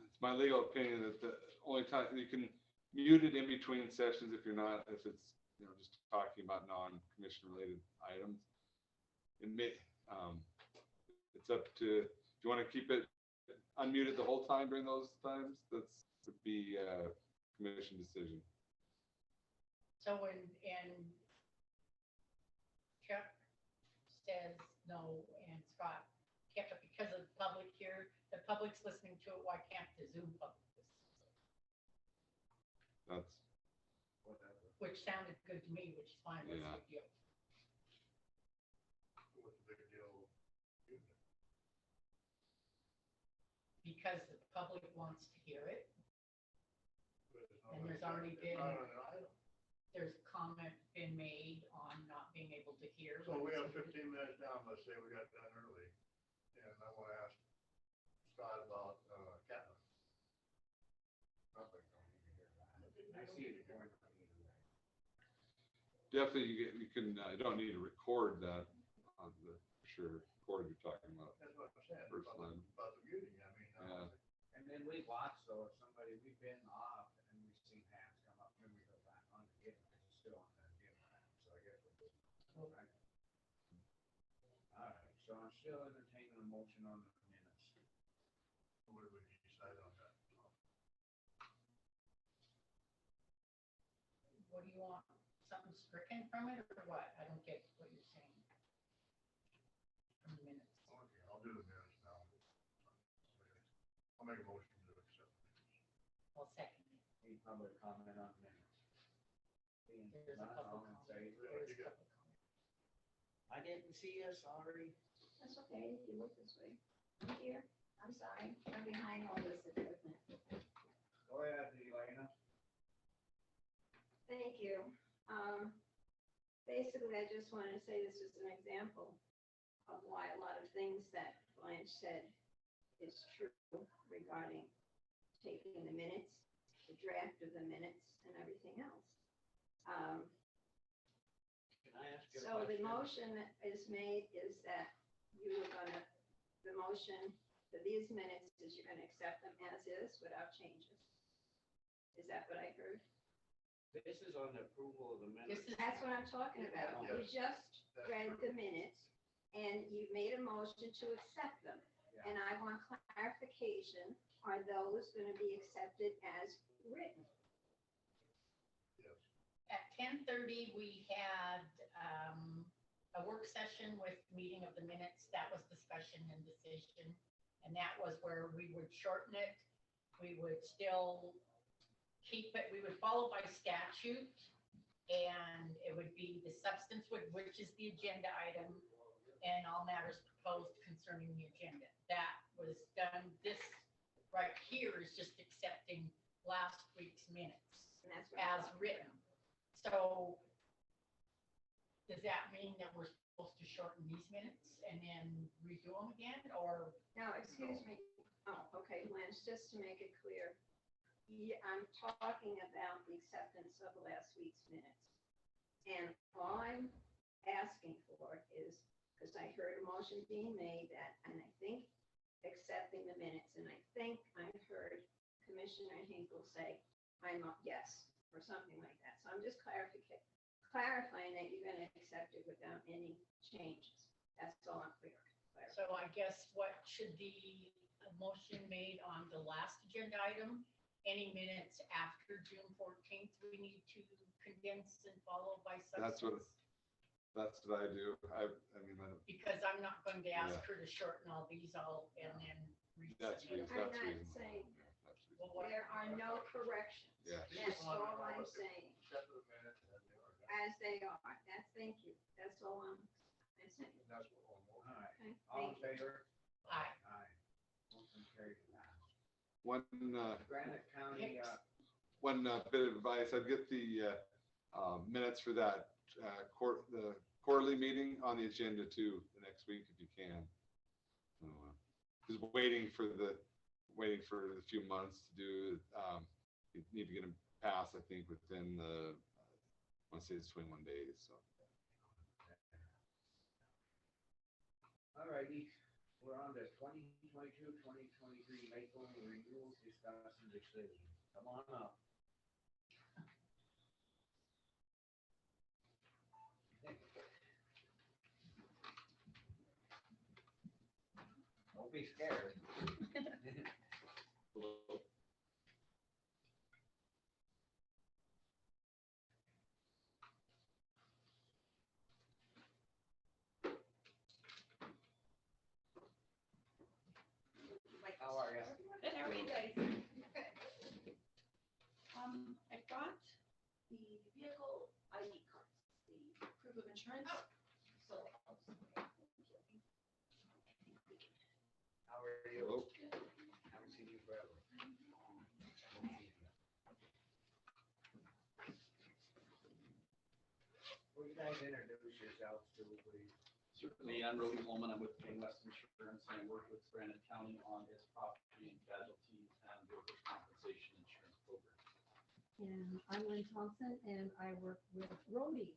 It's my legal opinion that the only time you can mute it in between sessions if you're not, if it's, just talking about non-commission related items. It's up to, if you want to keep it unmuted the whole time during those times, that's would be a commission decision. So and Chuck says no, and Scott kept it because of the public here, the public's listening to it, why can't the Zoom public listen to it? That's, Whatever. Which sounded good to me, which is fine, what's the Yeah. big deal? What's the big deal? Because the public wants to hear it, and there's already been, there's comment been made on not being able to hear. So we have 15 minutes down, let's say we got done early, and I want to ask Scott about Catlin. Public don't need to hear that. I see it going on either way. definitely you can, you don't need to record that on the, for sure, record you're talking about. That's what I'm saying, First line. about the muting, I mean. Yeah. And then we watch, though, if somebody, we've been off and we've seen hands come up, then we go back on again, because it's still on that again. So I guess we're just, right? All right, so I'm still entertaining a motion on the minutes. What do we decide on that? What do you want? Something stricken from it or what? I don't get what you're saying. From the minutes. Okay, I'll do the minutes now. I'll make a motion to accept. public comment on minutes? Being There's a none, couple all in comments. favor? There's a couple comments. I didn't see you, sorry. That's okay, if you look this way. I'm here, I'm sorry, I'm behind all this equipment. Go ahead, Elena. Thank you. Basically, I just want to say this is an example of why a lot of things that Blanche said is true regarding taking the minutes, the draft of the minutes and everything else. Can I ask you a So the question? motion that is made is that you were gonna, the motion for these minutes is you're gonna accept them as is without changes. Is that what I heard? This is on the approval of the minutes. That's what I'm talking about. You just read the minutes and you made a motion to accept them. Yeah. And I want clarification, are those gonna be accepted as written? At 10:30, we had a work session with meeting of the minutes. That was discussion and decision. And that was where we would shorten it. We would still keep it, we would follow by statute. And it would be the substance, which is the agenda item, and all matters proposed concerning the agenda. That was done. This right here is just accepting last week's minutes And that's what I as thought. written. So does that mean that we're supposed to shorten these minutes and then redo them again, or? Now, excuse me. Oh, okay, Blanche, just to make it clear. Yeah, I'm talking about the acceptance of last week's minutes. And all I'm asking for is, because I heard a motion being made that, and I think accepting the minutes, and I think I heard Commissioner Hinkle say, I'm a yes, or something like that. So I'm just clarifying that you're gonna accept it without any changes. That's all I'm clear. So I guess what should be a motion made on the last agenda item? Any minutes after June 14th, we need to condense and follow by That's what- substance? That's what I do. I mean, Because I'm not going to ask Yeah. her to shorten all these all and then that's resubmit. reasonable. I'm not saying Yeah, that's reasonable. Well, what- there are no corrections. Yeah. That's all I'm saying, Except for the minutes as they are. as they are. That's, thank you. That's all I'm saying. That's what we'll move. All right. Okay, All in thank you. favor? Aye. Aye. Motion carried. One, Granite County, one bit of advice, I'd get the minutes for that the quarterly meeting on the agenda too, the next week if you can. Just waiting for the few months to do, you need to get them passed, I think, within the, I want to say it's 21 days, so. all righty, we're on to 2022-2023 Maple renewals discussion decision. Come on up. Don't be scared. How are you? Good, how are you guys? I got the vehicle ID cards, the proof of insurance. So. How are you? Hello. Haven't seen you forever. Will you guys introduce yourselves to, please? Certainly, I'm Roby Holman. I'm with Painwest Insurance, and I work with Granite County on its property and casualty and workers' compensation insurance program. And I'm Lynn Thompson, and I work with Rhodey.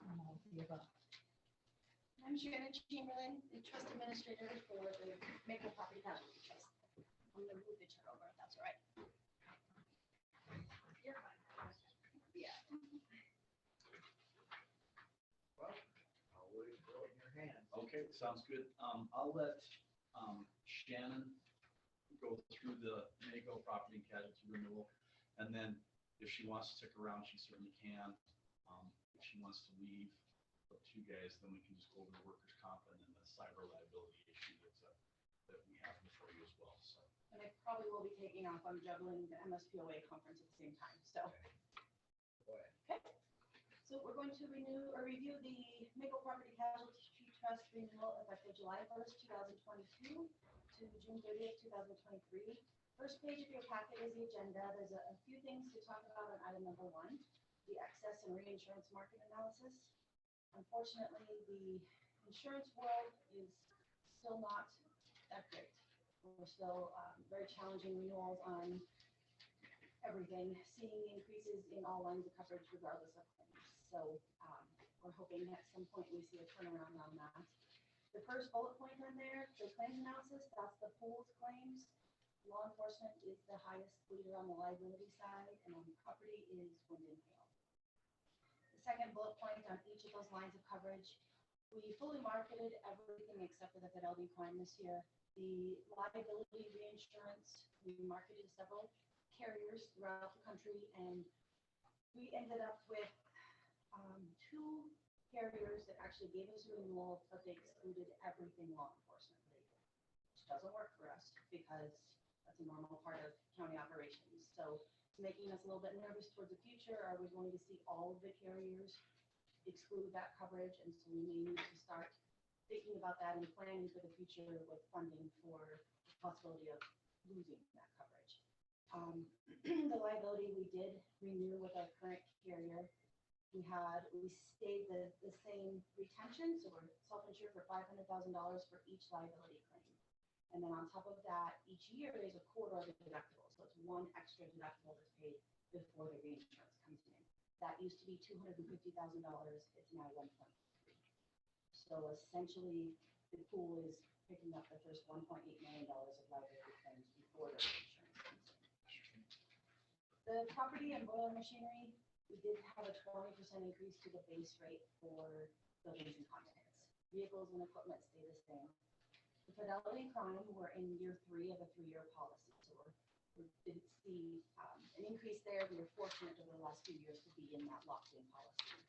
on all of the above. I'm Shannon Chamberlain, the trust administrator for the Maple Property Casualty Trust. I'm gonna move the chair over, if that's all right. You're fine. Yeah. Well, always throw it in your hands. Okay, sounds good. I'll let Shannon go through the Mako property and casualty renewal. And then if she wants to stick around, she certainly can. If she wants to leave, up to you guys, then we can just go over the workers' comp and then the cyber liability issue that we have before you as well. So. and I probably will be taking off. I'm juggling the MSPOA conference at the same time, so. Okay, so we're going to renew or review the Maple Property Casualty Trust renewal effective July 1st, 2022 to June 30th, 2023. First page of your packet is the agenda. There's a few things to talk about on item number 1, the excess and reinsurance market analysis. Unfortunately, the insurance world is still not that great. We're still very challenging renewals on everything, seeing increases in all lines of coverage regardless of claims. So we're hoping at some point we see a turnaround on that. The first bullet point on there, the claims analysis, that's the pool's claims. Law enforcement is the highest leader on the liability side, and on property is wind and hail. The second bullet point on each of those lines of coverage, we fully marketed everything except for the fidelity crime this year. The liability reinsurance, we marketed several carriers throughout the country, and we ended up with 2 carriers that actually gave us a renewal, but they excluded everything law enforcement related, which doesn't work for us because that's a normal part of county operations. So it's making us a little bit nervous towards the future. Are we going to see all of the carriers exclude that coverage? And so we may need to start thinking about that and planning for the future with funding for the possibility of losing that coverage. The liability we did renew with our current carrier. We stayed the same retention, so we're self-insured for $500,000 for each liability claim. And then on top of that, each year there's a quarter of the deductible. So it's one extra deductible that's paid before the reinsurance comes in. That used to be $250,000. It's now 1.3. So essentially, the pool is picking up the first $1.8 million of liability claims before the reinsurance comes in. The property and boiler machinery, we did have a 20% increase to the base rate for buildings and contents. Vehicles and equipment stay the same. The fidelity crime, we're in year 3 of a 3-year policy. So we didn't see an increase there. We were fortunate over the last few years to be in that locked-in policy.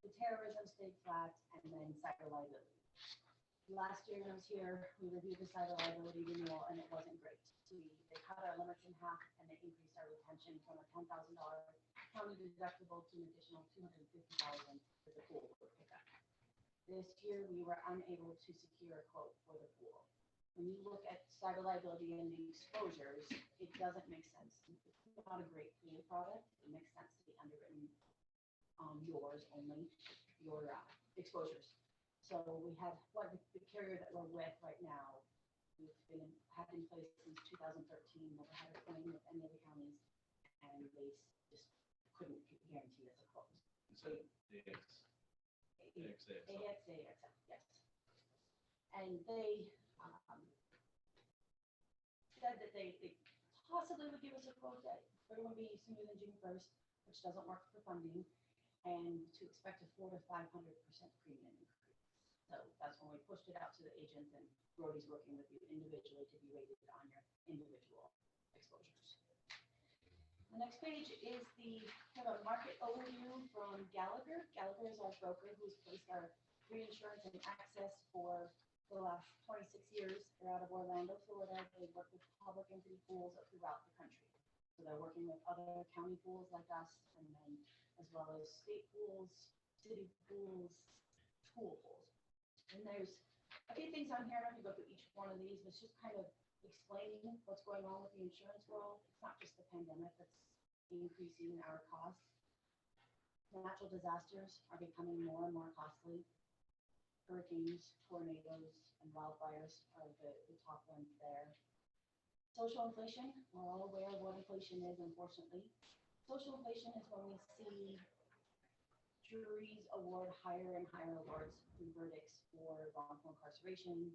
The terrorism stayed flat, and then cyber liability. Last year when I was here, we reviewed the cyber liability renewal, and it wasn't great. They cut our limits in half, and they increased our retention from a $10,000 county deductible to an additional $250,000 that the pool would pick up. This year, we were unable to secure a quote for the pool. When you look at cyber liability and the exposures, it doesn't make sense. It's not a great pool product. It makes sense to be underwritten on yours only, your exposures. So we have the carrier that we're with right now. We've had in place since 2013. Never had a claim with any of the counties, and they just couldn't guarantee us a quote. So AXA, yes. And they said that they possibly would give us a quote that it would be sooner than June 1st, which doesn't work for funding, and to expect a 400 to 500% premium increase. So that's when we pushed it out to the agents, and Brody's working with you individually to be rated on your individual exposures. The next page is the kind of a market overview from Gallagher. Gallagher is our broker who's placed our reinsurance and access for the last 26 years. They're out of Orlando, Florida. They work with public entity pools throughout the country. So they're working with other county pools like us, and then as well as state pools, city pools, school pools. And there's a few things on here. I don't have to go through each one of these, but it's just kind of explaining what's going on with the insurance world. It's not just the pandemic that's increasing our costs. Natural disasters are becoming more and more costly. Hurricanes, tornadoes, and wildfires are the top ones there. Social inflation, we're all aware of what inflation is, unfortunately. Social inflation is when we see juries award higher and higher awards and verdicts for wrongful incarceration,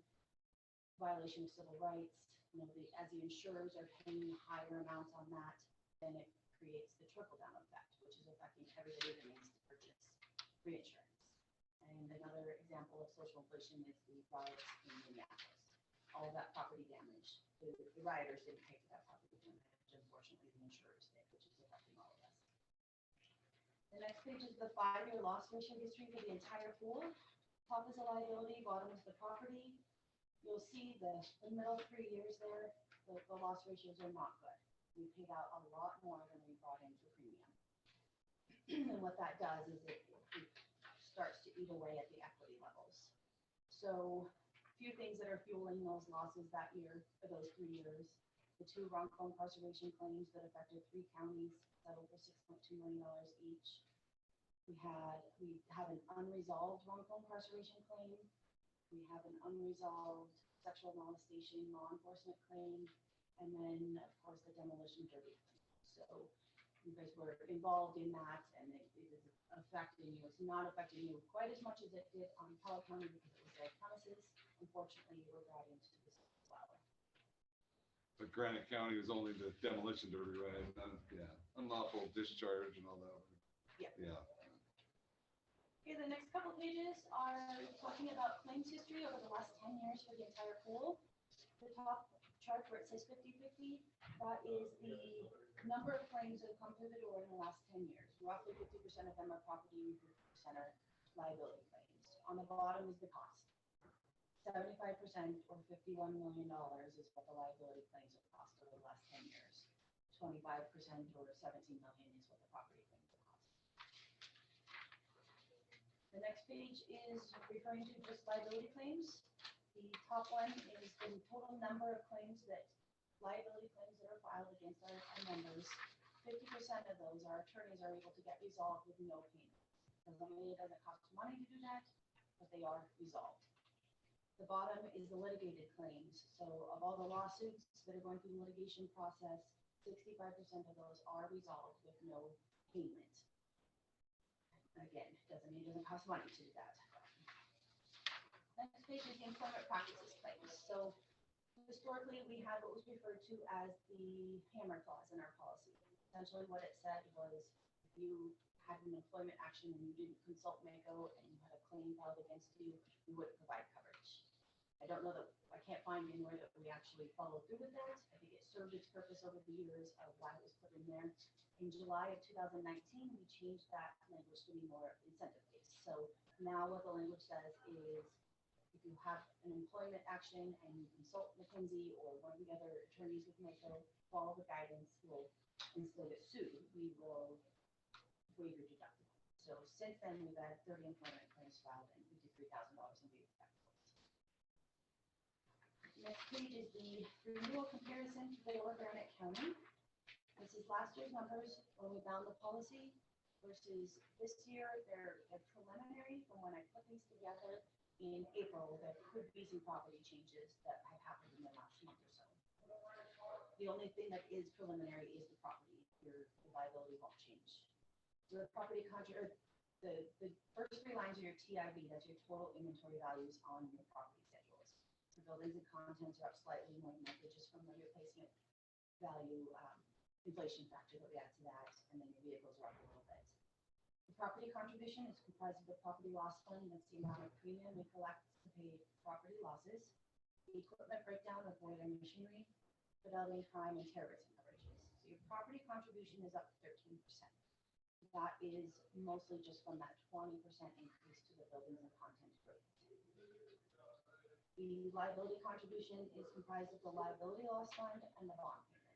violation of civil rights. You know, as the insurers are paying higher amounts on that, then it creates the trickle-down effect, which is affecting everybody that needs to purchase reinsurance. And another example of social inflation is the riots in Minneapolis. All of that property damage. The rioters didn't pay for that property damage, unfortunately the insurers did, which is affecting all of us. The next page is the 5-year loss ratio history for the entire pool. Top is the liability, bottom is the property. You'll see the middle 3 years there. the loss ratios are not good. We paid out a lot more than we brought into premium. And what that does is it starts to eat away at the equity levels. So a few things that are fueling those losses that year, for those 3 years, the 2 wrongful incarceration claims that affected 3 counties, settled for $6.2 million each. We have an unresolved wrongful incarceration claim. We have an unresolved sexual molestation law enforcement claim, and then of course the demolition derby claim. So you guys were involved in that, and it is affecting you. It's not affecting you quite as much as it did on Pollock County because it was their premises. Unfortunately, you were brought into this as well. But Granite County was only the demolition derby, right? Yeah, unlawful discharge and all that. Yeah. Yeah. Okay, the next couple pages are talking about claims history over the last 10 years for the entire pool. The top chart where it says 50/50, that is the number of claims that have come through the door in the last 10 years. Roughly 50% of them are property and 50% are liability claims. On the bottom is the cost. 75% or $51 million is what the liability claims have cost over the last 10 years. 25% or $17 million is what the property claims have cost. The next page is referring to just liability claims. The top one is the total number of claims liability claims that are filed against our members. 50% of those, our attorneys are able to get resolved with no payment. Doesn't mean it doesn't cost money to do that, but they are resolved. The bottom is the litigated claims. So of all the lawsuits that are going through the litigation process, 65% of those are resolved with no payment. Again, doesn't mean it doesn't cost money to do that. Next page is the employment practices claims. So historically, we had what was referred to as the hammer clause in our policy. Essentially what it said was if you had an employment action and you didn't consult MACO and you had a claim filed against you, we wouldn't provide coverage. I don't know that, I can't find anywhere that we actually followed through with that. I think it served its purpose over the years of why it was put in there. In July of 2019, we changed that language to be more incentive-based. So now what the language says is if you have an employment action and you consult McKinsey or one of the other attorneys with MACO, follow the guidance, and still get sued, we will waive your deductible. So since then, we've had 30 employment claims filed and $53,000 in waived deductibles. Next page is the renewal comparison to Baylor Granite County. This is last year's numbers when we bound the policy versus this year. They're preliminary from when I put these together in April. There could be some property changes that have happened in the last month or so. The only thing that is preliminary is the property. Your liability won't change. The property contract, the first 3 lines are your TIV, that's your total inventory values on your property schedules. The buildings and contents are up slightly more than likely just from the replacement value inflation factor that we add to that, and then your vehicles are up a little bit. The property contribution is comprised of the property loss fund, that's the amount of premium we collect to pay property losses. The equipment breakdown of boiler and machinery, fidelity, crime, and terrorism coverages. So your property contribution is up 13%. That is mostly just from that 20% increase to the buildings and contents rate. The liability contribution is comprised of the liability loss fund and the bond payment.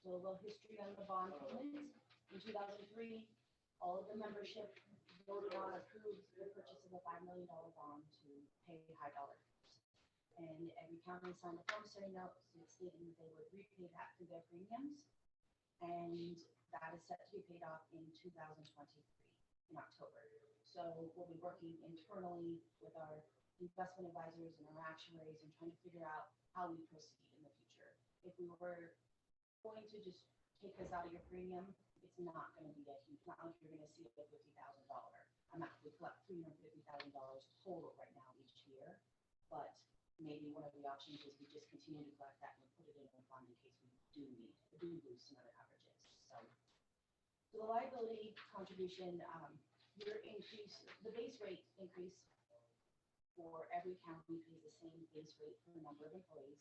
So a little history on the bond payment. In 2003, all of the membership voted on, approved the purchase of a $5 million bond to pay high dollar. And every county signed a promissory note stating that they would repay that through their premiums. And that is set to be paid off in 2023 in October. So we'll be working internally with our investment advisors and our actuaries and trying to figure out how we proceed in the future. If we were going to just take this out of your premium, it's not going to be a huge, not like you're going to see a $50,000 amount. We collect $350,000 total right now each year, but maybe one of the options is we just continue to collect that and put it in a fund in case we do lose some other coverages. So the liability contribution, your increase, the base rate increase for every county pays the same base rate for the number of employees,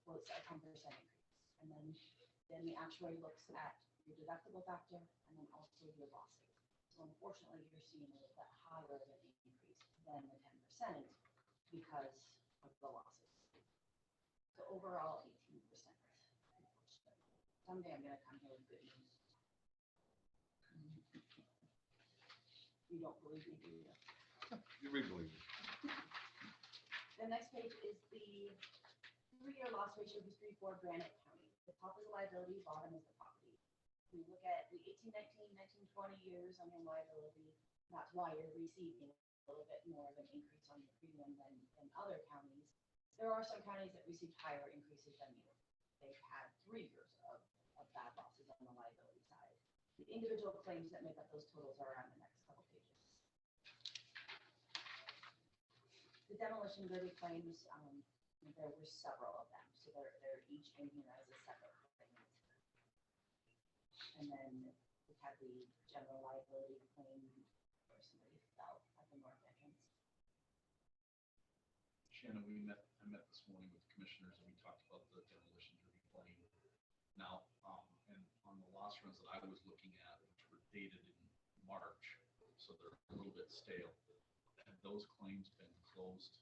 well, it's a 10% increase. And then the actuary looks at your deductible factor and then also your losses. So unfortunately, you're seeing a little bit higher of an increase than the 10% because of the losses. So overall, 18%. someday I'm gonna come here with good news. You don't believe me, do you? You really believe it? The next page is the 3-year loss ratio history for Granite County. The top is the liability, bottom is the property. We look at the 18, 19, 19, 20 years on your liability. That's why you're receiving a little bit more of an increase on your premium than other counties. There are some counties that received higher increases than you. They've had 3 years of bad losses on the liability side. The individual claims that make up those totals are on the next couple pages. The demolition derby claims, there were several of them, so they're each in here as a separate claim. And then we had the general liability claim where somebody fell at the north entrance. Shannon, I met this morning with the commissioners and we talked about the demolition derby claim. Now, and on the loss runs that I was looking at, which were dated in March, so they're a little bit stale. Have those claims been closed?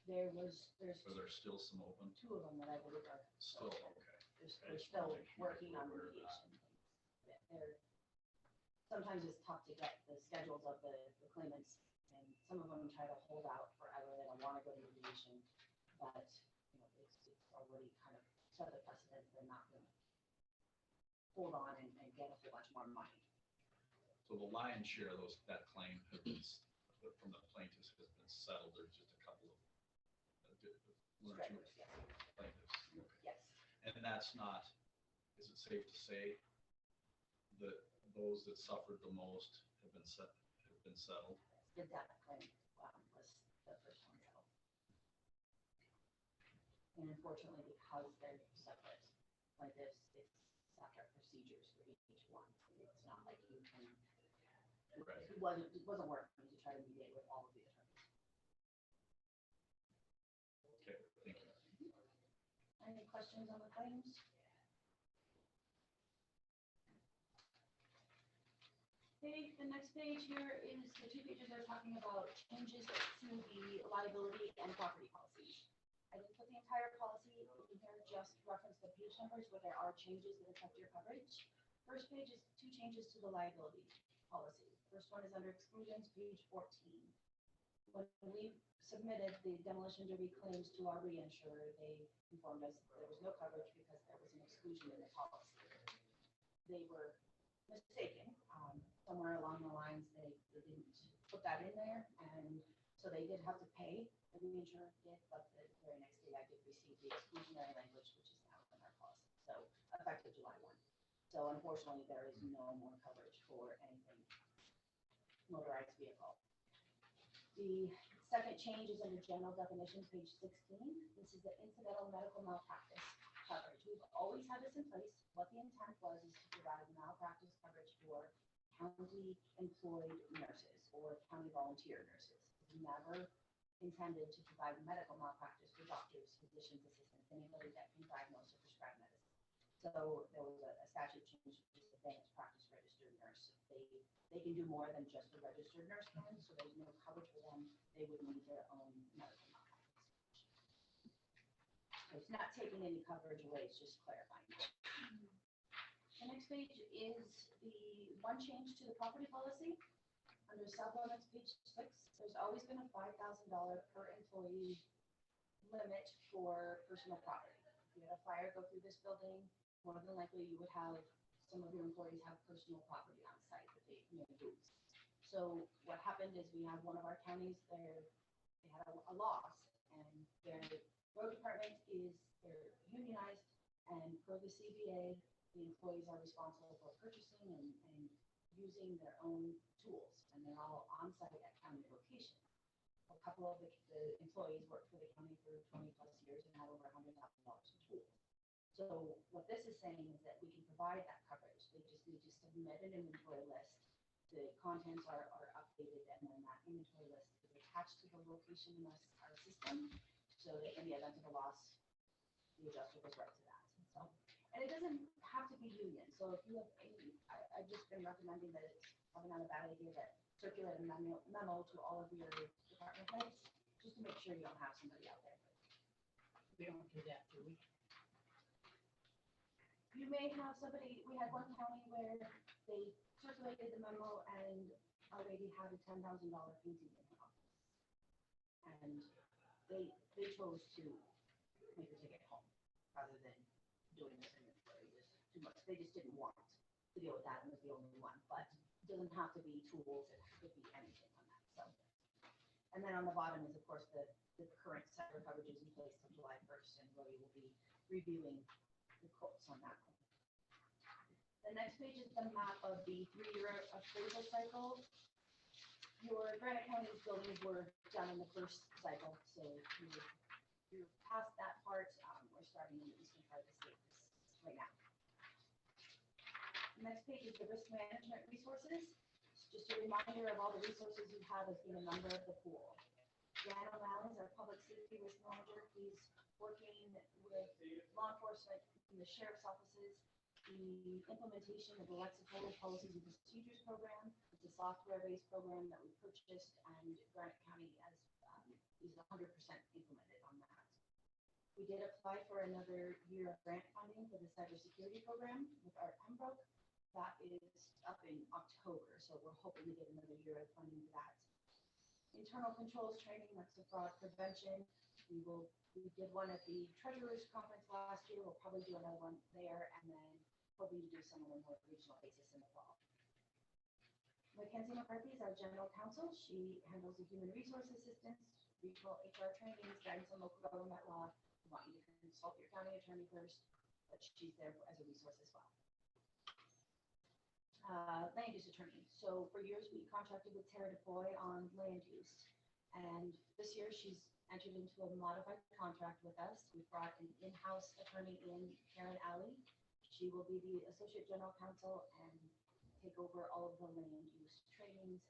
There's Or there's still some open? 2 of them that I believe are Still, okay. they're still working on mediation. Sometimes it's tough to get the schedules of the claimants, and some of them try to hold out forever. They don't want to go to mediation, but it's already kind of set a precedent. They're not going to hold on and get a whole bunch more money. So the lion's share of that claim has been, from the plaintiffs, has been settled. There's just a couple of one or two Strikers, yes. plaintiffs. Okay. Yes. And that's not, is it safe to say that those that suffered the most have been settled? The death claim was the first one settled. And unfortunately, because they're separate plaintiffs, it's separate procedures for each one. It's not like you can, Right. it wasn't working to try to mediate with all of the attorneys. Okay, thank you. Any questions on the claims? Okay, the next page here is the 2 pages that are talking about changes to the liability and property policies. I didn't put the entire policy in here, just reference the page numbers where there are changes that affect your coverage. First page is 2 changes to the liability policy. First one is under exclusions, page 14. When we submitted the demolition derby claims to our reinsurer, they informed us there was no coverage because there was an exclusion in the policy. They were mistaken. Somewhere along the lines, they didn't put that in there, and so they did have to pay. The reinsurer did, but the very next day I did receive the exclusionary language, which is now in our policy, so effective July 1. So unfortunately, there is no more coverage for anything motorized vehicle. The second change is under general definitions, page 16. This is the incidental medical malpractice coverage. We've always had this in place. What the intent was is to provide malpractice coverage for county employed nurses or county volunteer nurses. We never intended to provide medical malpractice for doctors, physicians, assistants, anybody that can diagnose or prescribe medicine. So there was a statute change to the advanced practice registered nurse. They can do more than just a registered nurse can, so there's no coverage for them. They would need their own medical malpractice. So it's not taking any coverage away, it's just clarifying that. The next page is the one change to the property policy. Under supplements, page 6, there's always been a $5,000 per employee limit for personal property. If you had a fire go through this building, more than likely you would have some of your employees have personal property on site that they use. So what happened is we have one of our counties there, they had a loss, and their road department they're unionized, and per the CBA, the employees are responsible for purchasing and using their own tools, and they're all on site at county location. A couple of the employees worked for the county for 20 plus years and had over $100,000 in tools. So what this is saying is that we can provide that coverage. They just need to submit an inventory list. The contents are updated, and then that inventory list is attached to the location in our system, so that in the event of a loss, the adjuster goes right to that. So, and it doesn't have to be union. So if you have any, I've just been recommending that it's probably not a bad idea that circulate a memo to all of your department heads, just to make sure you don't have somebody out there. We don't do that, do we? you may have somebody, we had one county where they circulated the memo and a lady had a $10,000 painting in her office. And they chose to make her take it home rather than doing this inventory. It was too much. They just didn't want to deal with that and was the only one, but it doesn't have to be tools, it could be anything on that, so. And then on the bottom is, of course, the current cyber coverages in place on July 1st, and Lori will be reviewing the quotes on that one. The next page is the map of the 3-year appraisal cycle. Your Granite County's buildings were done in the first cycle, so you're past that part. We're starting in the eastern part of the state right now. The next page is the risk management resources. It's just a reminder of all the resources you have as being a member of the pool. Dan O'Malley is our public safety risk manager. He's working with law enforcement in the sheriff's offices. The implementation of the Lexipol Policies and Procedures Program. It's a software-based program that we purchased, and Granite County is 100% implemented on that. We did apply for another year of grant funding for the cybersecurity program with our Pembroke. That is up in October, so we're hoping to get another year of funding for that. Internal controls training, that's the fraud prevention. We did one at the Treasurers Conference last year. We'll probably do another one there, and then hoping to do some on a more regional basis in the fall. Mackenzie McCarthy is our general counsel. She handles the human resource assistance, regional HR trainings, guidance on local government law. We want you to consult your county attorney first, but she's there as a resource as well. Land use attorney. So for years, we contracted with Tara DeFoy on land use. And this year, she's entered into a modified contract with us. We brought an in-house attorney in, Karen Alley. She will be the associate general counsel and take over all of the land use trainings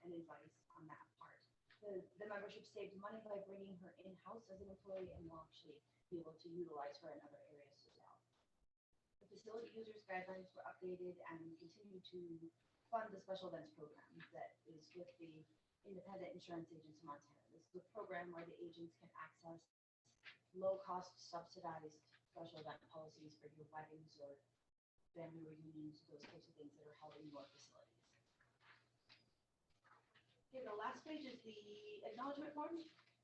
and advice on that part. The membership saves money by bringing her in-house as an employee, and will actually be able to utilize her in other areas as well. The facility users guidelines were updated, and we continue to fund the special events program that is with the Independent Insurance Agents of Montana. This is a program where the agents can access low-cost subsidized special event policies for your weddings or family reunions, those types of things that are held in your facilities. Okay, the last page is the acknowledgement form.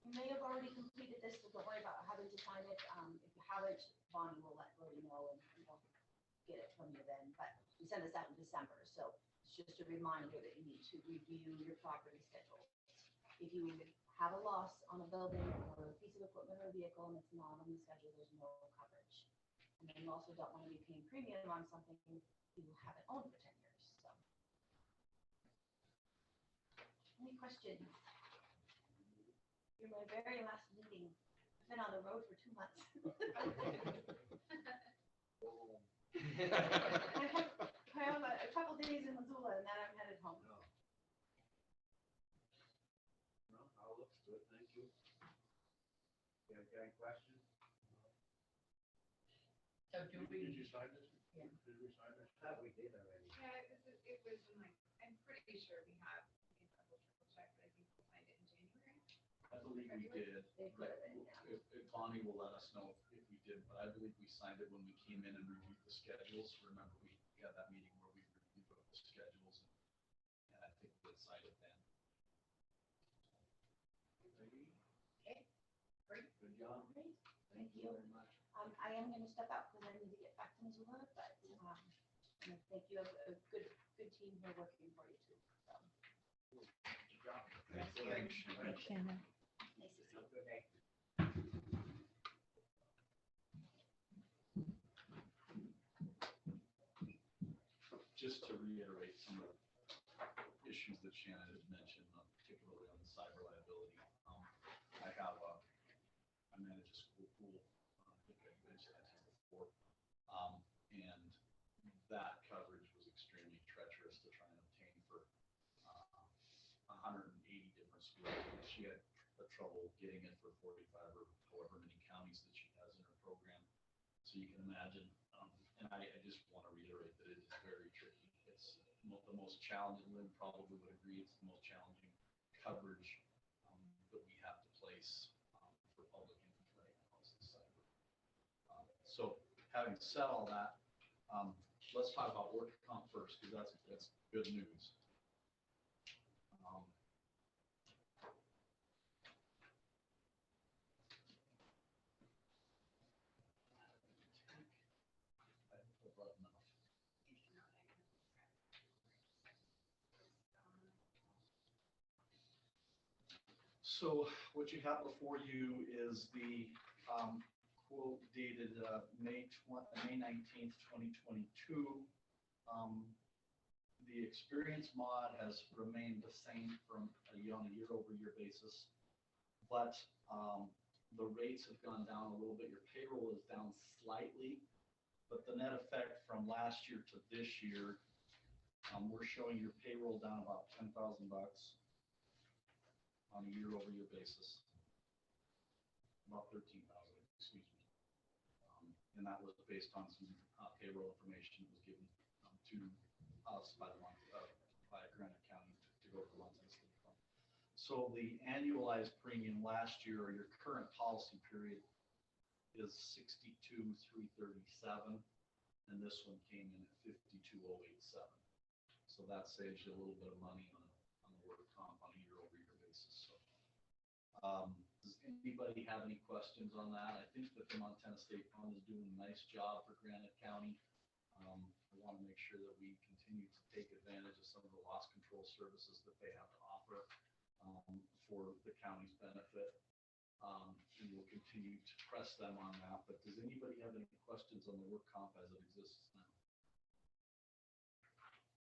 You may have already completed this, so don't worry about having to sign it. If you haven't, Bonnie will let Lori know, and we'll get it from you then. But we send this out in December, so it's just a reminder that you need to review your property schedule. If you have a loss on a building or a piece of equipment or a vehicle and it's not on the schedule, there's no coverage. And then you also don't want to be paying premium on something you haven't owned for 10 years. So, any questions? You're my very last meeting. I've been on the road for 2 months. I have a couple days in Missoula, and then I'm headed home. No, I'll look to it, thank you. You have any questions? So do we? Did you sign this? Yeah. Did we sign this? I thought we did already. Yeah, it was in like, I'm pretty sure we have, we can double triple check, but I think we signed it in January. I believe we did. They put it in, yeah. If Bonnie will let us know if we did, but I believe we signed it when we came in and reviewed the schedules. Remember, we had that meeting where we reviewed the schedules, and I think we signed it then. Okay, Good job. great. Thank you. Very much. I am going to step out because I need to get back to Missoula, but and thank you. Have a good team here working for you too. So, Good job. Thank you. Thanks. Shannon. nice to see Have a you. good day. Just to reiterate some of the issues that Shannon had mentioned, particularly on the cyber liability. I manage a school pool. I think I mentioned that to you before. And that coverage was extremely treacherous to try and obtain for 180 different schools. She had trouble getting it for 45 or however many counties that she has in her program. So you can imagine, and I just want to reiterate that it is very tricky. It's the most challenging, Lynn probably would agree, it's the most challenging coverage that we have to place for public entity right now is the cyber. So having said all that, Let's talk about work comp first, because that's good news. So what you have before you is the quote dated May 19th, 2022. The experience mod has remained the same on a year-over-year basis, but the rates have gone down a little bit. Your payroll is down slightly, but the net effect from last year to this year, we're showing your payroll down about $10,000 on a year-over-year basis. About 13,000, excuse me. And that was based on some payroll information that was given to us by Granite County to go to Montana State Fund. So the annualized premium last year, or your current policy period, is 62,337, and this one came in at 52,087. So that saves you a little bit of money on the work comp on a year-over-year basis. So, does anybody have any questions on that? I think that the Montana State Fund is doing a nice job for Granite County. I want to make sure that we continue to take advantage of some of the loss control services that they have to offer for the county's benefit. And we'll continue to press them on that. But does anybody have any questions on the work comp as it exists now?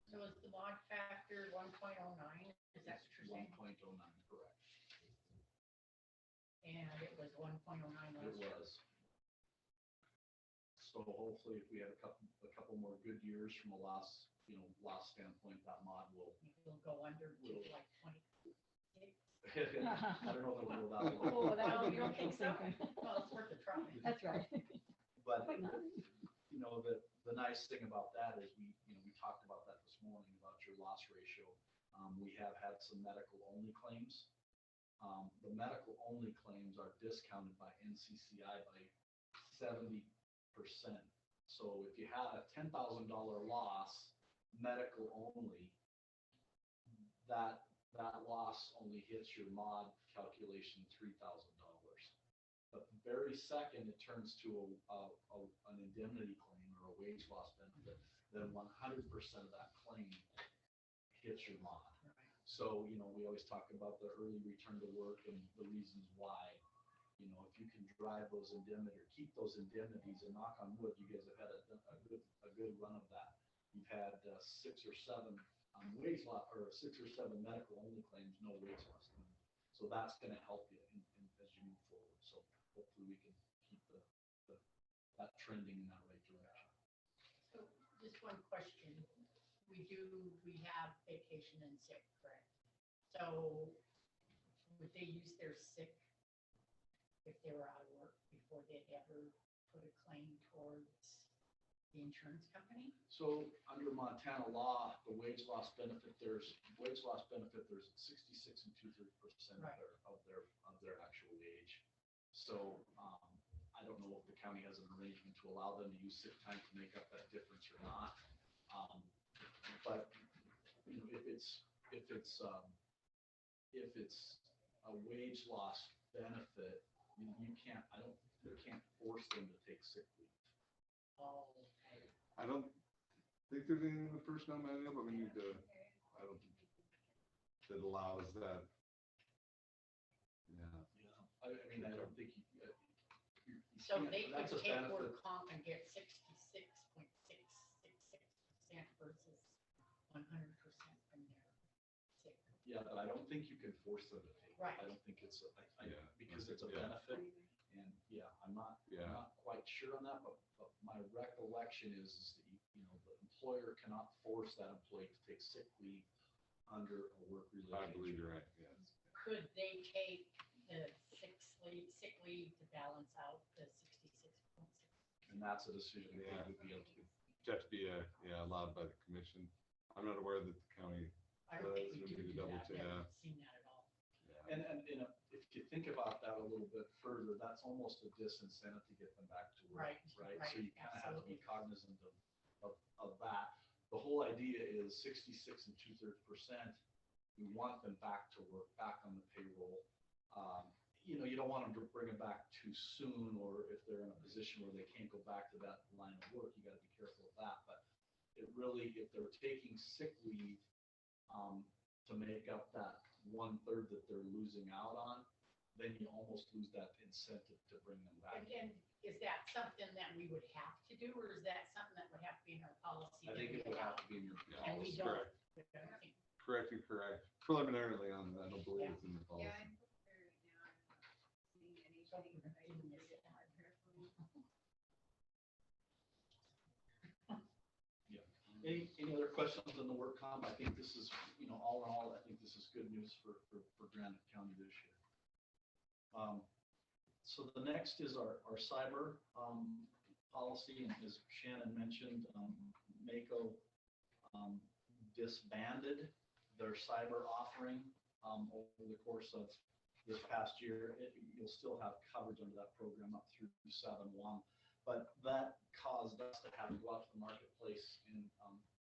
So is the mod factor 1.09? Is that what you're saying? 1.09, correct. And it was 1.09 last It year. was. So hopefully if we have a couple more good years from a loss standpoint, that mod will. It'll go under to like 20. I don't know if it'll go that low. Oh, that Well, would you be don't think so? interesting. Well, it's worth a try. That's right. But, Why not? you know, the nice thing about that is we talked about that this morning about your loss ratio. We have had some medical only claims. The medical only claims are discounted by NCCI by 70%. So if you had a $10,000 loss, medical only, that loss only hits your mod calculation $3,000. But the very second it turns to an indemnity claim or a wage loss benefit, then 100% of that claim hits your mod. So, you know, we always talk about the early return to work and the reasons why. You know, if you can drive those keep those indemnities, and knock on wood, you guys have had a good run of that. You've had 6 or 7 wage loss, or 6 or 7 medical only claims, no wage loss claim. So that's going to help you as you move forward. So hopefully we can keep that trending in that right direction. So just one question. We have vacation and sick, correct? So would they use their sick if they were out of work before they'd ever put a claim towards the insurance company? So under Montana law, the wage loss benefit, there's 66 and 2/3% of their actual wage. So I don't know if the county has an arrangement to allow them to use sick time to make up that difference or not. But you know, if it's a wage loss benefit, you can't force them to take sick leave. Oh, okay. I don't think there's anything in the personnel manual, but we need to, I don't think that allows that. Yeah. I mean, I don't think So they could that's a take benefit. work comp and get 66.666% versus 100% from their sick. Yeah, but I don't think you can force them to take. Right. I don't think it's Yeah. because it's a Yeah. benefit, and I'm not quite sure on that, but my recollection is that the employer cannot force that employee to take sick leave under a work related. I believe you're right, yes. Could they take the sick leave to balance out the 66.6? And that's a decision that they would be able to. It'd have to be allowed by the commission. I'm not aware that the county. I don't think we does. do Need to do double that. check. I Yeah. haven't seen that at all. And if you think about that a little bit further, that's almost a disincentive to get them back to work, Right, right? right, So you kind of have to be absolutely. cognizant of of that. The whole idea is 66 2/3%. We want them back to work, back on the payroll. You don't want them to bring them back too soon, or if they're in a position where they can't go back to that line of work, you got to be careful of that. But it really, if they're taking sick leave to make up that 1/3 that they're losing out on, then you almost lose that incentive to bring them back. And is that something that we would have to do, or is that something that would have to be in our policy? I think it would have to be in your And we policy. don't. Correct. Preliminarily on that, I don't believe it's in the policy. Yeah, I'm prepared now. I'm not seeing anything that I can get more carefully. Any other questions on the work comp? I think this is, all in all, I think this is good news for Granite County this year. So the next is our cyber policy, and as Shannon mentioned, Mako disbanded their cyber offering over the course of this past year. You'll still have coverage under that program up through 7/1, but that caused us to have to go out to the marketplace and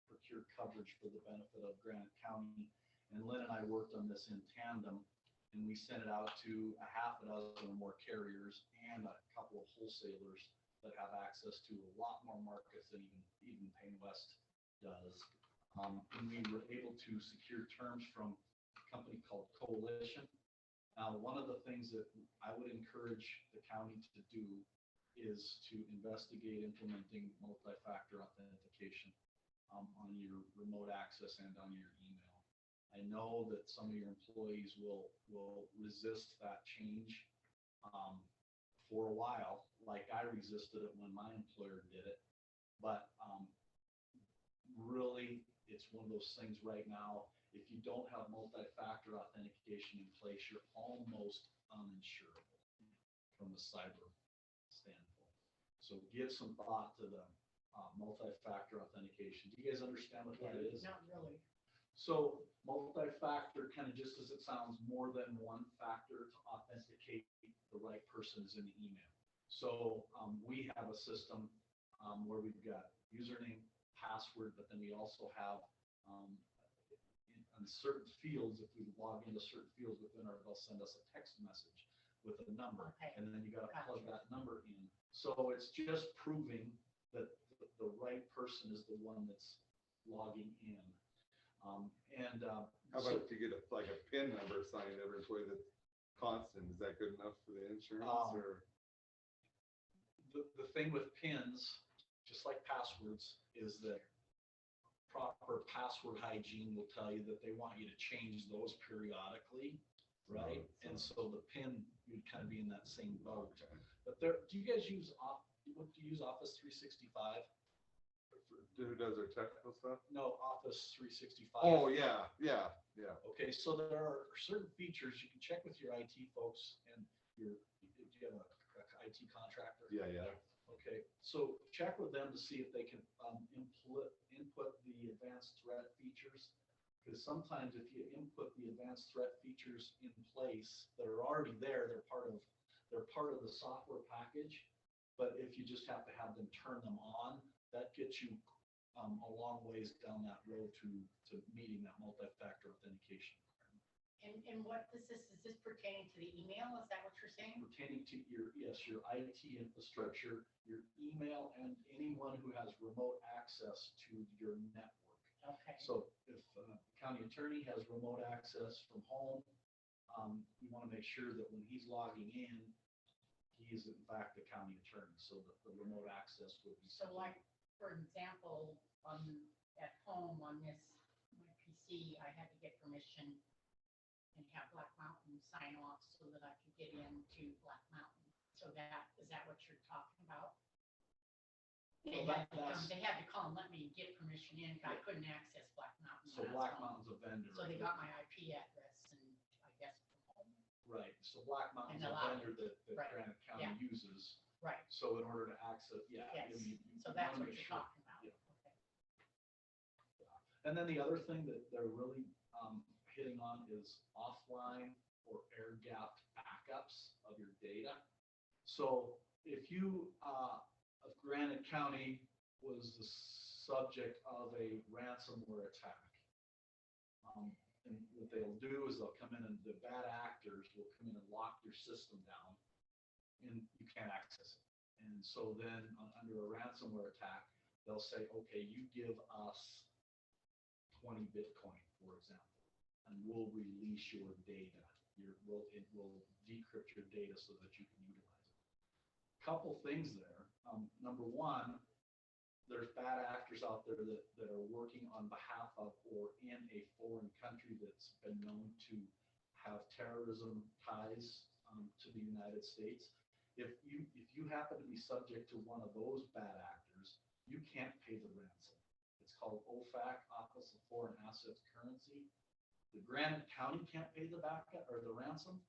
procure coverage for the benefit of Granite County. And Lynn and I worked on this in tandem, and we sent it out to a half a dozen or more carriers and a couple of wholesalers that have access to a lot more markets than even Payne West does. And we were able to secure terms from a company called Coalition. Now, one of the things that I would encourage the county to do is to investigate implementing multi-factor authentication on your remote access and on your email. I know that some of your employees will resist that change for a while, like I resisted it when my employer did it. But really, it's one of those things right now. If you don't have multi-factor authentication in place, you're almost uninsurable from the cyber standpoint. So give some thought to the multi-factor authentication. Do you guys understand what that is? Not really. So multi-factor, kind of just as it sounds, more than one factor to authenticate the right person is in the email. So we have a system where we've got username, password, but then we also have on certain fields, if we log into certain fields within our, they'll send us a text message with a number, and then you got to plug that number in. So it's just proving that the right person is the one that's logging in. How about if you get a PIN number assigned to every employee that's constant? Is that good enough for the insurance or? The thing with PINs, just like passwords, is that proper password hygiene will tell you that they want you to change those periodically, right? And so the PIN, you'd kind of be in that same boat. But do you guys use Office 365? Who does our technical stuff? No, Office 365. Oh, yeah. Okay, so there are certain features you can check with your IT folks and do you have a IT contractor? Yeah. Okay, so check with them to see if they can input the advanced threat features. Because sometimes if you input the advanced threat features in place that are already there, they're part of the software package. But if you just have to have them turn them on, that gets you a long ways down that road to meeting that multi-factor authentication. And what is this pertaining to the email? Is that what you're saying? Pertaining to your IT infrastructure, your email, and anyone who has remote access to your network. Okay. So if the county attorney has remote access from home, we want to make sure that when he's logging in, he is in fact the county attorney. So the remote access would be. So like, for example, at home on my PC, I had to get permission and have Black Mountain sign off so that I could get into Black Mountain. So is that what you're talking about? They had to call and let me get permission in. I couldn't access Black Mountain. So Black Mountain's a vendor. So they got my IP address and I guess from home. Right. So Black Mountain's And a allowed vendor that Right. Granite County Yeah. uses. Right. So in order to access, Yes. you So that's wanna what make you're sure. talking about. Yeah. Okay. And then the other thing that they're really hitting on is offline or air-gapped backups of your data. So if Granite County was the subject of a ransomware attack. And what they'll do is they'll come in and the bad actors will come in and lock your system down and you can't access it. And so then under a ransomware attack, they'll say, okay, you give us 20 Bitcoin, for example, and we'll release your data. It will decrypt your data so that you can utilize it. Couple things there. Number one, there's bad actors out there that are working on behalf of or in a foreign country that's been known to have terrorism ties to the United States. If you happen to be subject to one of those bad actors, you can't pay the ransom. It's called OFAC, Office of Foreign Assets Currency. The Granite County can't pay the backup or the ransom,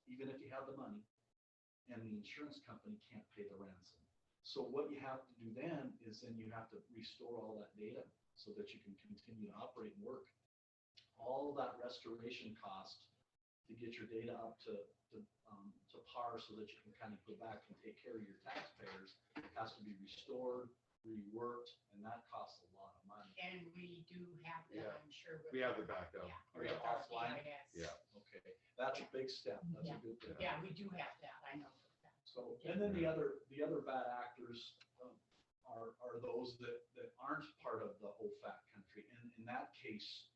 even if you have the money, and the insurance company can't pay the ransom. So what you have to do then is you have to restore all that data so that you can continue to operate and work. All that restoration cost to get your data up to par so that you can kind of go back and take care of your taxpayers has to be restored, reworked, and that costs a lot of money. And we do have Yeah. that, I'm sure. with We have our- the backup. Yeah. Are you with our offline? EIS. Yeah. Okay, that's a big step. That's Yeah. a good thing. Yeah, we do have that, I know. So, and then the other bad actors are those that aren't part of the OFAC country. And in that case,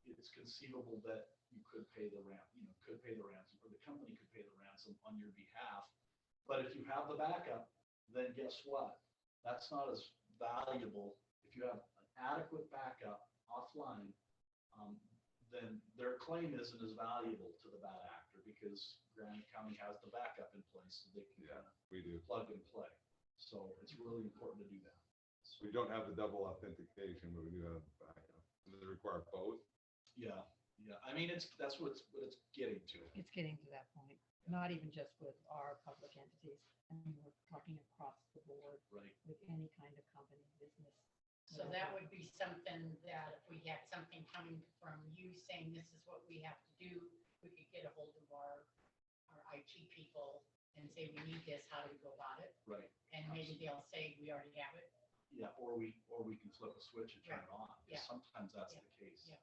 it's conceivable that you could pay the ransom, or the company could pay the ransom on your behalf. But if you have the backup, then guess what? That's not as valuable. If you have an adequate backup offline, then their claim isn't as valuable to the bad actor because Granite County has the backup in place so they can kind of We do. plug and play. So it's really important to do that. We don't have the double authentication, but we do have the backup. Does it require both? Yeah, yeah. I mean, that's what it's getting to. It's getting to that point, not even just with our public entities. I mean, we're talking across the board Right. with any kind of company, business. So that would be something that if we had something coming from you saying this is what we have to do, we could get a hold of our IT people and say, we need this, how do we go about it? Right. And maybe they'll say, we already have it. Yeah, or we can flip a switch and turn it on. Yeah. Sometimes that's Yeah. the case. Yeah.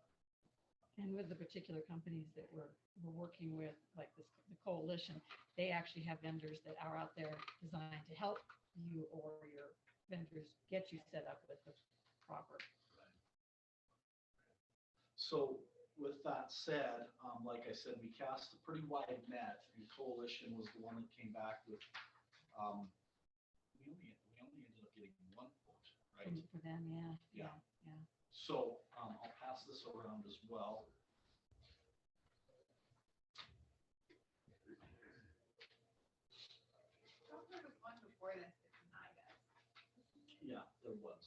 And with the particular companies that we're working with, like the coalition, they actually have vendors that are out there designed to help you or your vendors get you set up with the proper. So with that said, like I said, we cast a pretty wide net, and Coalition was the one that came back with, we only ended up getting one quote, right? For them, yeah. Yeah. So I'll pass this around as well. I thought there was one before this that denied us. Yeah, there was.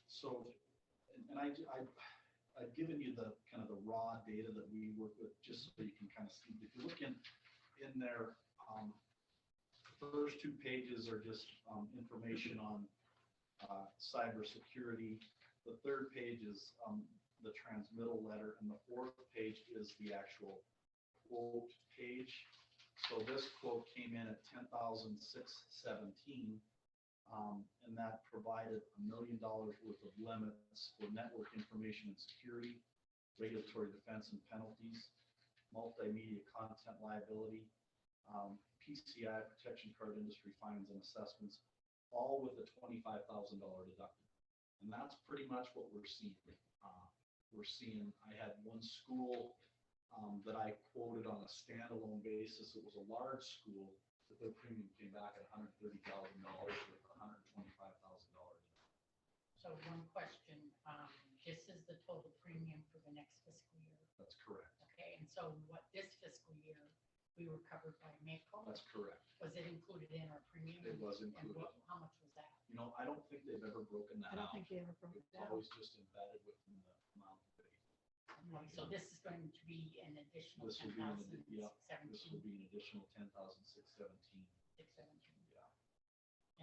So, and I've given you the kind of the raw data that we work with, just so you can kind of see. If you look in there, the first two pages are just information on cybersecurity. The third page is the transmittal letter, and the fourth page is the actual quote page. So this quote came in at $10,617, and that provided $1 million worth of limits for network information and security, regulatory defense and penalties, multimedia content liability, PCI protection card industry fines and assessments, all with a $25,000 deductible. And that's pretty much what we're seeing. I had one school that I quoted on a standalone basis. It was a large school, but their premium came back at $130,000 with $125,000. So one question, this is the total premium for the next fiscal year. That's correct. Okay, and so what this fiscal year, we were covered by Mako? That's correct. Was it included in our premium? It was And included. how much was that? You know, I don't think they've ever broken that I don't out. think they ever broke it It's down. always just embedded within the amount of pay. Okay, so this is going to be an additional This will ten be, thousand yeah, this will seventeen, be an additional 10,617. 617. Yeah.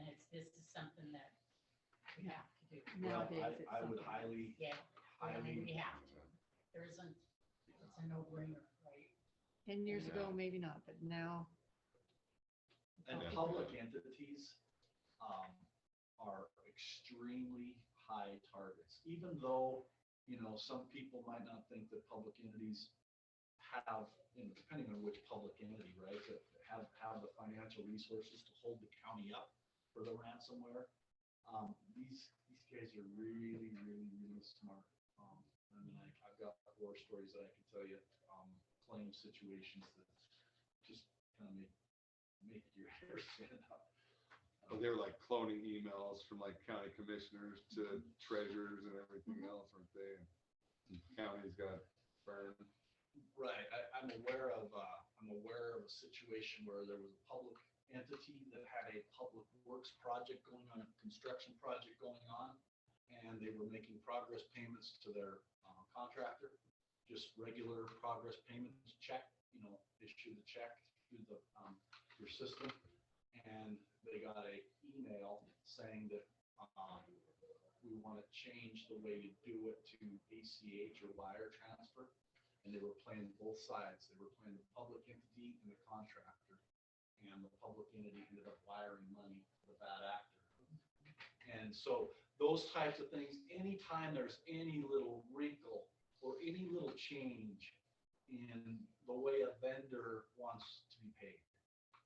And this is something that we have to do. Well, Nowadays, it's I would something. highly, Yeah, I mean, highly, we have to. There isn't, it's a no-brainer, right? 10 years ago, maybe not, but now And public entities, are extremely high targets, even though, you know, some people might not think that public entities have, you know, depending on which public entity, right, that have the financial resources to hold the county up for the ransomware. These guys are really, really, really smart. I mean, I've got horror stories that I can tell you, claim situations that just kind of make your hair stand up. Well, they were like cloning emails from like county commissioners to treasurers and everything else, aren't they? And counties got burned. Right, I'm aware of a situation where there was a public entity that had a public works project going on, a construction project going on, and they were making progress payments to their contractor, just regular progress payments, check, you know, issue the check through the your system, and they got a email saying that we want to change the way you do it to ACH or wire transfer. And they were playing both sides. They were playing the public entity and the contractor. And the public entity ended up wiring money to the bad actor. And so those types of things, anytime there's any little wrinkle or any little change in the way a vendor wants to be paid,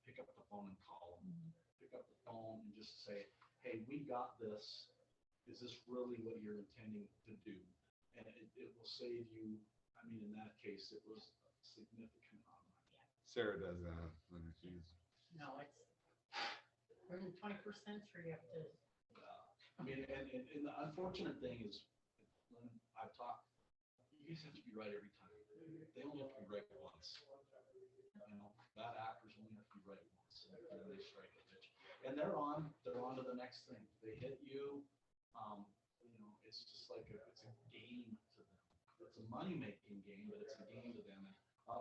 pick up the phone and call them. Pick up the phone and just say, hey, we got this. Is this really what you're intending to do? And it will save you. I mean, in that case, it was a significant amount of money. Sarah does that when she's. No, we're in the 21st century. You have to. I mean, and the unfortunate thing is, when I've talked, you guys have to be right every time. They only have to be right once. You know, bad actors only have to be right once, and then they strike it rich. And they're on to the next thing. They hit you. You know, it's just like it's a game to them. It's a money-making game, but it's a game to them. And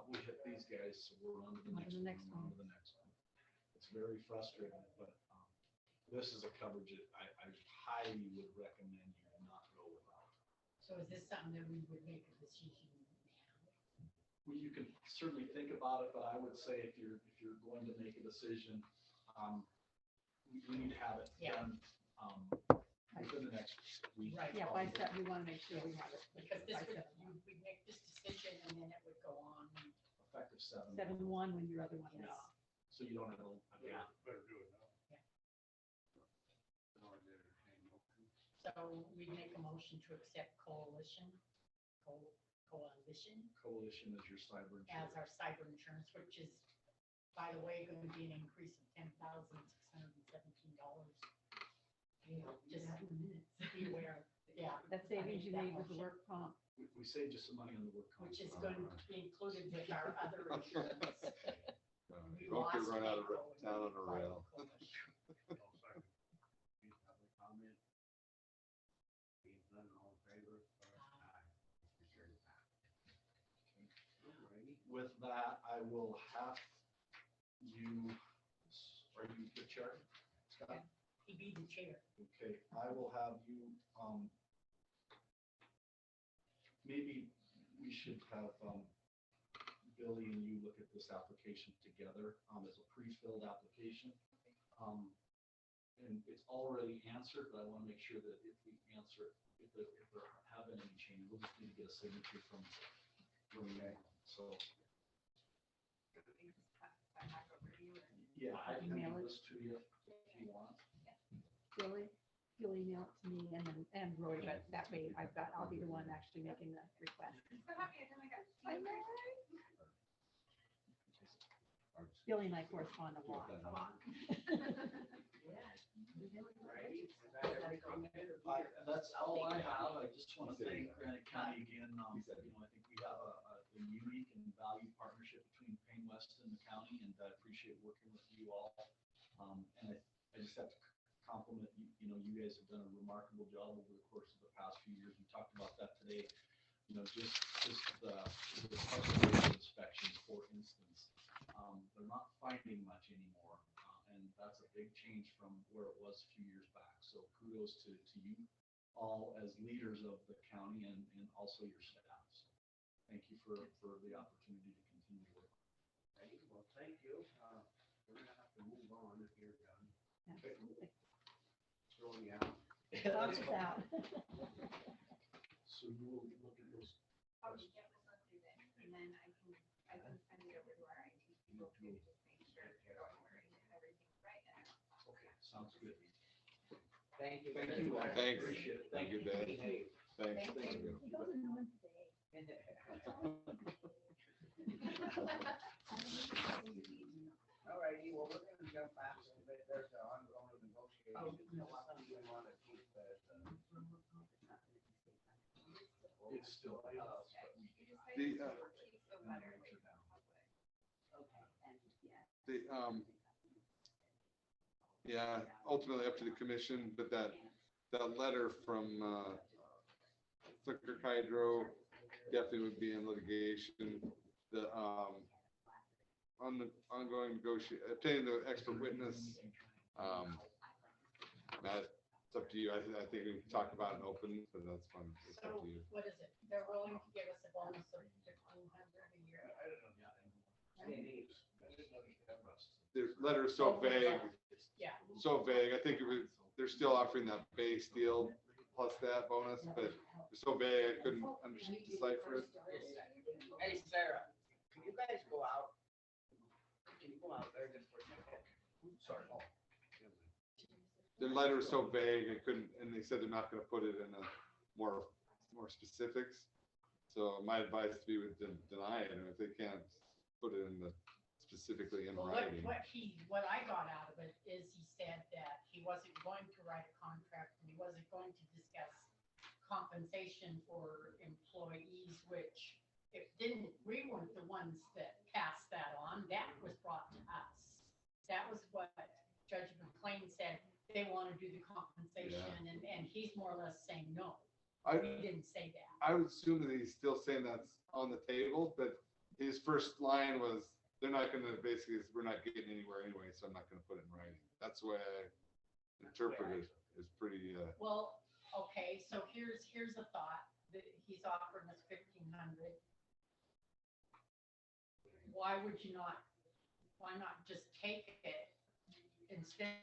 we hit these guys, so we're on to the next one. On to the next one. It's very frustrating, but this is a coverage that I highly would recommend you not go without. So is this something that we would make a decision now? Well, you can certainly think about it, but I would say if you're going to make a decision, we need to have it done within the next week. Right. Yeah, by step, we want to make sure we have it. Because this by would, 7/1. we'd make this decision and then it would go on. Effective 7/1. 7/1 when your other one is. So you don't have a gap. Better do it now. So we make a motion to accept Coalition Coalition is your cyber as insurance. our cyber insurance, which is, by the way, going to be an increase of $10,617. Just be aware. Yeah. That savings you made with the work comp. We saved you some money on the work comp. Which is going to be included with our other insurance. We Don't get lost run out of Geico and down on a we rail. acquired Coalition. Any public comment? Being none, all in favor? Aye. Motion carries. Alrighty. With that, I will have you, are you the chair, Scott? He be the chair. Okay, I will have you, maybe we should have, Billy and you look at this application together, as a pre-filled application. And it's already answered, but I want to make sure that if we answer, if there have been any changes, we'll just need to get a signature from Renee, so. Yeah, I can Email email it. this to you if you want. Billy, you'll email it to me and Roy, but that way I'll be the one actually making the request. I'm so happy I finally got. I know. Billy and I correspond a lot. That's all I have. I just want to thank Granite County again. You know, I think we have a unique and valued partnership between Payne West and the county, and I appreciate working with you all. And I just have to compliment you. You know, you guys have done a remarkable job over the course of the past few years. We talked about that today. You know, just the conservation inspections, for instance, they're not finding much anymore, and that's a big change from where it was a few years back. So kudos to you all as leaders of the county and also your staff. So thank you for the opportunity to continue to work. Well, thank you. we're gonna have to move on if you're done. Absolutely. Throwing you out. Thoughts is out. So you will look at this. I'll just get this one through then, and then I can send it over to our IT people to just make sure that they're all working and everything's right. Okay, sounds good. Thank you. Thank you. Thanks. Appreciate it. Thank you, Ben. Thanks. Thank you. Bill. He goes in one today. All righty, well, we're gonna jump back a little bit. There's the ongoing negotiations. So how do you wanna keep that? It's still a house, but we You just The, say uh, keep the letter like public. Okay, and yeah. Yeah, ultimately up to the commission, but that letter from, Flicker Hydro definitely would be in litigation. The, on the ongoing obtaining the expert witness, Matt, it's up to you. I think we can talk about it in open, but that's fine. It's up So to you. what is it? They're willing to give us a bonus of 1,500 a year. The letter is so vague, Yeah. so vague. I think it was, they're still offering that base deal plus that bonus, but it's so vague, I couldn't decipher it. Hey, Sarah, can you guys go out? Can you go out there just for a second? sorry. The letter is so vague, I couldn't, and they said they're not gonna put it in a more specifics. So my advice to be would deny it, and if they can't put it in the specifically in Well, writing. what I got out of it is he said that he wasn't going to write a contract and he wasn't going to discuss compensation for employees, which we weren't the ones that passed that on. That was brought to us. That was what Judge McLean said. They want to do the compensation and he's more or less saying no. We didn't say that. I would assume that he's still saying that's on the table, but his first line was, they're not gonna, basically, we're not getting anywhere anyway, so I'm not gonna put it in writing. That's the way I interpret it, is pretty, Well, okay, so here's a thought, that he's offering us 1,500. Why not just take it instead?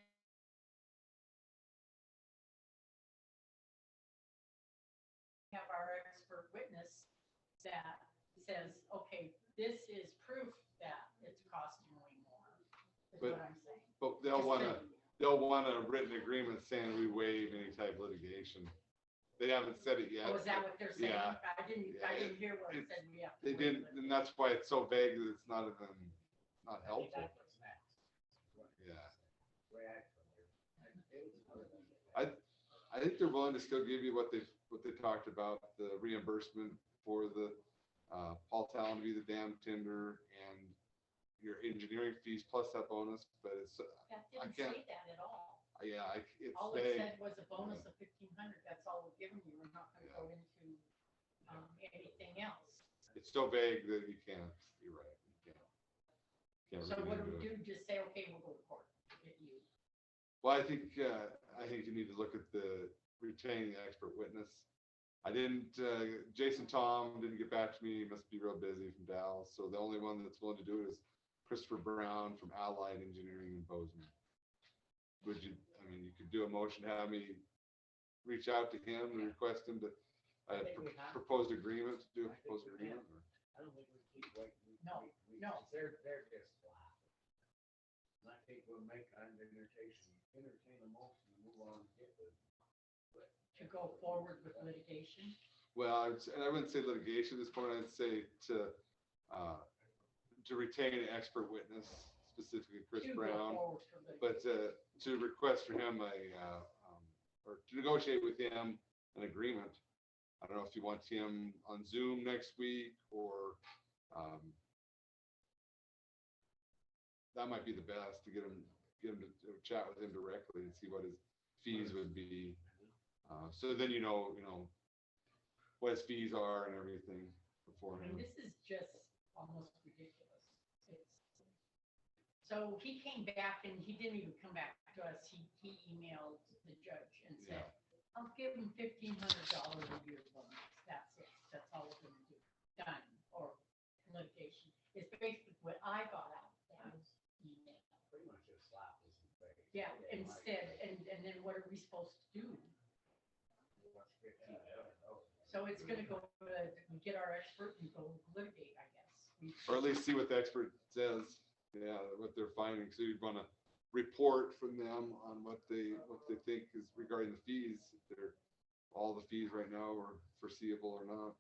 Have our expert witness that says, okay, this is proof that it's costing way more, is But- what I'm saying. but they'll want a written agreement saying we waive any type of litigation. They haven't said it yet. Oh, is that what they're saying? Yeah. I didn't hear what it said, yeah. They didn't, and that's why it's so vague that it's not even, not helpful. Yeah. I think they're willing to still give you what they talked about, the reimbursement for the, Paul Talon to be the dam tender and your engineering fees plus that bonus, but it's, That I didn't can't- say that at all. yeah, it's All it vague. said was a bonus of 1,500, that's all we're giving you, we're not gonna go into, anything else. It's so vague that you can't, you're right, you can't. So really what do do we it. do, just say, okay, we'll go to court, get you. Well, I think you need to look at the retaining the expert witness. I didn't, Jason Tom didn't get back to me. He must be real busy from Dallas. So the only one that's willing to do it is Christopher Brown from Allied Engineering in Bozeman. You could do a motion to have me reach out to him and request him to, proposed agreement, to do a proposed agreement. Or? I don't think we keep waiting. No. They're just laughing. And I think we'll make an entertain a motion to move on and get the. To go forward with litigation? Well, and I wouldn't say litigation at this point. I'd say to retain an expert witness, specifically Chris To go Brown, forward for but to request for him or to negotiate with him an agreement. I don't know if you want him on Zoom next week or that might be the best to get him to chat with him directly and see what his fees would be. So then you know what his fees are and everything I beforehand. mean, this is just almost ridiculous. So he came back and he didn't even come back to us. He emailed the judge and said, I'll give him $1,500 a year bonus. That's it. That's all we're gonna do. Done. Or litigation. It's basically what I got out of that email. Yeah, instead, and then what are we supposed to do? So it's gonna go, get our expert and go litigate, I guess. Or at least see what the expert says, yeah, what they're finding. So you'd want to report from them on what they think is regarding the fees, if they're, all the fees right now are foreseeable or not.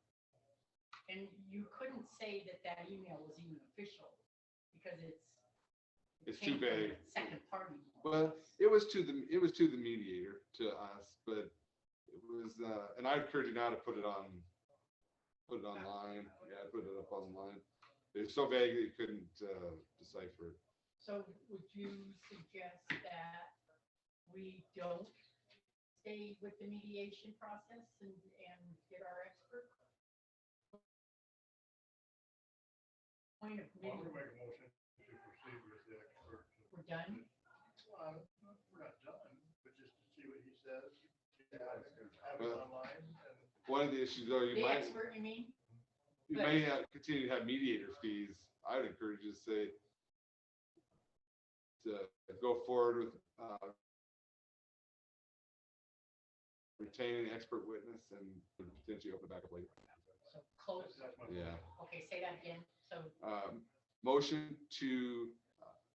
And you couldn't say that that email was even official, because It's came too from a vague. second party. Well, it was to the mediator, to us, but it was, and I encourage you now to put it online. Yeah, put it up online. It's so vague that you couldn't decipher it. So would you suggest that we don't stay with the mediation process and get our expert? Point of Well, I'm maybe gonna make a motion to proceed with the expert. we're done? We're not done, but just to see what he says. Have it Well, online and. one of the issues though, you The might, expert, you mean? you may have, continue to have mediator fees. I would encourage you to say, to go forward with retaining an expert witness and potentially open it back up later. So close. Yeah. Okay, say that again. So Motion to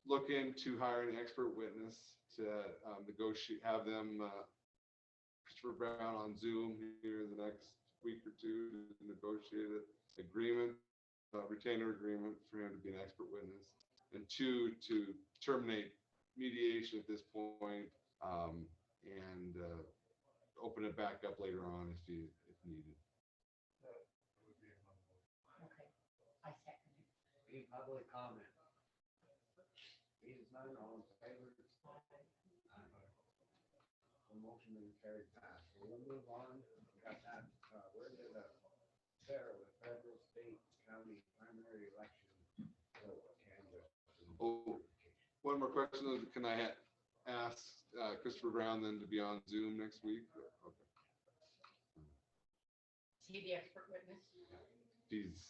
look into hiring an expert witness to negotiate, have them, Christopher Brown on Zoom here in the next week or two to negotiate an agreement, retainer agreement for him to be an expert witness. And two, to terminate mediation at this point, and open it back up later on if needed. okay, I second it. Any public comment? Seeing none, all in favor? The motion is carried past. We'll move on. We got that, where did the federal, state, county primary election go, Kansas? Oh, one more question. Can I ask Christopher Brown then to be on Zoom next week? Okay. Is he the expert witness? He's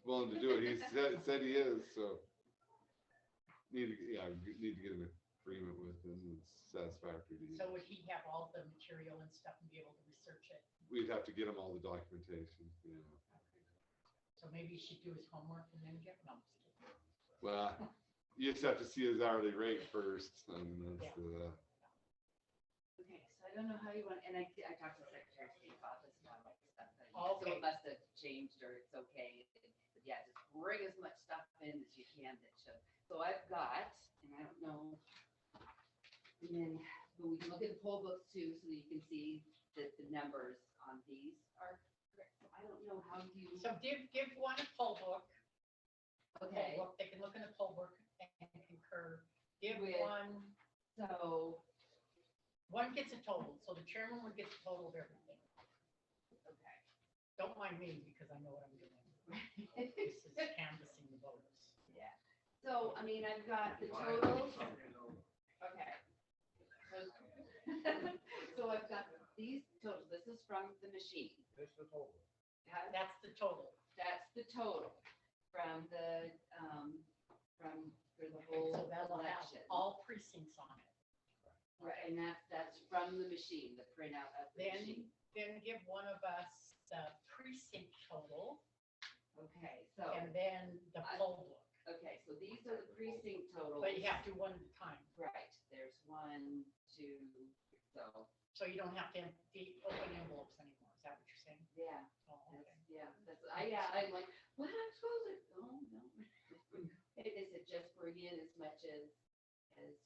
willing to do it. He said he is, so need to get an agreement with him that's satisfactory to you. So would he have all the material and stuff and be able to research it? We'd have to get him all the documentation, you know. So maybe he should do his homework and then get, no, I'm just kidding. Well, you just have to see his hourly rate first, and that's Okay, so I don't know how you want, and I talked to the Secretary of State's office about all this stuff, but Okay. some of us have changed or it's okay. But yeah, just bring as much stuff in as you can that should. So I've got, and I don't know, and then, but we can look at the poll books too, so that you can see that the numbers on these are correct. So I don't know how you. So give one a poll book. Okay. Poll book. They can look in the poll book and concur. Give With- one, So, one gets a total, so the chairman would get the total of everything. okay. Don't mind me because I know what I'm doing. This is canvassing the voters. Yeah. So, I mean, I've got the totals. Okay. So I've got these totals. This is from the machine. This is the total. That's the total. That's the total from the, for the Okay, so whole that'll have election. all precincts on it. Right, and that's from the machine, the printout of the machine. Then give one of us the precinct total Okay, so, and then the poll book. okay, so these are the precinct totals. But you have to do one at a time. Right, there's 1, 2, so, So you don't have to empty open envelopes anymore. Is that what you're saying? yeah. Oh, okay. I'm like, what am I supposed to, oh, no. Is it just bring in as much as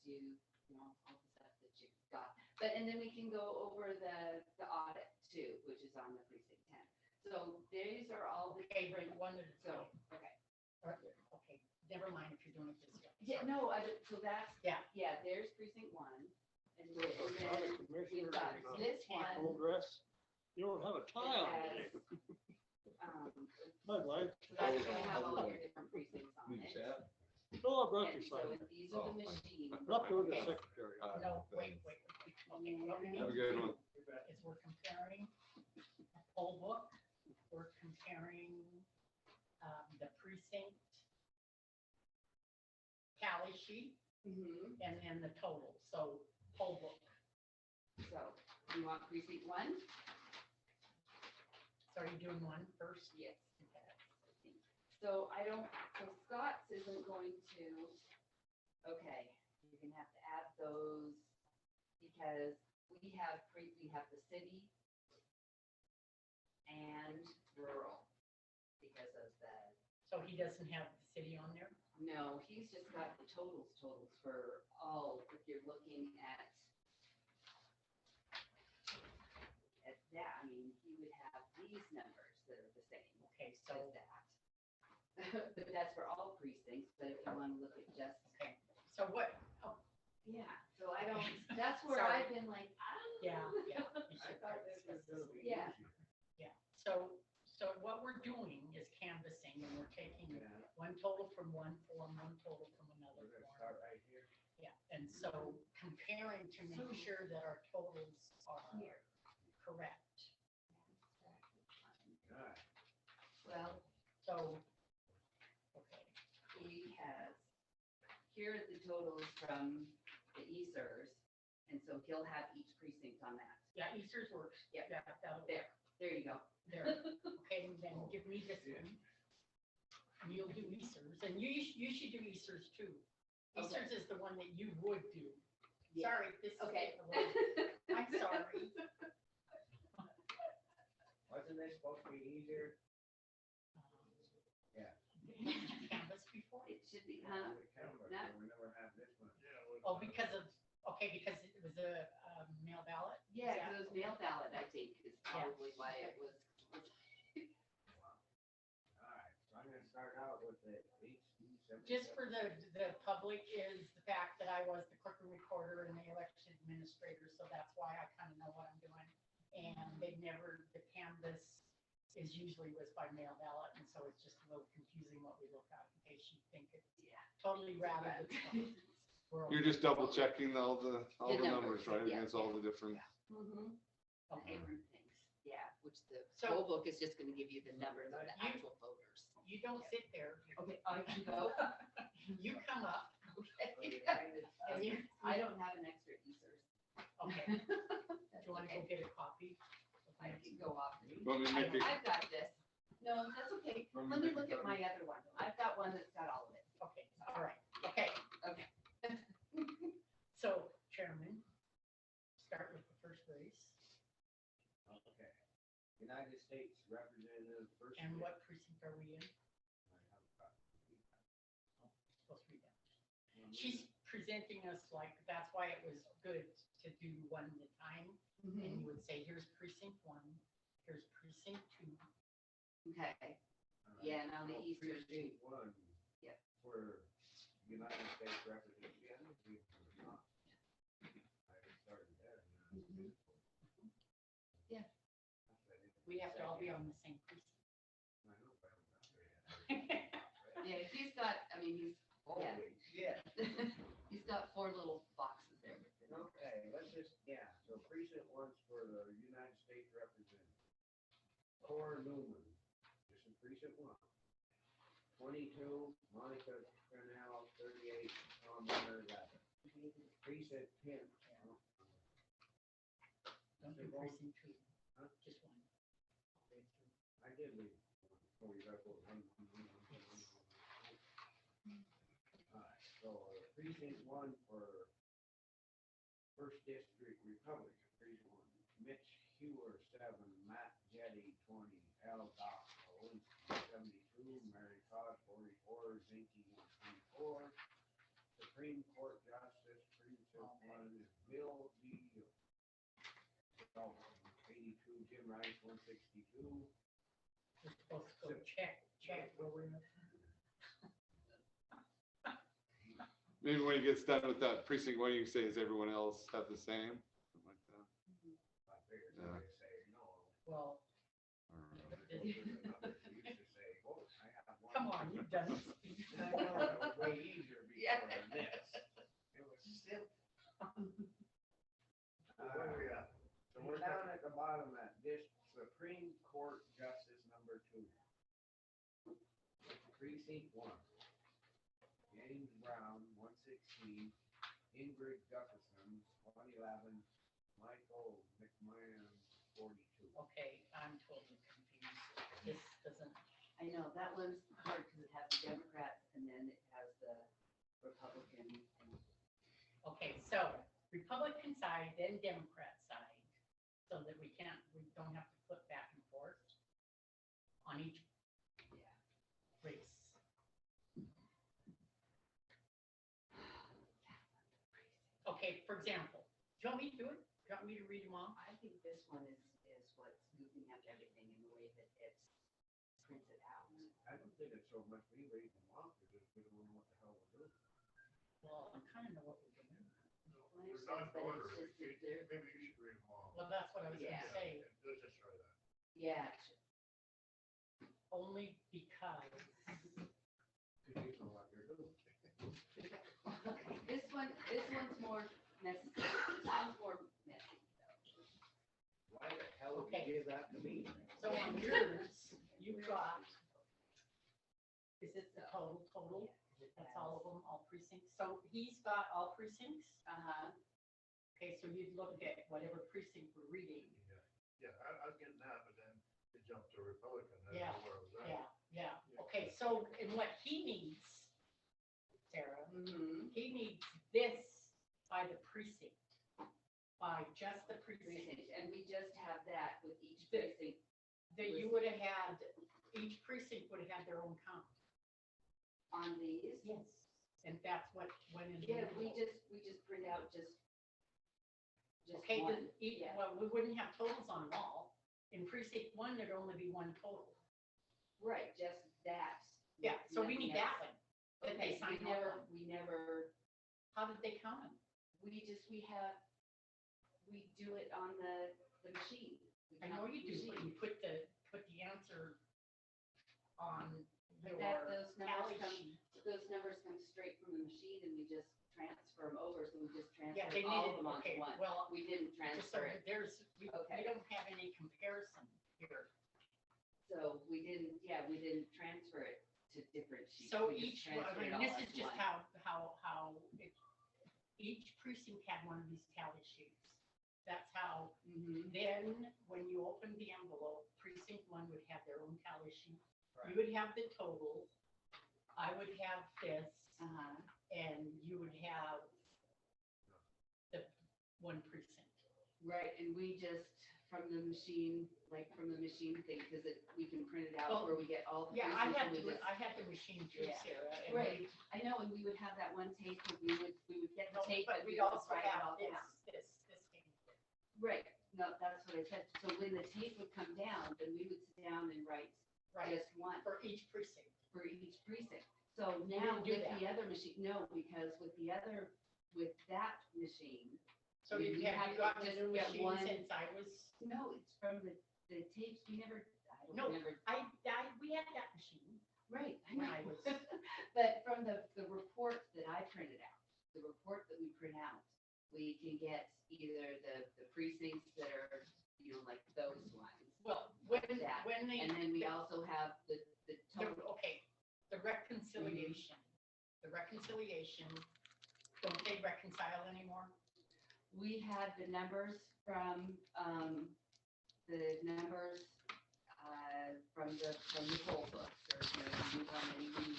you know, all the stuff that you've got? But, and then we can go over the audit too, which is on the precinct 10. So these are all the Okay, different, one at a so, time. okay. Okay, never mind if you're doing it this way. Yeah, no, so that's, Yeah. yeah, there's precinct 1. And then County we've commissioner got in, this one. full dress. You don't have a tie on that today. has, I'd like. So that's gonna have all your different precincts on it. Oh, I brought And you so some. these are the machines. Up to the Okay. secretary. No, wait. Okay, what we need Have a to good do one. is we're comparing a poll book, we're comparing the precinct tally sheet, and then the total, so whole book. So you want precinct 1? So are you doing one first? Yes. So I don't, so Scott's isn't going to, okay, you're gonna have to add those because we have the city and rural because of the. So he doesn't have the city on there? No, he's just got the totals for all, if you're looking at that, I mean, he would have these numbers that are the same. Okay, so as that. But that's for all precincts, but if you want to look at just. Okay, so what, oh, Yeah, so I don't, that's where Sorry. I've been like, yeah. I thought this was gonna be Yeah. easy. Yeah, so what we're doing is canvassing and we're taking Yeah. one total from one form, one total from another We're gonna form. start right here. Yeah, and so comparing to make sure that our totals are correct. All right. well, So, okay, he has, here are the totals from the ESERS, and so he'll have each precinct on that. yeah, Easter's works. Yeah. That'll There, there you go. there. Okay, and then give me this one. And you'll do Easter's, and you should do Easter's too. Okay. Easter's is the one that you would do. Yeah. Sorry, this is. Okay. I'm sorry. Wasn't this supposed to be easier? Yeah. Canvas before? It should be, huh? We Not- never have this one. Oh, because of, okay, because it was a mail ballot? Yeah, Is that- because it was mail ballot, I think, is probably why it was. All right, so I'm gonna start out with the HD 77. Just for the public is the fact that I was the clerk and recorder and the election administrator, so that's why I kind of know what I'm doing. And they never, the canvas is usually was by mail ballot, and so it's just a little confusing what we look at in case you think it's totally rather. You're just double checking all the The numbers, numbers, right, yeah, against all the different. Okay, things, yeah, which the So- whole book is just gonna give you the numbers of the actual voters. You don't sit there. Okay, I can go. You come up. Okay. And you, I don't have an extra ESERS. okay. Do you want to go get a copy? I can go off. Want me to make it- I've got this. No, that's okay. Want Let me me to look make at a my other one. I've got one that's got all of it. Okay, all right, okay. Okay. So, Chairman, start with the first race. Okay. United States Representative first. And pick. what precinct are we in? I have got- Supposed to be that. She's presenting us like, that's why it was good to do one at a time. And you would say, here's precinct 1, here's precinct 2. Okay, All right. yeah, now the So Easter's Precinct 1. Yep. For United States Representative. Yeah, I think we not. I started there. Yeah. We have to all be on the same precinct. I know, but I'm not there yet. Yeah, he's got, I mean, yeah. Holy shit. He's got 4 little boxes there. Okay, let's just, yeah, so precinct 1's for the United States Representative. Cora Newman, this is precinct 1. 22, Monica Cornell, 38, Tom Miller, 11. Precinct 10. Don't do precinct 2, Huh? just one. I did leave. Oh, you got to put one. All right, so precinct 1 for First District Republican, precinct 1. Mitch Hewer, 7, Matt Jetty, 20, Al Doc, 72, Mary Todd, 44, Zinke, 24. Supreme Court Justice, precinct 1 is Bill D. 82, Jim Rice, 162. We're supposed to go check where we're at. Maybe when he gets done with that precinct 1, you can say, is everyone else have the same? Something like that. I figured Yeah. they'd say no. Well, You used to say, oh, I have one. come on, you've done it. I know, it was way easier Yeah. before than this. It was simple. What do we got? So we're down at the bottom at this Supreme Court Justice number 2. Precinct 1. Okay. James Brown, 116, Ingrid Jefferson, 111, Michael McMahon, 42. Okay, I'm totally confused. This doesn't, I know, that one's hard because it has the Democrats and then it has the Republican. And okay, so Republican side, then Democrat side, so that we don't have to flip back and forth on each race. Okay, for example, do you want me to do it? Do you want me to read them all? I think this one is what's moving up everything in the way that it's printed out. I don't think it's so much me reading them off, because we don't know what the hell we're doing. Well, I kind of know what we're doing. We're not in order. Maybe you should read them all. Well, that's what I was Yeah. gonna say, Let's just try that. Yeah, only because, Because you know what you're doing. this one's more messy. This one's more messy. Why the hell would Okay. you give that to me? so on yours, you've got, is it the total? That's all of them, all precincts? So he's got all precincts? Uh-huh. Okay, so you'd look at whatever precinct we're reading. Yeah, I was getting that, but then it jumped to Republican. I don't Yeah, know where I was at. Yeah. Okay, so, and what he needs, Sarah, Mm-hmm. he needs this by the precinct, by just the precinct. Precinct, and we just have that with each The- precinct. That you would have had, each precinct would have had their own count. On these? Yes. And that's what went in. the Yeah, we envelope. just print out just Okay, one. Yeah. well, we wouldn't have totals on them all. In precinct one, there'd only be one total. Right, just that. Yeah, so we need Nothing that else. one. That they Okay, signed off on. we never, How did they count them? we do it on the machine. We I know count you the do, but machine. you put the answer on But your those tally numbers come, sheet. those numbers come straight from the machine and we just transfer them over, so we just Yeah, transfer they all needed, of them onto okay, one. well, We didn't just so transfer it, we Okay. don't have any comparison here. so we didn't transfer it to different sheets. So We just each, one- I transferred it mean, all this as is just one. how each precinct had one of these tally sheets. That's how, Mhm. then when you open the envelope, precinct one would have their own tally sheet. Right. You would have the totals. I would have this, Uh-huh. and you would have the one precinct. Right, and we just, from the machine thing, because we can print it out Well, where we get all the. Yeah, I precincts had and we the, just- I had the machine too, Yeah. Sarah. and Right, we- I know, and we would have that one tape, where we would get the No, tape, but but we we would also write it have all this, down. this thing. Right, no, that's what I said, so when the tape would come down, then we would sit down and write Right, just one for each precinct. for each precinct. So You now didn't do with that. the other machine, no, because with that machine, So We you have have you gotten a just new get machine one- since I was, no, it's from the tapes, we never, I don't No. remember. we had that machine Right, I when know. I was, But from the report that I printed out, the report that we print out, we can get either the precincts that are, like those ones. well, when That. they. And then we also have the total. Okay, the reconciliation, don't they reconcile anymore? We had the numbers from the poll books, or, we run anything,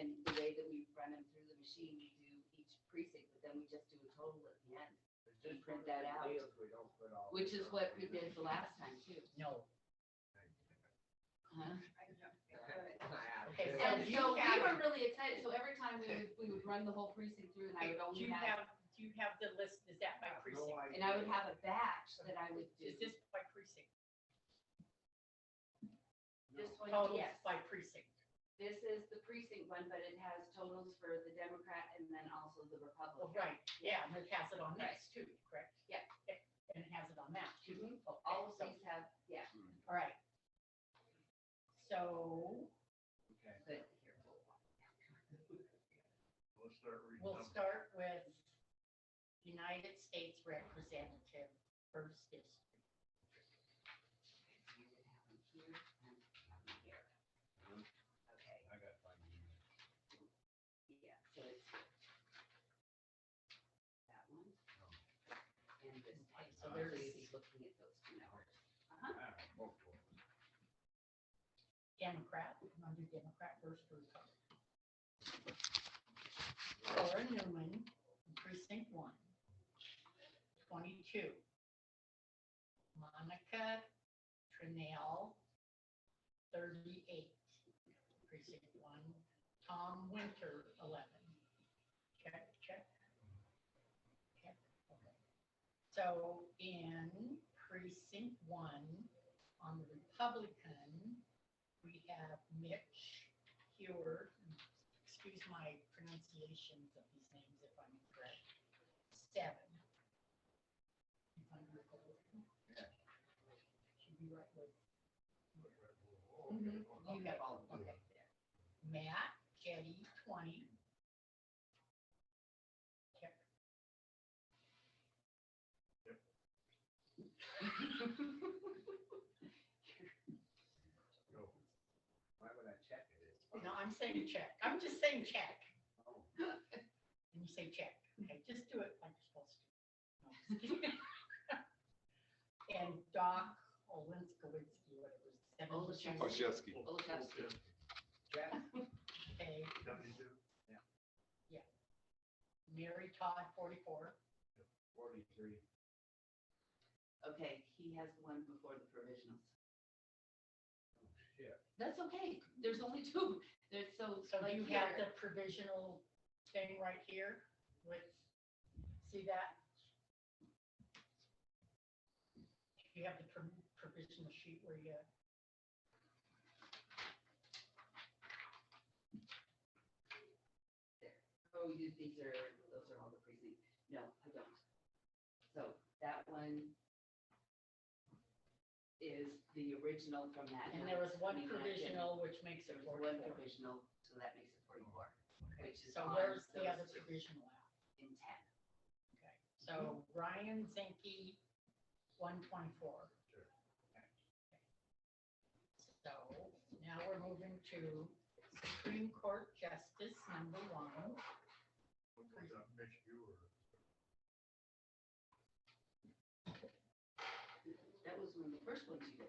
and the way that we run them through the machine, we do each precinct, but then we just do a total at the end. It's just print one of that them out. deals we don't put all Which this is on. what we did the last time too. No. Huh? Okay, so And you so we have- were really excited, so every time we would run the whole precinct through, and I would Do only you have, have the list, is that by I have no precinct? idea. and I would have a batch that I would do. Is this by precinct? This one, Totals yes. by precinct. This is the precinct one, but it has totals for the Democrat and then also the Oh, Republican. right, yeah, and it has it on Right. this too, correct? Yeah. And it has it on that too. Mhm. Okay, All of so- these have, yeah, All right. So Okay. but here, Let's start reading we'll them. start with United States Representative, first district. you would have them here and here. Okay, I got fine. yeah, So it's that one. And this one. So So there's- you'd be looking at those two now. Uh-huh. Democrat, I'm gonna do Democrat first or Republican. Cora Newman, precinct 1. 22. Monica Trinnell, 38, precinct 1. Tom Winter, 11. Check, check. Check, okay. So in precinct 1, on the Republican, we have Mitch Hewer, excuse my pronunciations of these names if I'm incorrect, 7. If I'm Republican. Should be right with. You have all of them. Okay. Matt Getty, 20. Check. Why would I check it? No, I'm saying check. I'm just saying check. Oh. And you say check. Okay, just do it like you're supposed to. No, just kidding. And Doc Olinskowitsky, whatever. Olszewski. Olszewski. Check. Okay, 72. yeah. Mary Todd, 44. 43. Okay, he has the one before the provisionals. Oh, shit. That's okay. There's only two. There's so So like you have here. the provisional thing right here with, see that? You have the provisional sheet where you. Oh, these are, those are all the precincts. No, I don't. So that one is the original from that. And there was night. one I mean, that didn't- provisional, which makes it There was one 44. provisional, so that makes it 44, which is So on where's the those other two provisional at? in 10. Okay, so Ryan Zinke, 124. So now we're moving to Supreme Court Justice number 1. Mitch Ewer. That was one of the first ones you did.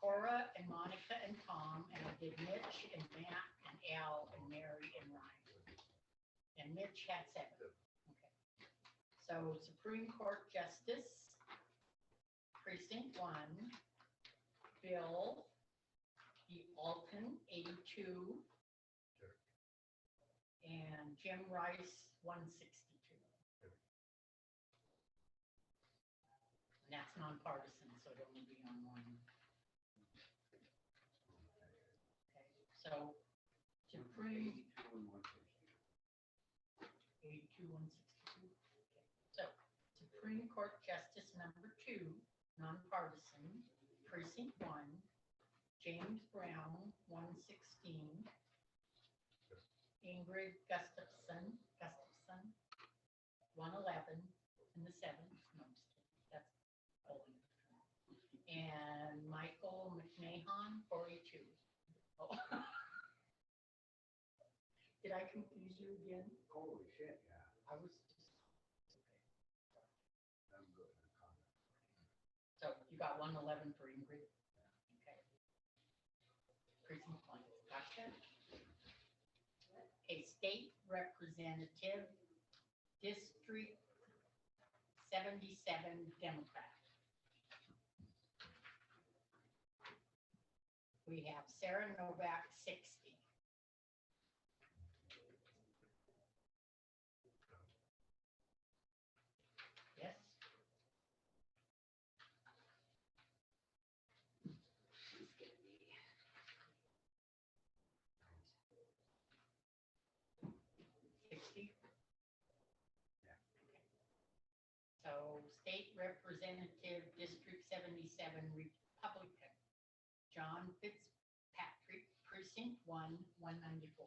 Cora and Monica and Tom, and I did Mitch and Matt and Al and Mary and Ryan. And Mitch had 7. Okay. So Supreme Court Justice, Precinct 1, Bill E. Alton, 82. And Jim Rice, 162. And that's nonpartisan, so it'll only be on one. Okay, so Supreme, 82, 162. Okay, so Supreme Court Justice number 2, nonpartisan, precinct 1, James Brown, 116. Ingrid Gustafson, 111, and the 7th. No, I'm just kidding. That's polling. And Michael McMahon, 42. Oh. Did I confuse you again? Holy shit, yeah. I was just, okay. I'm good. So you got 111 for Ingrid? Okay. Precinct 1, gotcha. A state representative, District 77 Democrat. We have Sarah Novak, 60. Yes? She's gonna be. 60? Yeah. So State Representative, District 77 Republican, John Fitzpatrick, Precinct 1, 194.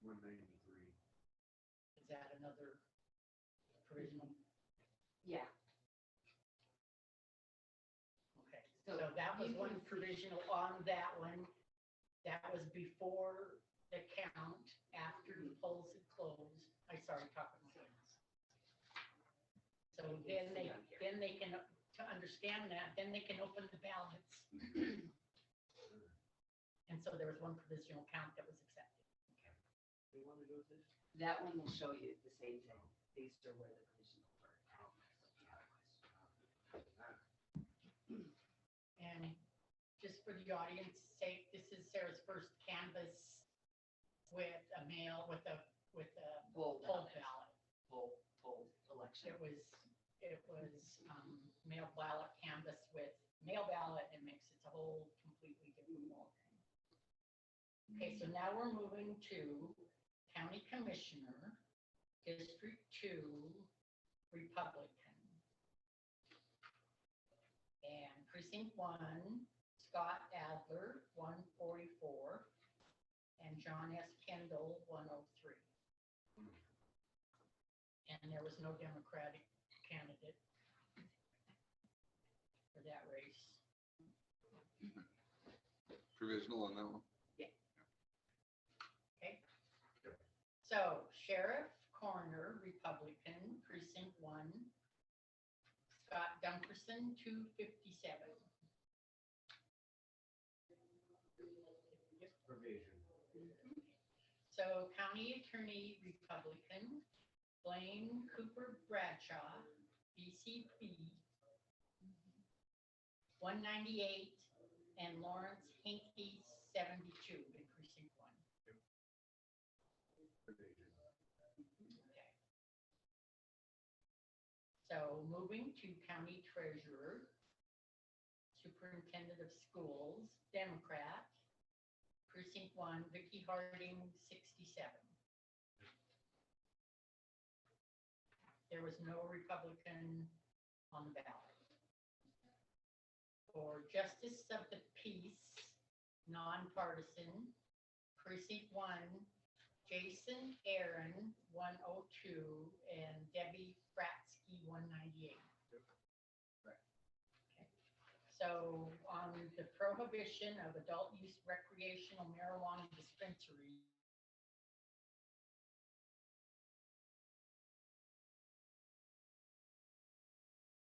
193. Is that another provisional? Yeah. Okay, So that was one provisional on that one. That was before the count, after the polls had closed. I started talking to them. So then they can, to understand that, then they can open the ballots. And so there was one provisional count that was accepted. That one will show you the same thing. These are where the provisionals were. And just for the audience sake, this is Sarah's first canvas with a mail, with a Poll poll ballot. ballot. Poll election. It was mail ballot canvas with mail ballot. It makes it a whole completely different ballgame. Okay, so now we're moving to County Commissioner, District 2, Republican. And Precinct 1, Scott Adler, 144, and John S. Kendall, 103. And there was no Democratic candidate for that race. Provisional on that one. Okay. So Sheriff Coroner, Republican, Precinct 1, Scott Dunkerson, 257. Provision. So County Attorney, Republican, Blaine Cooper Bradshaw, BCP, 198, and Lawrence Hinkie, 72 in Precinct 1. Provision. Okay. So moving to County Treasurer, Superintendent of Schools, Democrat, Precinct 1, Vicky Harding, 67. There was no Republican on the ballot. For Justice of the Peace, nonpartisan, Precinct 1, Jason Aaron, 102, and Debbie Fratsky, 198. Right. Okay. So on the prohibition of adult use recreational marijuana dispensaries,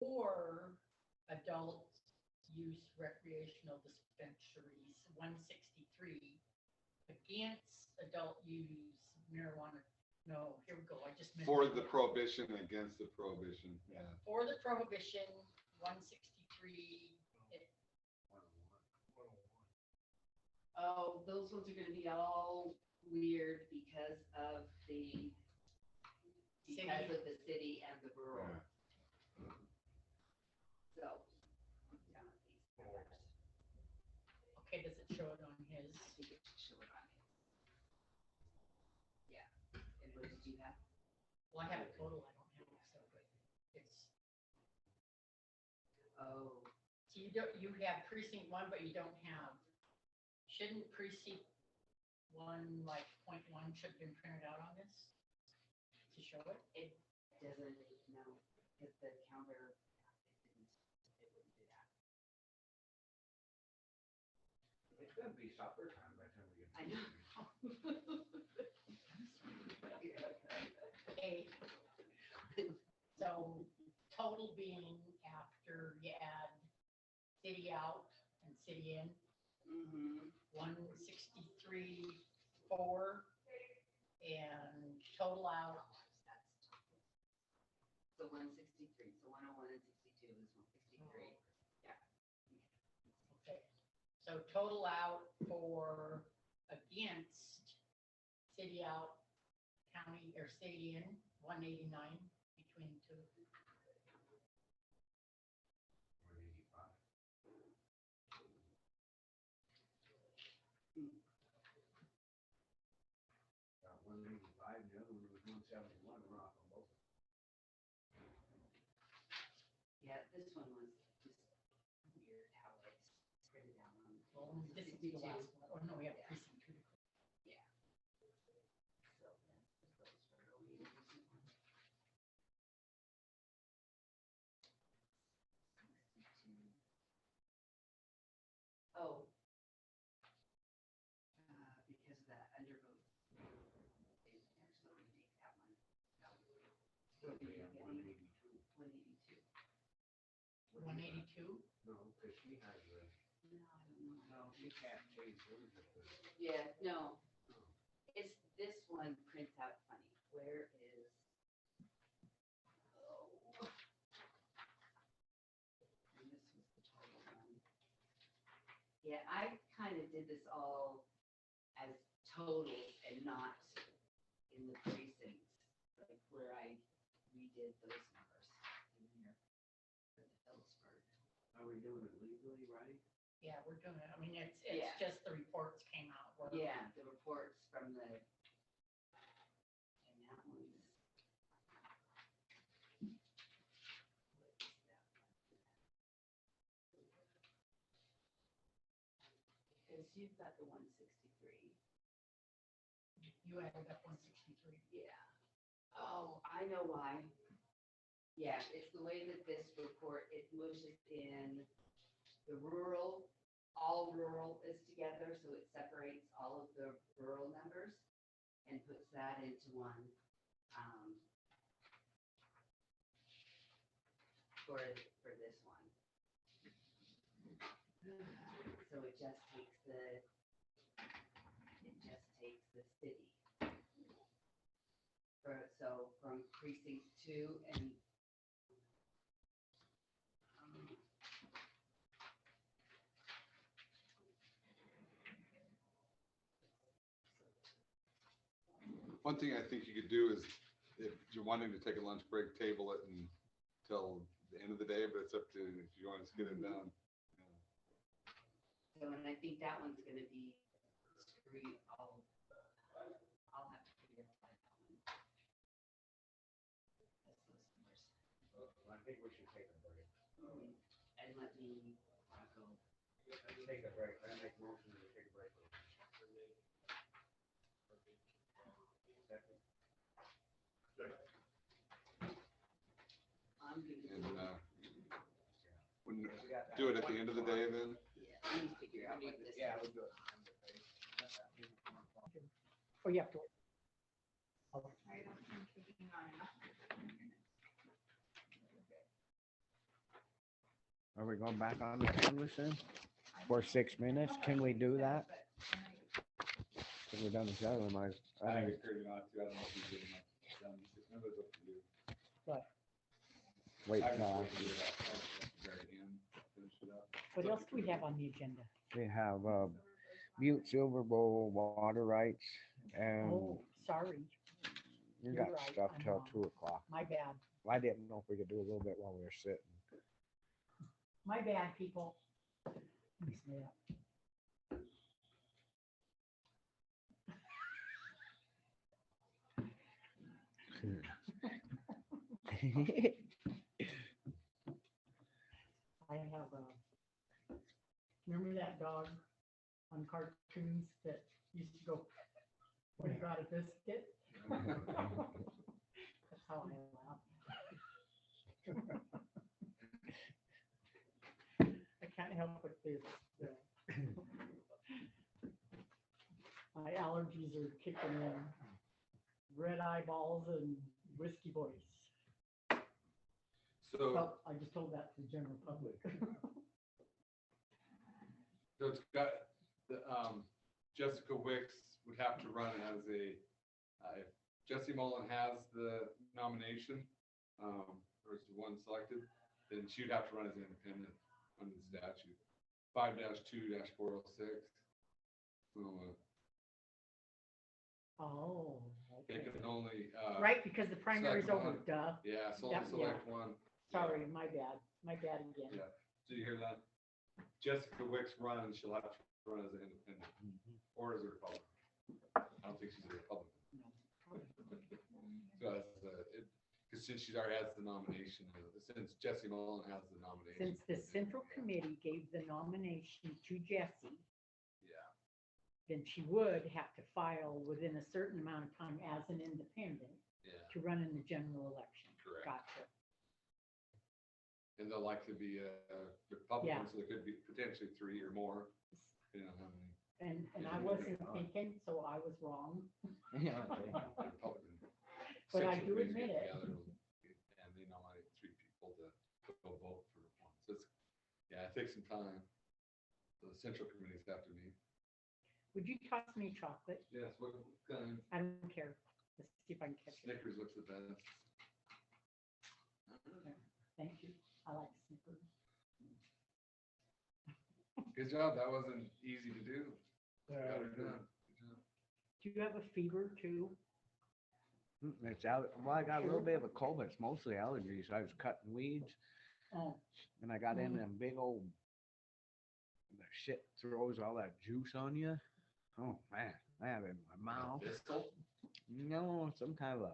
or adult use recreational dispensaries, 163, against adult use marijuana. No, here we go. I just meant For the prohibition, against the prohibition, yeah. for the prohibition, 163. Oh, those ones are gonna be all weird because of the city and the rural. So. yeah, these numbers. Okay, does it show it on his? I think it should show it on his. Yeah, and what did you have? Well, I have a total, I don't have it, so, but it's, Oh, so you have precinct 1, but you don't have, shouldn't precinct 1, like .1 should have been printed out on this? To show it? it doesn't, no, because the counter, it wouldn't do that. It's gonna be supper time by the time we get. I know. Okay. So total being after you add city out and city in, Mm-hmm. 163, 4, and total out. So 163, so 101 and 62 is 163. Yeah. Okay. So total out for against city out, county or city in, 189 between the two. 185. Got 185, the other one was 171, we're off on both. Yeah, this one was just weird how it's printed out on. Well, this is the last one. Oh, no, we have precinct 2. Yeah. So those are only precinct 1. Still be on 182. 182. 182? No, because she has a, no, she can't change hers if there's. Yeah, no. It's, this one prints out funny. Where is? Oh. And this was the total one. Yeah, I kind of did this all as total and not in the precincts, like where I redid those numbers in here for the Phillipsburg. Are we doing it legally, right? Yeah, we're doing it. I mean, it's Yeah. just the reports came out. Yeah, the reports from the, and that one's. Because you've got the 163. You added up 163. Yeah. Oh, I know why. Yeah, it's the way that this report, it mushes in the rural, all rural is together, so it separates all of the rural numbers and puts that into one. For this one. So it just takes the city. So from precinct 2 and One thing I think you could do is, if you're wanting to take a lunch break, table it until the end of the day, but it's up to if you want to get it done. so, and I think that one's gonna be screwed. I'll have to figure out that one. That's those numbers. I think we should take a break. And let me go. Let's take a break. I make motion to take a break. Second. I'm gonna. And, do it at the end of the day then? Yeah, let me figure out what this. Yeah, is. we'll do it. Oh, you have to. Are we going back on the canvas then? For 6 minutes? Can we do that? If we're done with the other one, I think, encourage you not to. I don't know if you did enough. It's up to you. What? wait, I can no, do that at the very end, finish it up. What else do we have on the agenda? we have Butte Silver Bowl water rights and Oh, sorry, you you're got right, stuff I'm till wrong. 2 o'clock. my bad. I didn't know if we could do a little bit while we were sitting. My bad, people. Let me smell it. I have remember that dog on cartoons that used to go when he got a biscuit? That's how I laugh. I can't help but this. My allergies are kicking in. Red eyeballs and whiskey voice. So, Well, I just told that to the general public. so it's got, the, Jessica Wicks would have to run as a, if Jesse Mullen has the nomination, or is the one selected, then she would have to run as an independent under the statute. 5-2-406. So, Oh, they okay. can only, Right, because the primary's select over, one. duh. Yeah, so Yeah, only select one. Sorry, my bad again. Yeah, did you hear that? Jessica Wicks runs, she'll have to run as an independent, or as a Republican. I don't think she's a Republican. So that's because since she already has the nomination, since Jesse Mullen has the nomination. Since the central committee gave the nomination to Jessie, Yeah, then she would have to file within a certain amount of time as an independent yeah, to run in the general election. correct. Gotcha. And they'll likely be a Republican, so there could be potentially 3 or more, depending on how many. And I wasn't thinking, so I was wrong. Yeah, okay. Republican But I central do committees admit get it. together, it takes some time. The central committees have to meet. Would you toss me chocolate? Yes, what kind? I don't care. Let's see if I can catch it. Snickers looks the best. Thank you. I like Snickers. Good job. That wasn't easy to do. Yeah, Got her done. Good job. Do you have a fever too? It's well, I got a little bit of a cold, but it's mostly allergies. I was cutting weeds Oh, and I got in them big old, the shit throws all that juice on you. Oh man, I have it in my mouth. Distal? No, some kind of a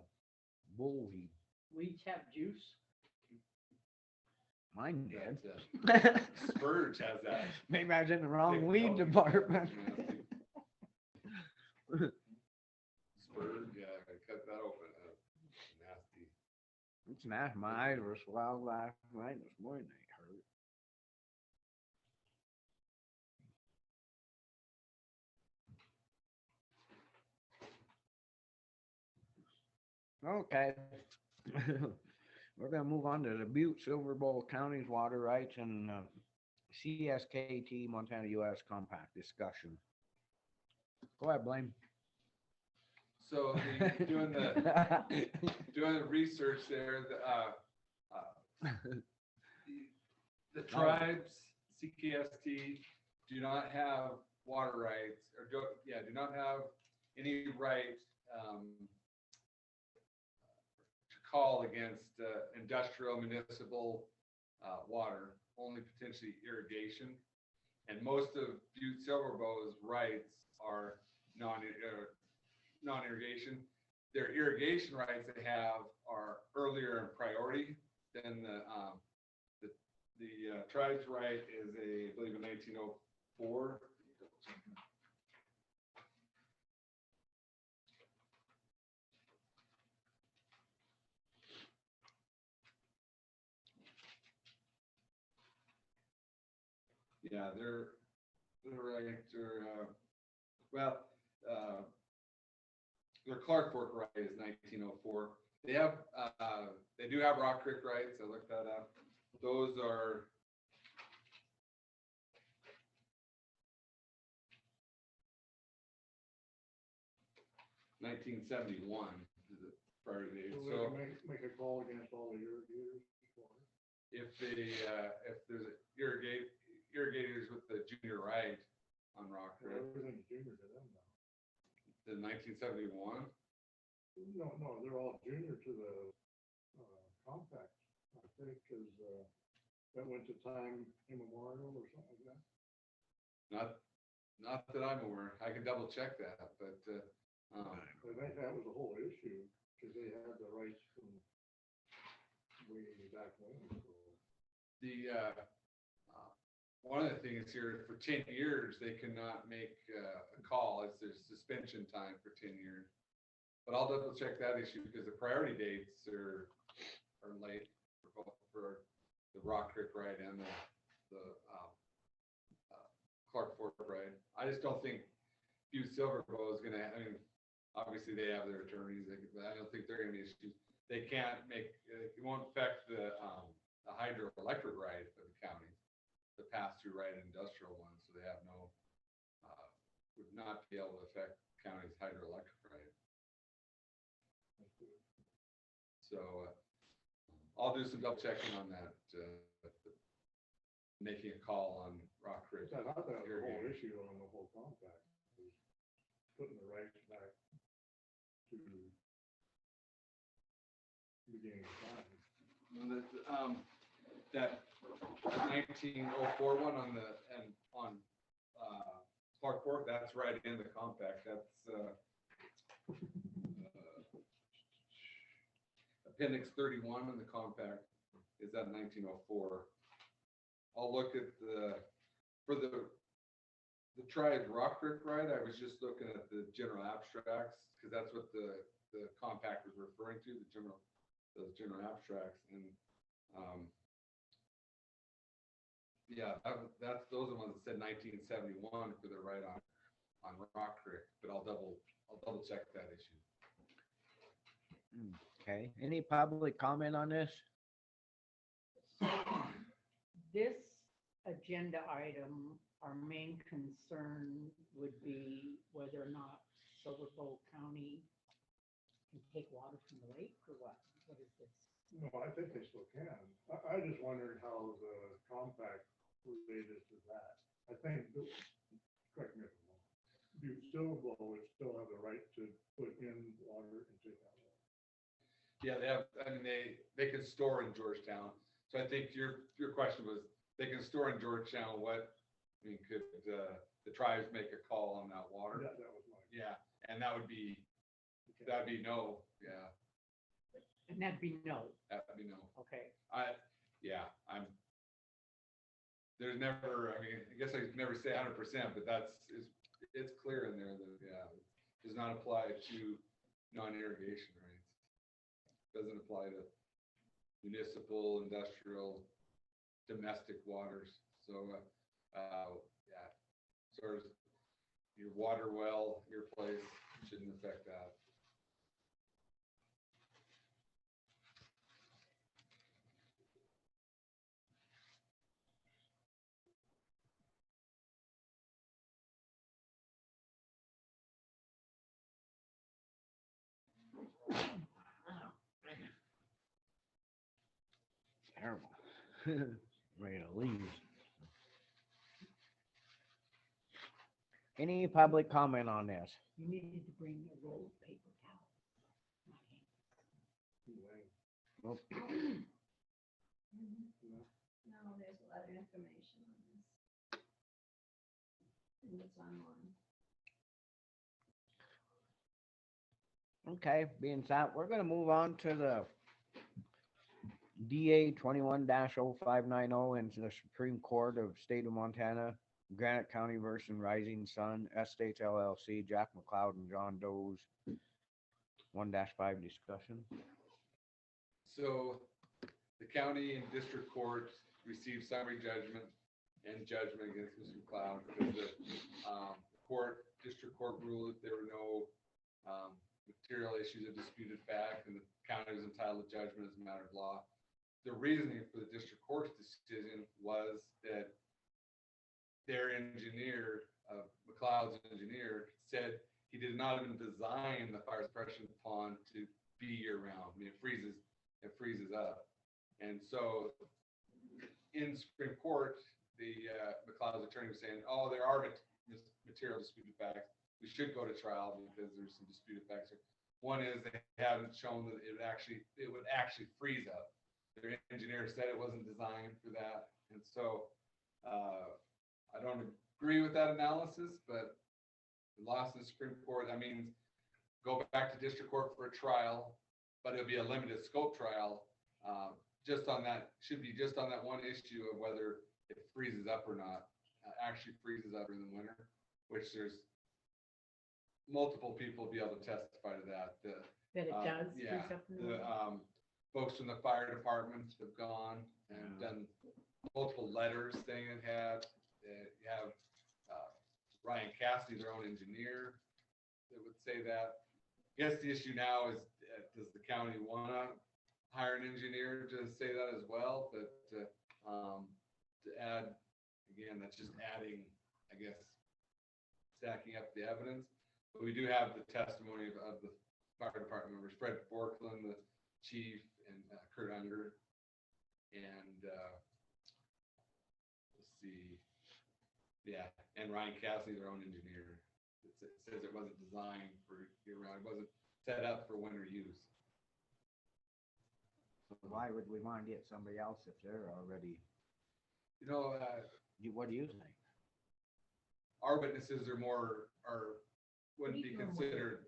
bullweed. weeds have juice. Mine did. Spurge has that. Maybe I was in the wrong Big weed dog. department. Spurge, yeah, I cut that open. Nasty. It's nasty. My eyes were swelled last night. This morning they hurt. Okay. We're gonna move on to the Butte, Silver Bowl counties, water rights and CSKT Montana US compact discussion. Go ahead, Blaine. So doing the research there, the tribes, CKST, do not have water rights, or do not have any right to call against industrial municipal water, only potentially irrigation. And most of Butte Silver Bow's rights are non-irrigation. Their irrigation rights they have are earlier in priority than the tribe's right is I believe in 1904. Yeah, their rights are their Clark Fork right is 1904. They do have Rock Creek rights. I looked that up. Those are $1971 is the prior date. So So they can make a call against all the irrigators. if there's irrigators with the junior right on Rock Creek, Everything's junior to them now. the 1971. No, they're all junior to the compact, I think, because that went to time immemorial or something like that. Not that I'm aware. I can double check that, but I think that was the whole issue, because they had the rights from way back when. So. One of the things here, for 10 years, they cannot make a call. There's suspension time for 10 years. But I'll double check that issue because the priority dates are late for both for the Rock Creek right and the Clark Fork right. I just don't think Butte Silver Bowl is gonna, I mean, obviously they have their attorneys, I don't think they're gonna be issues. They can't make, it won't affect the hydroelectric right of the county, the pass-through right industrial one, so they have no, would not be able to affect county's hydroelectric right. So I'll do some double checking on that, making a call on Rock Creek. I thought that was the whole issue on the whole compact, was putting the rights back to beginning of time. That 1904 one on Clark Fork, that's right in the compact. That's Appendix 31 in the compact is that 1904. I'll look at for the tribe Rock Creek right. I was just looking at the general abstracts because that's what the compact was referring to, those general abstracts. And yeah, that's those are the ones that said 1971 for the right on Rock Creek, but I'll double check that issue. Okay, any public comment on this? This agenda item, our main concern would be whether or not Silver Bowl County can take water from the lake or what? What is this? No, I think they still can. I just wondered how the compact related to that. I think, correct me if I'm wrong, Silver Bowl would still have the right to put in water and take out water. Yeah, they have, I mean, they can store in Georgetown. So I think your question was, they can store in Georgetown what, I mean, could the tribes make a call on that water? That was my. Yeah, and that'd be no, yeah, And that'd be no, that'd be no. okay. There's never, I mean, I guess I could never say 100%, but it's clear in there that, yeah, it does not apply to non-irrigation rates. Doesn't apply to municipal, industrial, domestic waters. So, yeah, sort of your water well, your place shouldn't affect that. Terrible. Ready to leave. Any public comment on this? You needed to bring a roll of paper towel. Nope. No, there's a lot of information on this. And it's online. Okay, being that, we're gonna move on to the DA 21-0590 into the Supreme Court of State of Montana, Granite County versus Rising Sun Estates LLC, Jack McLeod and John Doe's 1-5 discussion. So the county and district court received summary judgment and judgment against Mr. McLeod because the district court ruled that there were no material issues of disputed fact, and the county was entitled to judgment as a matter of law. The reasoning for the district court's decision was that their engineer, McLeod's engineer, said he did not even design the fire suppression pond to be year round. I mean, it freezes up. And so in Supreme Court, the McLeod's attorney was saying, oh, there are material disputed facts. We should go to trial because there's some disputed facts. One is they haven't shown that it would actually freeze up. Their engineer said it wasn't designed for that. And so I don't agree with that analysis, but the loss in the Supreme Court, that means go back to district court for a trial, but it'll be a limited scope trial. Just on that, should be just on that one issue of whether it freezes up or not, actually freezes up in the winter, which there's multiple people be able to testify to that. That it does Yeah, freeze up in the winter? folks from the fire department have gone and done multiple letters saying it had. You have Ryan Cassidy, their own engineer, that would say that. I guess the issue now is, does the county want to hire an engineer to say that as well? But to add, again, that's just adding, I guess, stacking up the evidence. But we do have the testimony of the fire department members, Fred Forkland, the chief, and Kurt Unger. And let's see, yeah, and Ryan Cassidy, their own engineer. It says it wasn't designed for year round. It wasn't set up for winter use. So why would we want to get somebody else if they're already? You know, what do you think? Our witnesses wouldn't be considered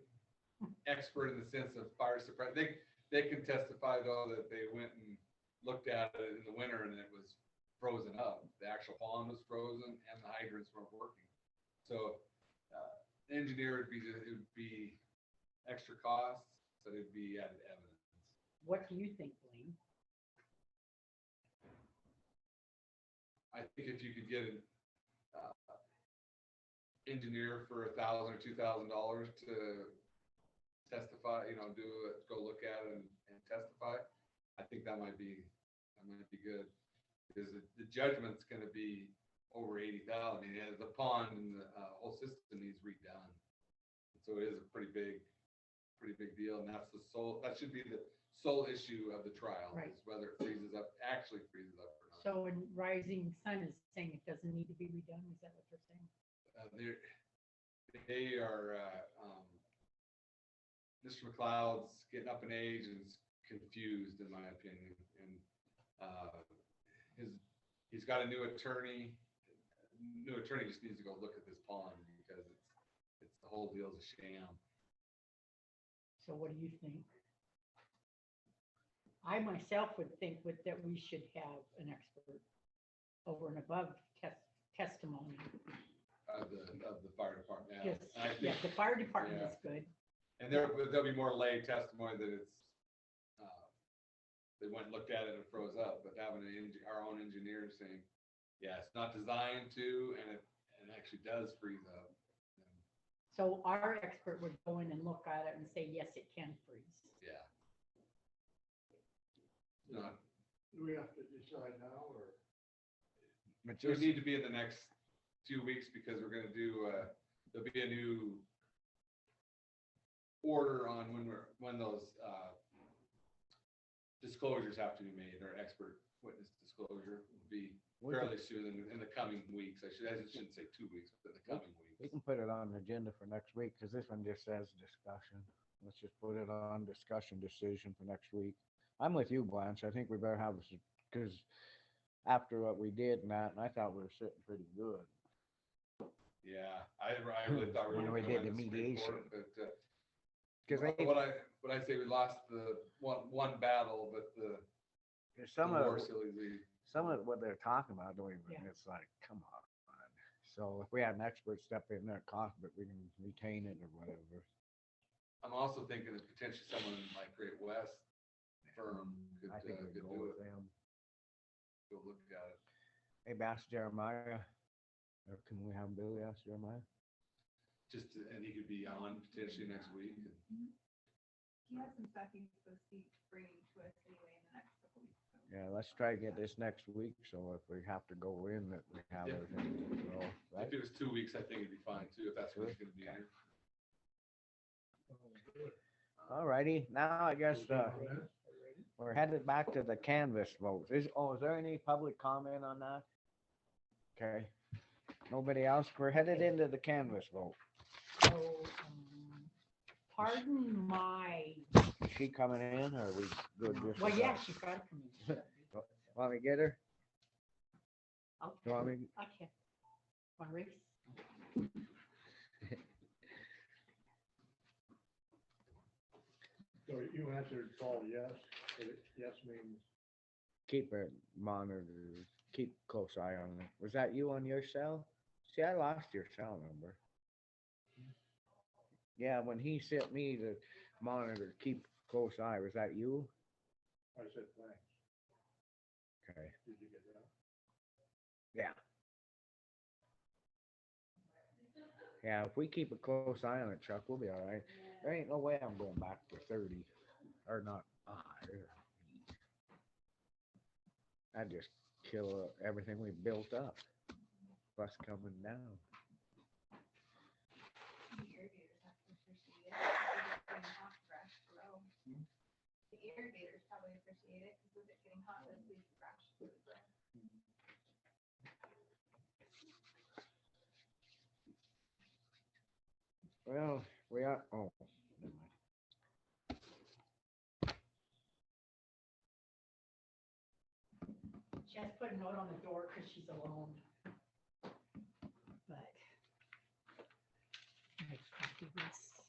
expert in the sense of fire suppression. They can testify though that they went and looked at it in the winter and it was frozen up. The actual pond was frozen and the hydrants weren't working. So the engineer would be extra costs, but it'd be added evidence. What do you think, Blaine? I think if you could get an engineer for $1,000 or $2,000 to testify, go look at it and testify, I think that might be good. Because the judgment's gonna be over 80,000. I mean, the pond and the whole system needs redone. So it is a pretty big deal, and that should be the sole issue of the trial, Right. is whether it actually freezes up or not. So when Rising Sun is saying it doesn't need to be redone, is that what they're saying? They are, Mr. McLeod's getting up in age and is confused, in my opinion, and he's got a new attorney. New attorney just needs to go look at this pond because it's the whole deal's a sham. So what do you think? I myself would think that we should have an expert over and above testimony. Of the fire department. Yes, And I yeah, think- the fire department yeah. is good. And there'll be more lay testimony that it's, they went and looked at it and it froze up, but having our own engineer saying, yeah, it's not designed to, and it actually does freeze up. So our expert would go in and look at it and say, yes, it can freeze. Yeah. Not, Do we have to decide now, or? it would need to be in the next few weeks because we're gonna do, there'll be a new order on when those, disclosures have to be made, or expert witness disclosure will be fairly soon in the coming weeks. I shouldn't say 2 weeks, but in the coming weeks. We can put it on the agenda for next week, because this one just says discussion. Let's just put it on discussion decision for next week. I'm with you, Blanche. I think we better have, because after what we did and that, and I thought we were sitting pretty good. Yeah, I really thought we When were we gonna did win the the Supreme mediation. Court, but, Because they, what I say, we lost the one battle, but the some war of, silly league. some of what they're talking about, don't even, Yeah. it's like, come on. So if we had an expert step in there, cost, but we can retain it or whatever. I'm also thinking that potentially someone like Great West firm could, I think we could go do with it, them. go look at it. Maybe ask Jeremiah, or can we have Billy ask Jeremiah? And he could be on potentially next week. He has some stuff he's supposed to be bringing to us anyway in the next couple weeks. So. Yeah, let's try to get this next week, so if we have to go in, that we have Yeah. everything, so, right? If it was 2 weeks, I think it'd be fine too, if that's what it's gonna be. Okay. All righty, now I guess, we're headed back to the canvas votes. Is there any public comment on that? Okay, nobody else? We're headed into the canvas vote. So, pardon my, Is she coming in, or are we good just? well, with yeah, that? she's got to come in. Want me to get her? Okay. You want me? Okay. Want to race? So you answered Paul, yes, but yes means, Keep it monitored, keep close eye on it. Was that you on your cell? See, I lost your cell number. Yeah, when he sent me the monitor, keep close eye, was that you? I said thanks. Okay, Did you get that? yeah. Yeah, if we keep a close eye on it, Chuck, we'll be all right. There ain't no way I'm going back to 30, or not higher. I'd just kill everything we built up, plus coming down. The irrigators have to appreciate it. 'Cause they're getting hot grass grow. The irrigators probably appreciate it because with it getting hot, those leaves grass really grow. Well, we are, oh. never mind. She has to put a note on the door because she's alone. But. Let's do this.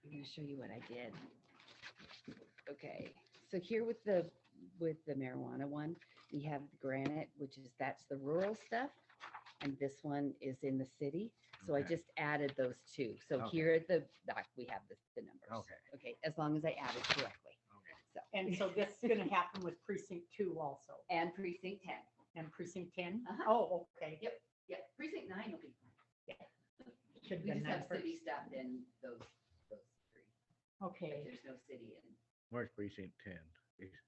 I'm gonna show you what I did. Okay, so here with the marijuana one, we have the granite, which is, that's the rural stuff. And this one is in the city. So I Okay. just added those two. So Okay. here are we have the numbers. Okay. Okay, as long as I added correctly. So. And so this is gonna happen with precinct 2 also, And precinct 10. and precinct 10? Uh-huh. Oh, okay. Yep, precinct 9 will be fine. Should We be just nine have city first. stuff in those three. But Okay, there's no city in Where's precinct 10?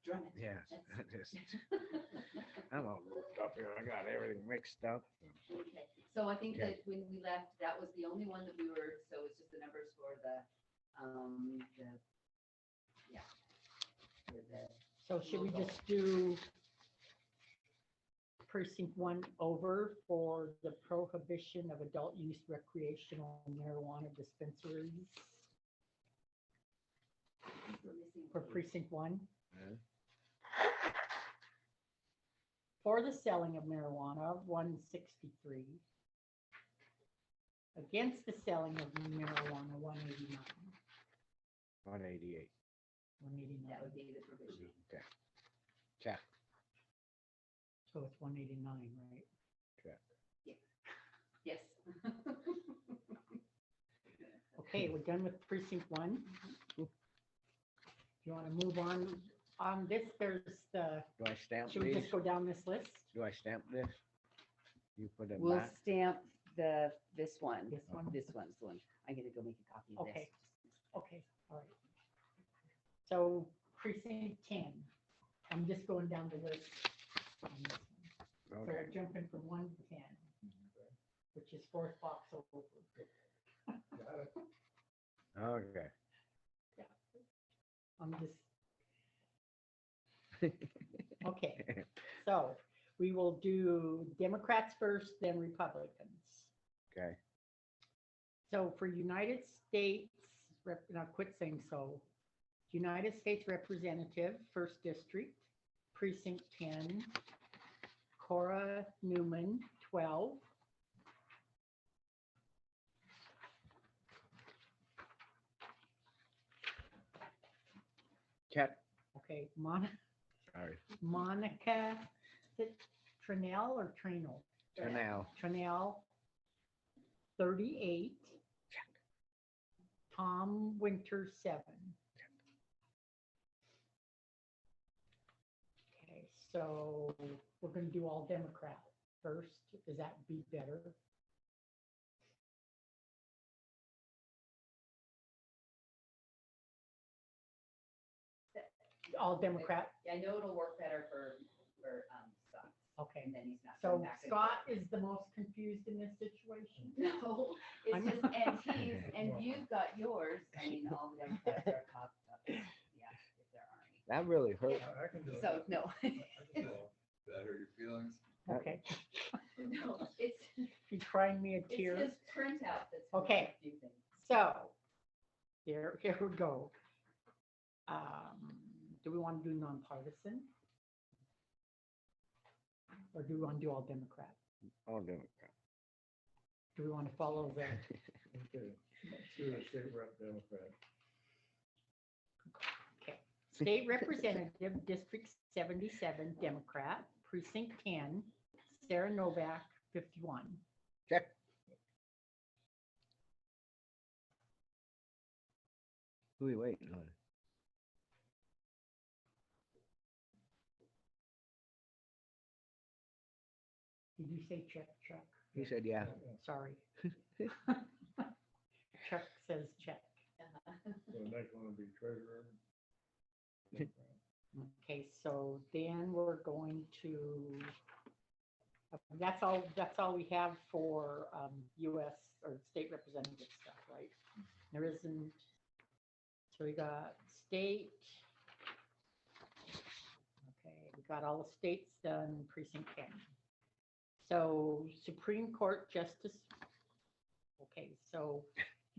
Drummond. Yes. That's- I'm all goofed up here. I got everything mixed up. Okay, so I think Okay. that when we left, that was the only one that we were, so it's just the numbers for yeah. For the, so should we just do precinct 1 over for the prohibition of adult use recreational marijuana dispensaries we're missing. for precinct 1? Yeah. For the selling of marijuana, 163. Against the selling of marijuana, 189. 188. 189. That would be the provision. Okay. Check. So it's 189, right? Check. Yes. Okay, we're done with precinct 1. Do you want to move on? On this, there's the, Do I stamp should we these? just go down this list? Do I stamp this? You put it We'll back? stamp this one. This one? This one's the one. I'm gonna go make a copy of this. Okay. Okay, all right. So precinct 10, I'm just going down the list. on this one. So Okay. we're jumping from 1 to 10, which is fourth box over. Okay. I'm just. Okay, so we will do Democrats first, then Republicans. Okay. So for United States, now quit saying so. United States Representative, First District, Precinct 10, Cora Newman, 12. Check. Okay, Sorry. Monica, is it Tranell or Trainell? Chanel. Tranell, 38. Tom Winter, 7. Okay, so we're gonna do all Democrat first. Does that be better? All Democrat, Yeah, I know it'll work better for Scott, okay. and then he's not. So going back and Scott is the most confused in this situation. No, it's I'm- just, and you've got yours, I mean, all the Democrats are caught up, yeah, if there are any. That really hurt. So, no. That hurt your feelings? Okay, No, it's, you're crying me a it's tear. his printout that's. Okay. confusing. So, here we go. Do we want to do nonpartisan? Or do we want to do all Democrat? All Democrat. Do we want to follow the, okay, State Representative, District 77, Democrat, Precinct 10, Sarah Novak, 51. Check. Who we waiting on? Did you say check, Chuck? He said, yeah. Sorry. Chuck says check. The next one will be treasurer. Okay, so then we're going to, that's all we have for US or state representative stuff, right? There isn't, so we got state. Okay, we got all the states done, precinct 10. So Supreme Court Justice. Okay, so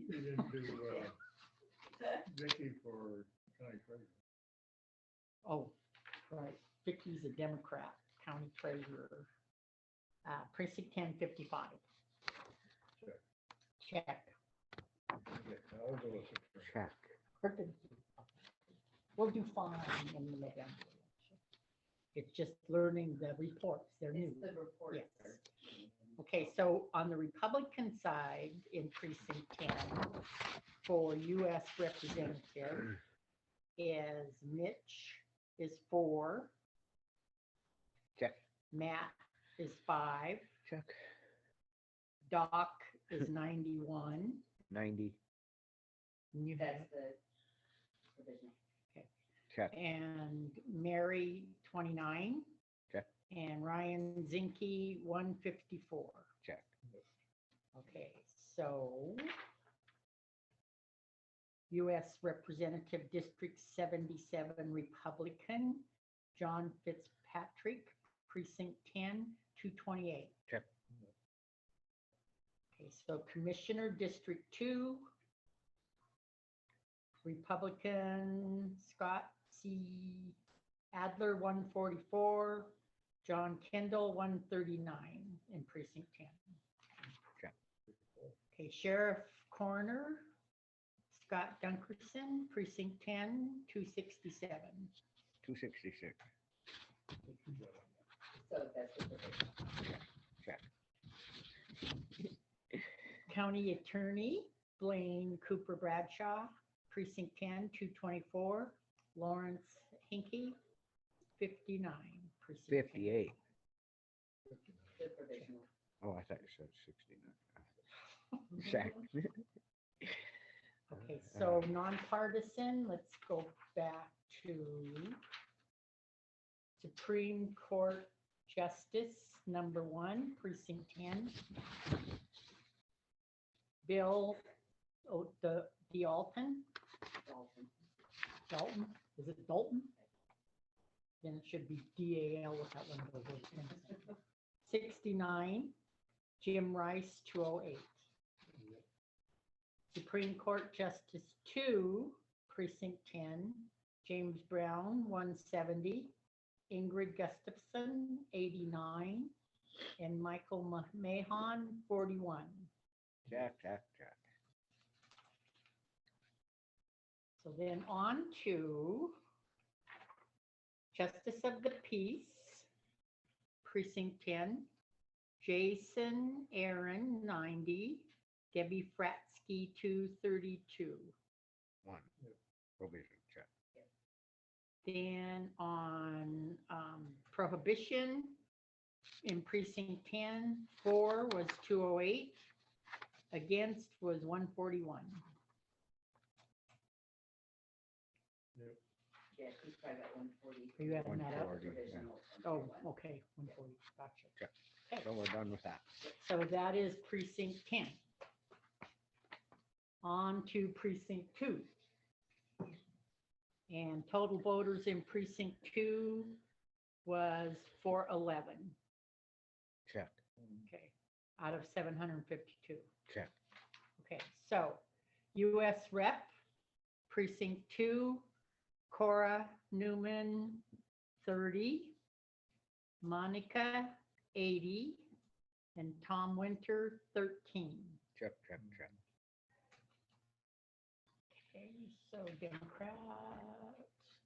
You didn't do, Vicky for county treasurer. oh, right, Vicky's a Democrat, county treasurer. Precinct 1055. Check. Check. I'll go with it. Check. We'll do fine in the November election. It's just learning the reports, they're new. It's the report. Yes. Okay, so on the Republican side, in precinct 10, for US representative is Mitch is 4. Check. Matt is 5. Check. Doc is 91. 90. And you That's have, the provisional. Check. and Mary 29. Check. And Ryan Zinke 154. Check. Okay, so US Representative District 77 Republican, John Fitzpatrick, Precinct 10, 228. Check. Okay, so Commissioner District 2, Republican Scott C. Adler, 144, John Kendall, 139 in Precinct 10. Check. Okay, Sheriff Coroner, Scott Dunkerson, Precinct 10, 267. 266. So that's the provisional. Check. County Attorney, Blaine Cooper Bradshaw, Precinct 10, 224, Lawrence Hinkey, 59. Precinct 10. 58. The provisional. Oh, I thought you said 69. Check. Okay, so nonpartisan, let's go back to Supreme Court Justice, number 1, Precinct 10. Bill Dalton. Dalton, is it Dalton? Then it should be DAL with that one of those words. 69, Jim Rice, 208. Supreme Court Justice 2, Precinct 10, James Brown, 170, Ingrid Gustafson, 89, and Michael Mahon, 41. Check. So then on to Justice of the Peace, Precinct 10, Jason Aaron, 90, Debbie Fratsky, 232. 1. Provision. Check. Then on Prohibition, in Precinct 10, 4 was 208, against was 141. Yeah, he's probably got 140. Are you adding that up? 140, yeah. Provisional. Oh, okay, 140, gotcha. Check. Okay. So we're done with that. So that is Precinct 10. On to Precinct 2. And total voters in Precinct 2 was 411. Check. Okay, out of 752. Check. Okay, so US Rep, Precinct 2, Cora Newman, 30, Monica, 80, and Tom Winter, 13. Check. Okay, so Democrats.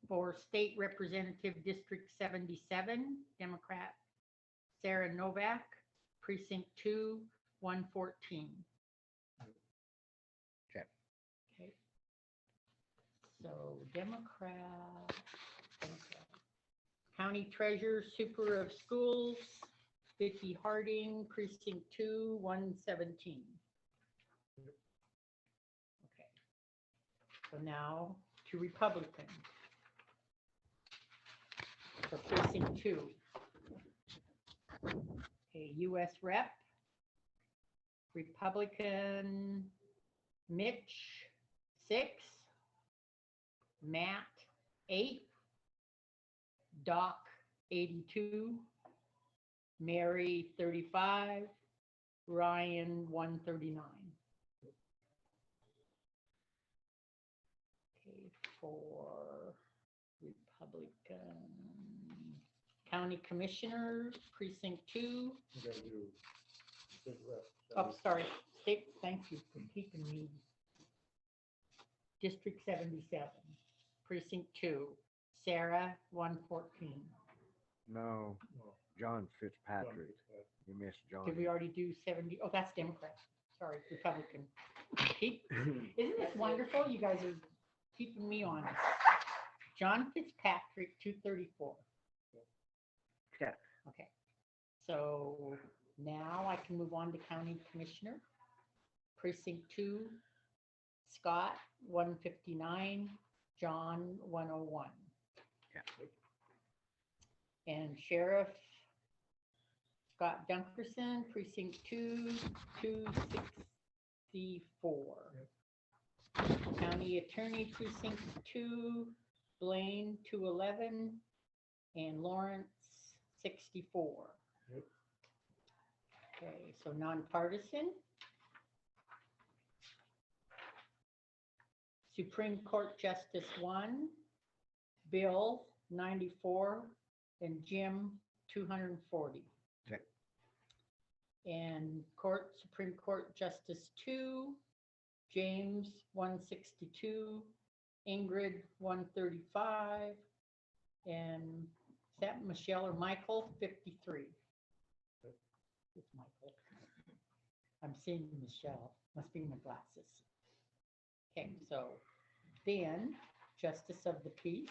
For State Representative District 77, Democrat Sarah Novak, Precinct 2, 114. Check. Okay. So Democrat. County Treasurer, Super of Schools, Vicki Harding, Precinct 2, 117. Okay. So now to Republican. For Precinct 2. Okay, US Rep. Republican Mitch, 6. Matt, 8. Doc, 82. Mary, 35. Ryan, 139. Okay, for Republican County Commissioners, Precinct 2. You gotta do state rep. Oh, sorry, state, thank you for keeping me District 77, Precinct 2, Sarah, 114. No, John Fitzpatrick. You missed John. Did we already do 70? Oh, that's Democrat. Sorry, Republican. Isn't this wonderful? You guys are keeping me honest. John Fitzpatrick, 234. Okay. Okay. So now I can move on to County Commissioner. Precinct 2, Scott, 159, John, 101. Okay. And Sheriff Scott Dunkerson, Precinct 2, 264. County Attorney, Precinct 2, Blaine, 211, and Lawrence, 64. Okay, so nonpartisan. Supreme Court Justice 1, Bill, 94, and Jim, 240. Okay. And Supreme Court Justice 2, James, 162, Ingrid, 135, and is that Michelle or Michael, 53? It's Michael. I'm seeing Michelle, must be my glasses. Okay, so then Justice of the Peace.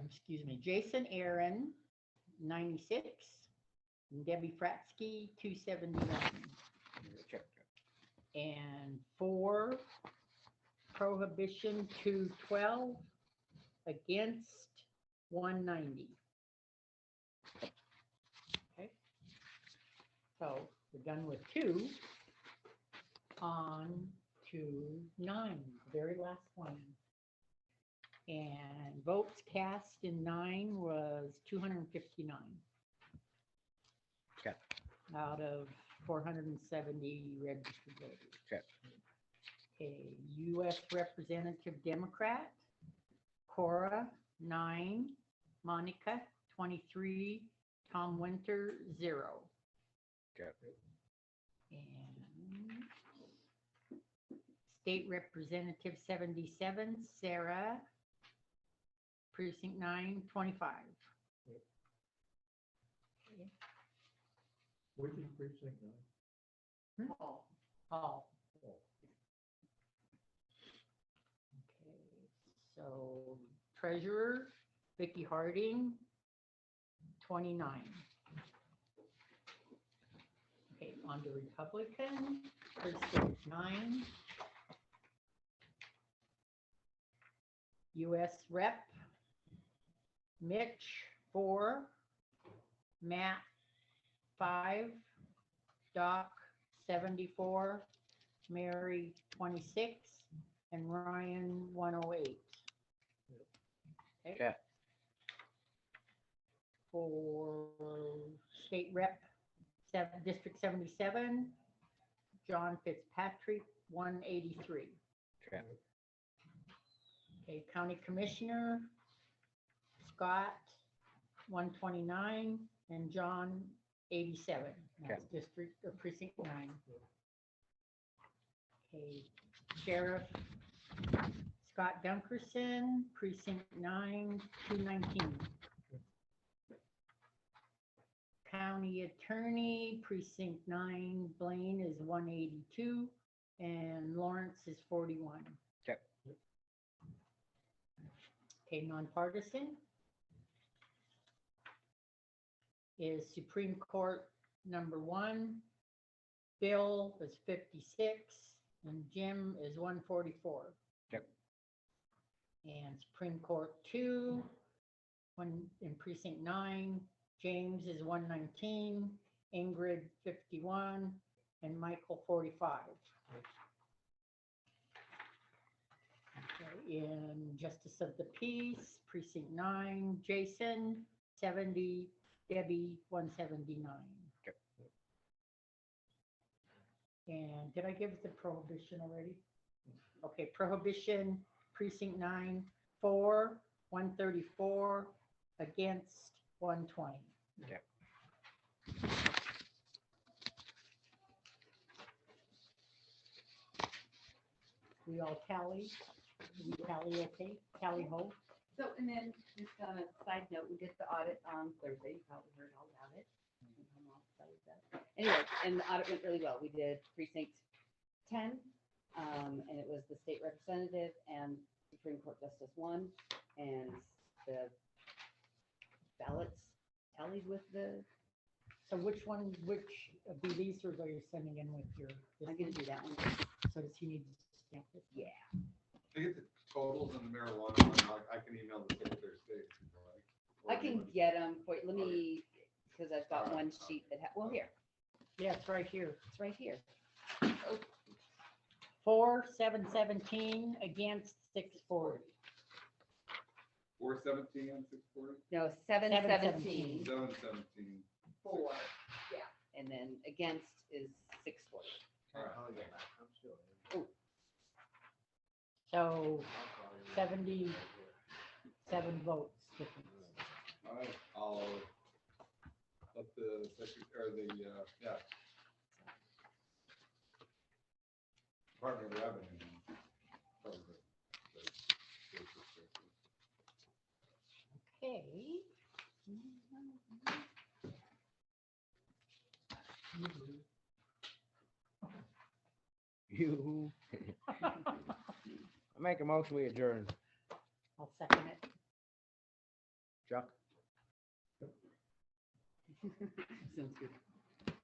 Excuse me, Jason Aaron, 96, and Debbie Fratsky, 271. And 4, Prohibition, 212, against 190. Okay, so we're done with 2. On to 9, the very last one. And votes cast in 9 was 259. Okay. Out of 470 registered voters. Okay. Okay, U.S. Representative Democrat, Cora, 9, Monica, 23, Tom Winter, 0. Okay. And State Representative 77, Sarah, Precinct 9, 25. Which is precinct 9? All. Okay, so Treasurer, Vicky Harding, 29. Okay, on to Republican, Precinct 9. U.S. Rep, Mitch, 4, Matt, 5, Doc, 74, Mary, 26, and Ryan, 108. Okay. For State Rep, District 77, John Fitzpatrick, 183. Okay. Okay, County Commissioner, Scott, 129, and John, 87. That's District or Precinct 9. Okay, Sheriff, Scott Dunkerson, Precinct 9, 219. County Attorney, Precinct 9, Blaine is 182, and Lawrence is 41. Okay. Okay, nonpartisan is Supreme Court number 1, Bill is 56, and Jim is 144. Okay. And Supreme Court 2, one in Precinct 9, James is 119, Ingrid 51, and Michael 45. Okay, in Justice of the Peace, Precinct 9, Jason 70, Debbie 179. Okay. And did I give the prohibition already? Okay, prohibition, Precinct 9, 4, 134, against 120. Okay. We all tally, we tally, okay, tally ho. So, and then just on a side note, we did the audit on Thursday, you probably heard all about it. I'm all excited about it. Anyway, and the audit went really well. We did precinct 10, and it was the state representative and Supreme Court Justice 1, and the ballots tallied with the, So which of these are you sending in with your? I'm gonna do that one. So does he need to stamp it? Yeah. To get the totals on the marijuana one, I can email the Secretary of State. if you'd like. I can get them for, let me, because I've got one sheet that, well, here, Yeah, it's right here. it's right here. For 717 against 640. 417 and 640? No, 717 717. for, yeah, and then against is 640. All right. I'll get back. I'm still in. So I'll call you. 77 votes difference. All right, I'll let the secretary, or the, yeah. Department of Revenue. cover the- Okay. You. I make a motion, we adjourn. I'll second it. Chuck? Sounds good.